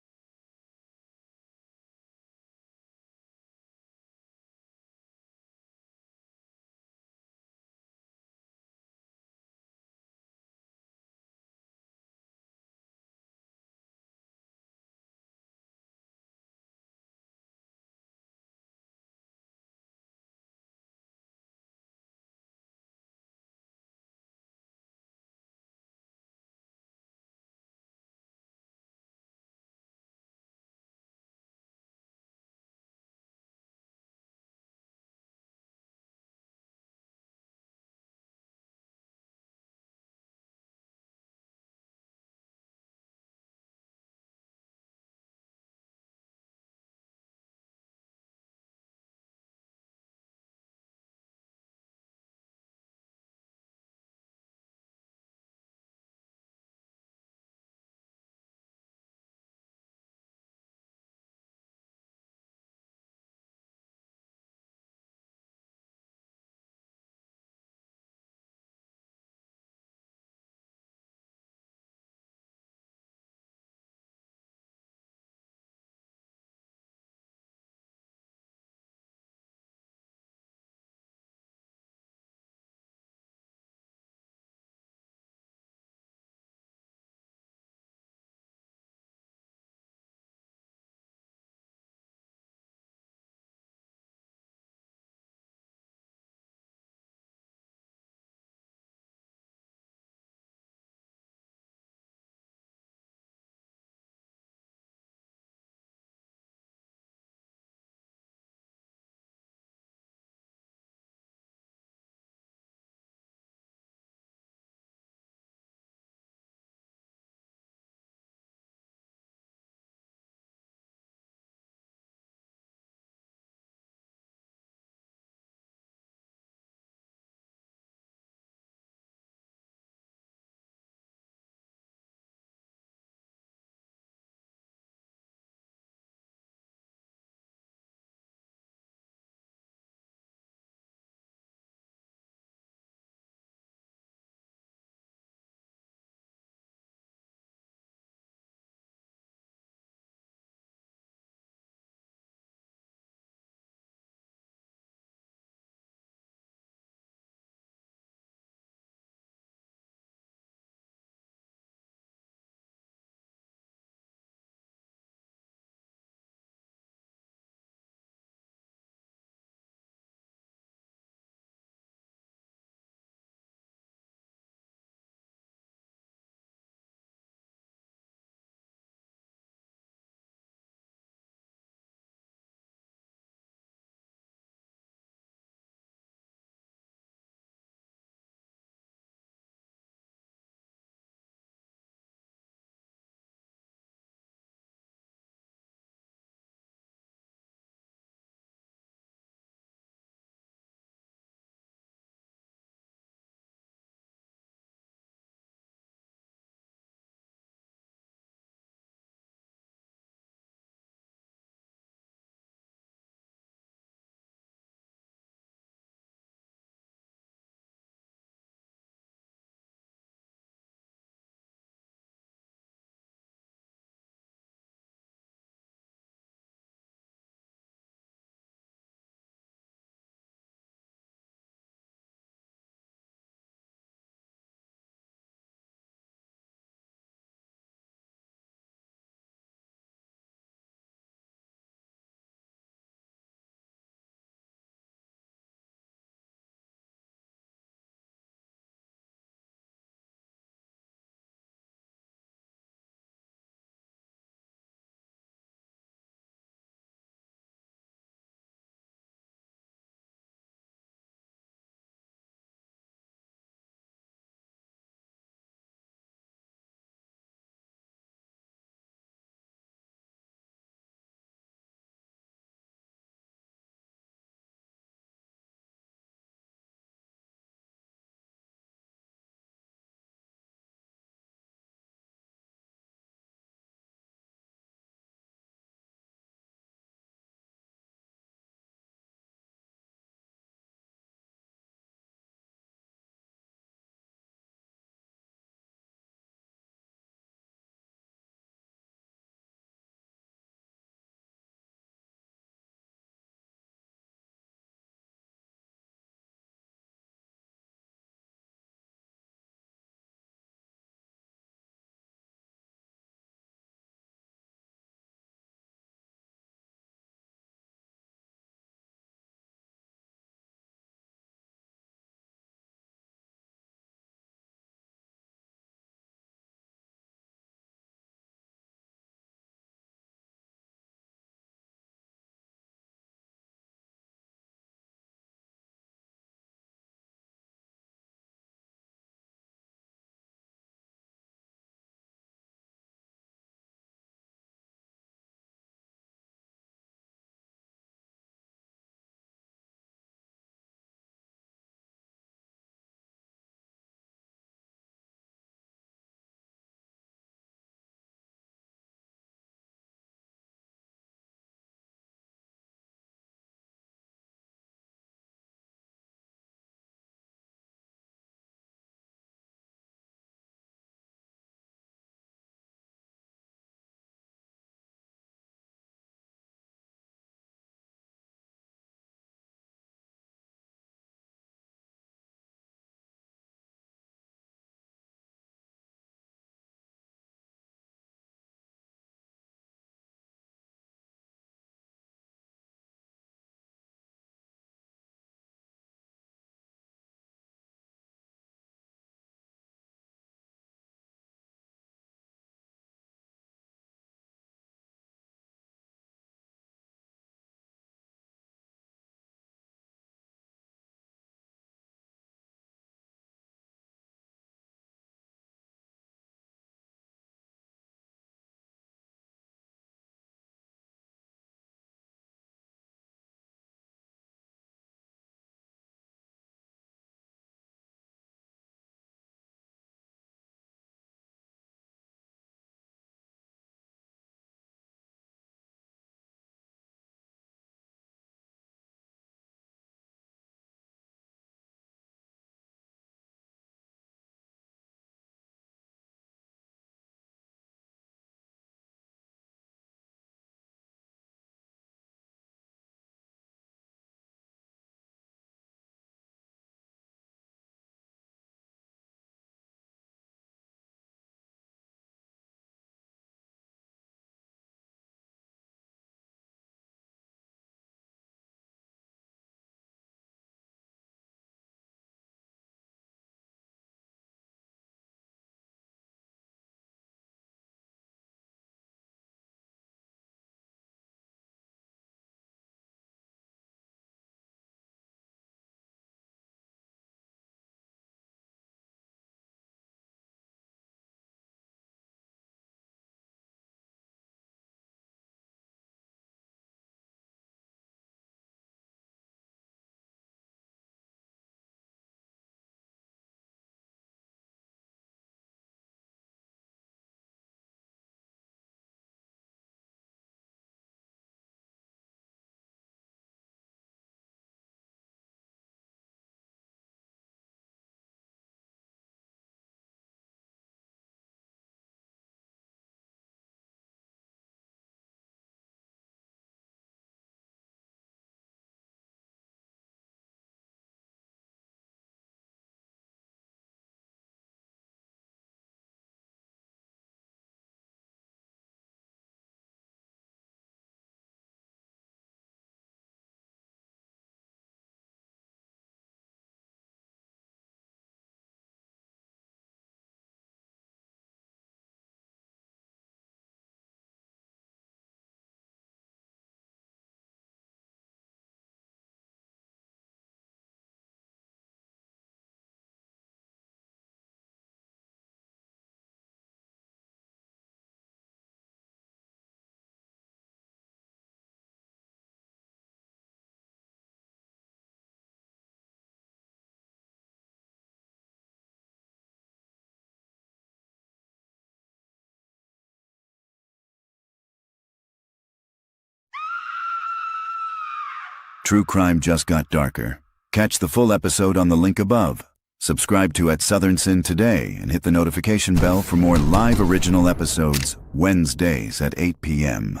True crime just got darker. Catch the full episode on the link above. Subscribe to At Southern Sin today and hit the notification bell for more live original episodes Wednesdays at 8 p.m.